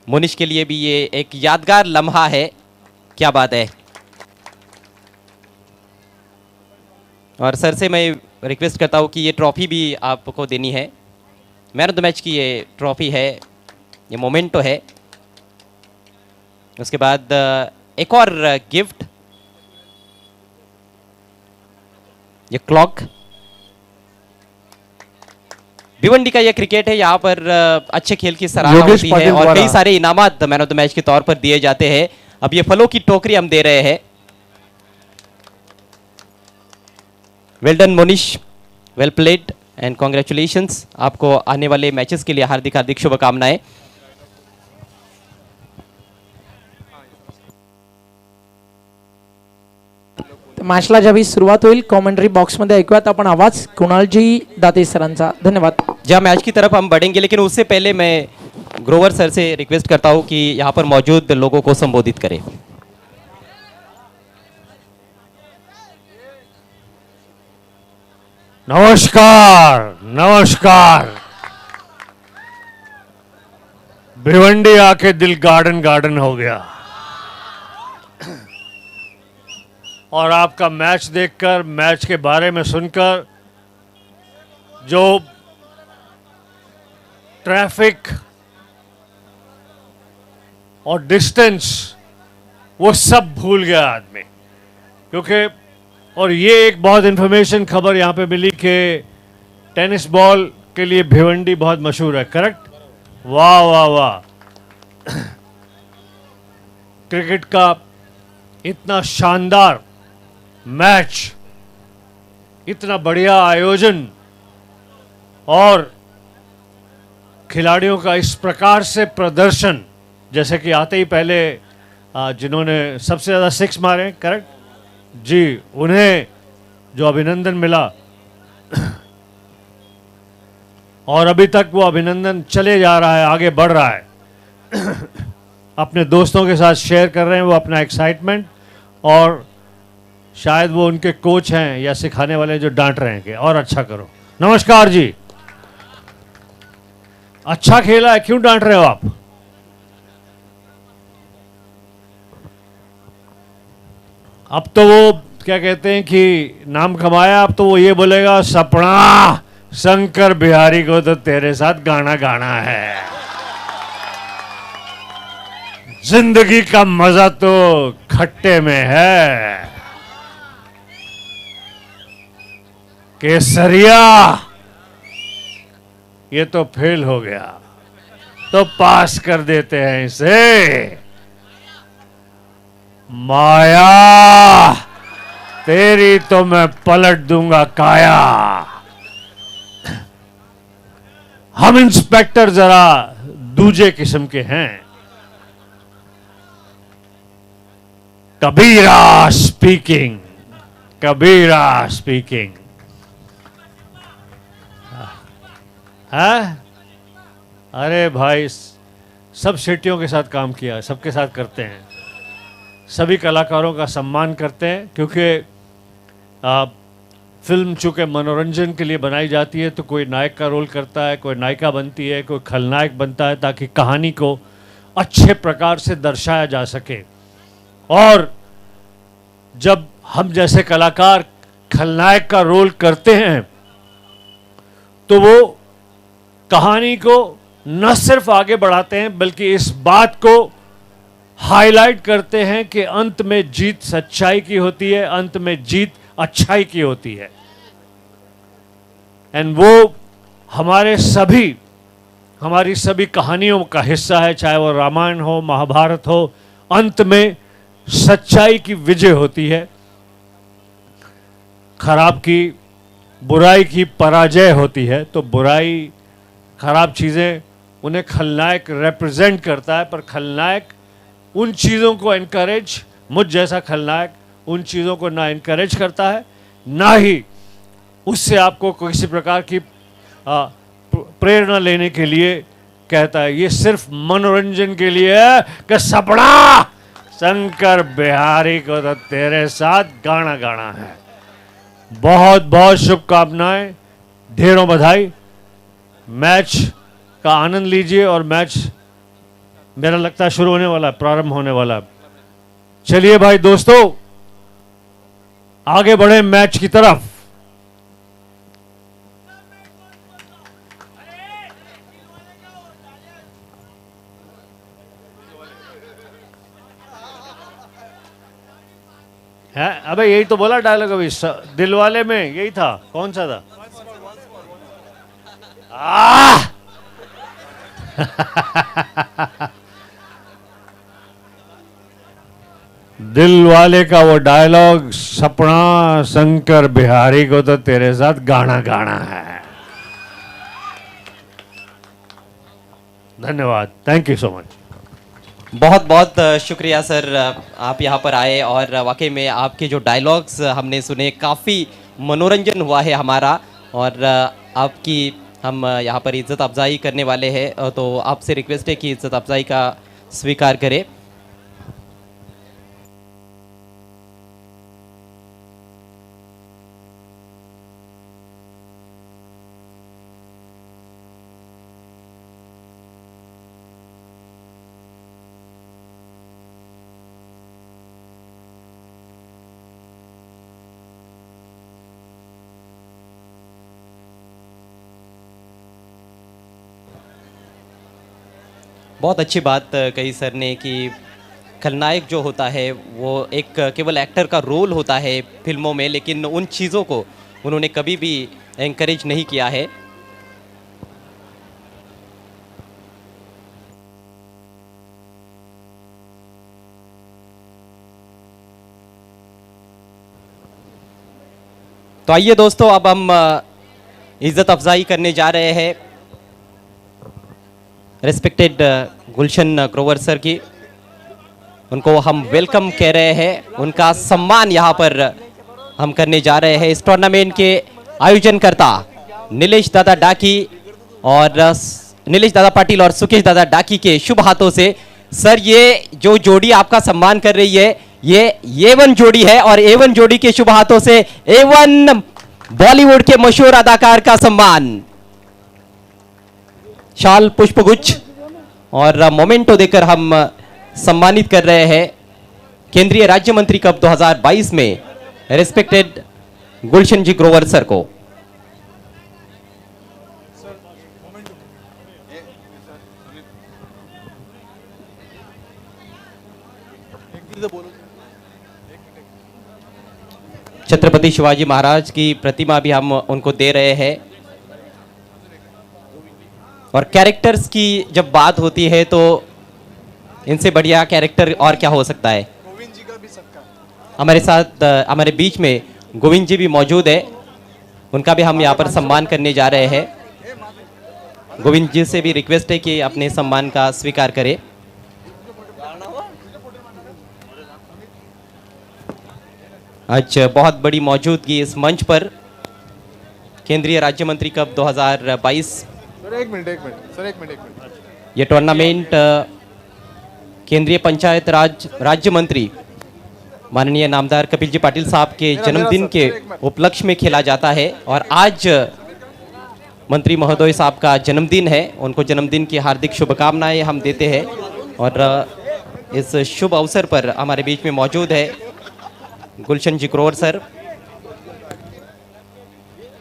मोनिश के लिए भी ये एक यादगार लम्हा है, क्या बात है। और सर से मैं रिक्वेस्ट करता हूँ कि ये ट्रॉफी भी आपको देनी है। मैन ऑफ द मैच की ये ट्रॉफी है, ये मोमेंटो है। उसके बाद एक और गिफ्ट, ये क्लॉक। भिवंडी का ये क्रिकेट है, यहाँ पर अच्छे खेल की सराहना होती है और कई सारे इनामात मैन ऑफ द मैच के तौर पर दिए जाते हैं। अब ये फलों की टोकरी हम दे रहे हैं। वेल डन मोनिश, वेल प्लेड एंड कॉन्ग्रेचुलेशंस। आपको आने वाले मैचेस के लिए हार्दिक हार्दिक शुभकामनाएं। मॅचला ज्यावेळी सुरुवात होईल कॉमेंट्री बॉक्समध्ये ऐकूयात आपण आवाज कुणालजी दाते सरांचा। धन्यवाद। जहाँ मैच की तरफ हम बढ़ेंगे लेकिन उससे पहले मैं ग्रोवर सर से रिक्वेस्ट करता हूं कि यहाँ पर मौजूद लोगों को संबोधित करें। नमस्कार नमस्कार। भिवंडी आके दिल गार्डन गार्डन हो गया और आपका मैच देखकर, मैच के बारे में सुनकर, जो ट्रैफिक और डिस्टेंस वो सब भूल गया आदमी। क्योंकि और ये एक बहुत इन्फॉर्मेशन खबर यहाँ पे मिली कि टेनिस बॉल के लिए भिवंडी बहुत मशहूर है। करेक्ट? वाह वाह वाह। क्रिकेट का इतना शानदार मैच, इतना बढ़िया आयोजन और खिलाड़ियों का इस प्रकार से प्रदर्शन, जैसे कि आते ही पहले जिन्होंने सबसे ज़्यादा 6 मारे, करेक्ट जी, उन्हें जो अभिनंदन मिला और अभी तक वो अभिनंदन चले जा रहा है, आगे बढ़ रहा है। अपने दोस्तों के साथ शेयर कर रहे हैं वो अपना एक्साइटमेंट, और शायद वो उनके कोच हैं या सिखाने वाले जो डांट रहे हैं कि और अच्छा करो। नमस्कार जी, अच्छा खेला है, क्यों डांट रहे हो आप? अब तो वो क्या कहते हैं कि नाम कमाया, अब तो वो ये बोलेगा सपना शंकर बिहारी को तो तेरे साथ गाना गाना है। जिंदगी का मजा तो खट्टे में है। केसरिया ये तो फेल हो गया, तो पास कर देते हैं इसे। माया तेरी तो मैं पलट दूंगा काया। हम इंस्पेक्टर जरा दूजे किस्म के हैं। कबीरा स्पीकिंग, कबीरा स्पीकिंग। है? अरे भाई, सब सिटियों के साथ काम किया, सबके साथ करते हैं, सभी कलाकारों का सम्मान करते हैं, क्योंकि फिल्म चूँकि मनोरंजन के लिए बनाई जाती है, तो कोई नायक का रोल करता है, कोई नायिका बनती है, कोई खलनायक बनता है, ताकि कहानी को अच्छे प्रकार से दर्शाया जा सके। और जब हम जैसे कलाकार खलनायक का रोल करते हैं तो वो कहानी को न सिर्फ आगे बढ़ाते हैं बल्कि इस बात को हाईलाइट करते हैं कि अंत में जीत सच्चाई की होती है, अंत में जीत अच्छाई की होती है। एंड वो हमारी सभी कहानियों का हिस्सा है, चाहे वो रामायण हो, महाभारत हो। अंत में सच्चाई की विजय होती है, खराब की, बुराई की पराजय होती है। तो बुराई, खराब चीज़ें, उन्हें खलनायक रिप्रेजेंट करता है, पर खलनायक उन चीज़ों को एनकरेज, मुझ जैसा खलनायक उन चीज़ों को ना एनकरेज करता है, ना ही उससे आपको किसी प्रकार की प्रेरणा लेने के लिए कहता है। ये सिर्फ मनोरंजन के लिए है कि सपना शंकर बिहारी को तो तेरे साथ गाना गाना है। बहुत बहुत शुभकामनाएं, ढेरों बधाई। मैच का आनंद लीजिए और मैच मेरा लगता है शुरू होने वाला है, प्रारंभ होने वाला है। चलिए भाई दोस्तों, आगे बढ़े मैच की तरफ। है अबे यही तो बोला डायलॉग अभी, दिलवाले में यही था। कौन सा था? दिल वाले का वो डायलॉग, सपना शंकर बिहारी को तो तेरे साथ गाना गाना है। धन्यवाद, थैंक यू सो मच। बहुत बहुत शुक्रिया सर, आप यहाँ पर आए और वाकई में आपके जो डायलॉग्स हमने सुने, काफ़ी मनोरंजन हुआ है हमारा। और आपकी हम यहाँ पर इज़्ज़त अफजाई करने वाले हैं, तो आपसे रिक्वेस्ट है कि इज़्ज़त अफजाई का स्वीकार करें। बहुत अच्छी बात कही सर ने कि खलनायक जो होता है वो एक केवल एक्टर का रोल होता है फिल्मों में, लेकिन उन चीज़ों को उन्होंने कभी भी एंकरेज नहीं किया है। तो आइए दोस्तों, अब हम इज़्ज़त अफजाई करने जा रहे हैं रेस्पेक्टेड गुलशन ग्रोवर सर की। उनको हम वेलकम कह रहे हैं, उनका सम्मान यहाँ पर हम करने जा रहे हैं। इस टूर्नामेंट के आयोजनकर्ता नीलेश दादा डाकी और नीलेश दादा पाटिल और सुकेश दादा डाकी के शुभ हाथों से सर, ये जो जोड़ी आपका सम्मान कर रही है, ये A1 जोड़ी है और A1 जोड़ी के शुभ हाथों से A1 बॉलीवुड के मशहूर अदाकार का सम्मान, शाल, पुष्पगुच्छ और मोमेंटो देकर हम सम्मानित कर रहे हैं केंद्रीय राज्य मंत्री कप 2022 में रेस्पेक्टेड गुलशन जी ग्रोवर सर को। छत्रपति शिवाजी महाराज की प्रतिमा भी हम उनको दे रहे हैं। और कैरेक्टर्स की जब बात होती है तो इनसे बढ़िया कैरेक्टर और क्या हो सकता है। हमारे साथ हमारे बीच में गोविंद जी भी मौजूद है, उनका भी हम यहाँ पर सम्मान करने जा रहे हैं। गोविंद जी से भी रिक्वेस्ट है कि अपने सम्मान का स्वीकार करें। आज बहुत बड़ी मौजूदगी इस मंच पर केंद्रीय राज्य मंत्री कप 2022 सर एक मिनट सर, एक मिनट। ये टूर्नामेंट केंद्रीय पंचायत राज राज्य मंत्री माननीय नामदार कपिल जी पाटिल साहब के जन्मदिन के उपलक्ष्य में खेला जाता है। और आज मंत्री महोदय साहब का जन्मदिन है, उनको जन्मदिन की हार्दिक शुभकामनाएं हम देते हैं। और इस शुभ अवसर पर हमारे बीच में मौजूद है गुलशन जी ग्रोवर सर।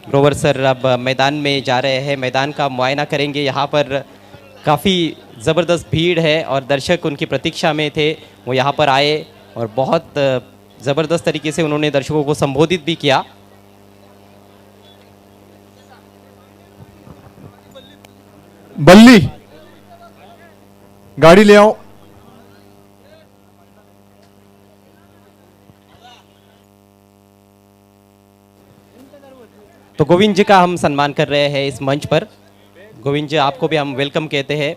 ग्रोवर सर अब मैदान में जा रहे हैं, मैदान का मुआयना करेंगे। यहाँ पर काफ़ी ज़बरदस्त भीड़ है और दर्शक उनकी प्रतीक्षा में थे, वो यहाँ पर आए और बहुत ज़बरदस्त तरीके से उन्होंने दर्शकों को संबोधित भी किया। बल्ली गाड़ी ले आओ। तो गोविंद जी का हम सम्मान कर रहे हैं इस मंच पर। गोविंद जी, आपको भी हम वेलकम कहते हैं।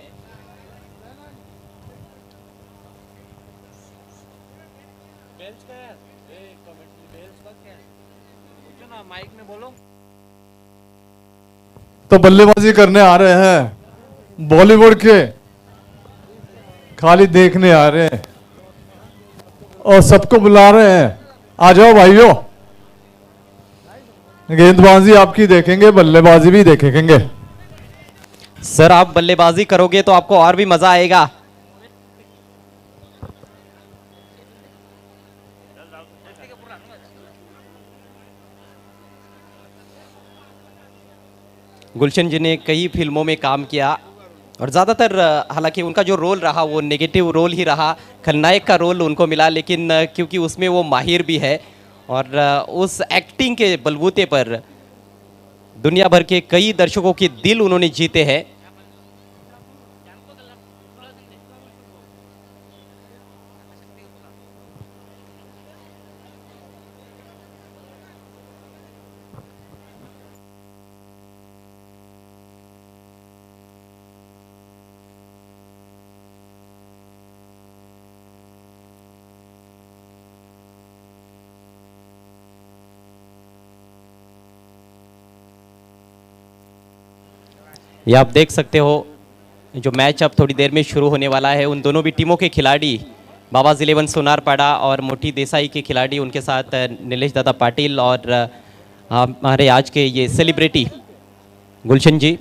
तो बल्लेबाजी करने आ रहे हैं बॉलीवुड के, खाली देखने आ रहे हैं और सबको बुला रहे हैं, आ जाओ भाइयों। गेंदबाजी आपकी देखेंगे, बल्लेबाजी भी देखेंगे। सर, आप बल्लेबाजी करोगे तो आपको और भी मजा आएगा। गुलशन जी ने कई फिल्मों में काम किया और ज़्यादातर हालांकि उनका जो रोल रहा वो नेगेटिव रोल ही रहा, खलनायक का रोल उनको मिला, लेकिन क्योंकि उसमें वो माहिर भी है और उस एक्टिंग के बलबूते पर दुनिया भर के कई दर्शकों के दिल उन्होंने जीते हैं। ये आप देख सकते हो जो मैच अब थोड़ी देर में शुरू होने वाला है, उन दोनों भी टीमों के खिलाड़ी बाबाज 11 सोनारपाड़ा और मोटी देसाई के खिलाड़ी, उनके साथ नीलेश दादा पाटिल और हमारे आज के ये सेलिब्रिटी गुलशन जी।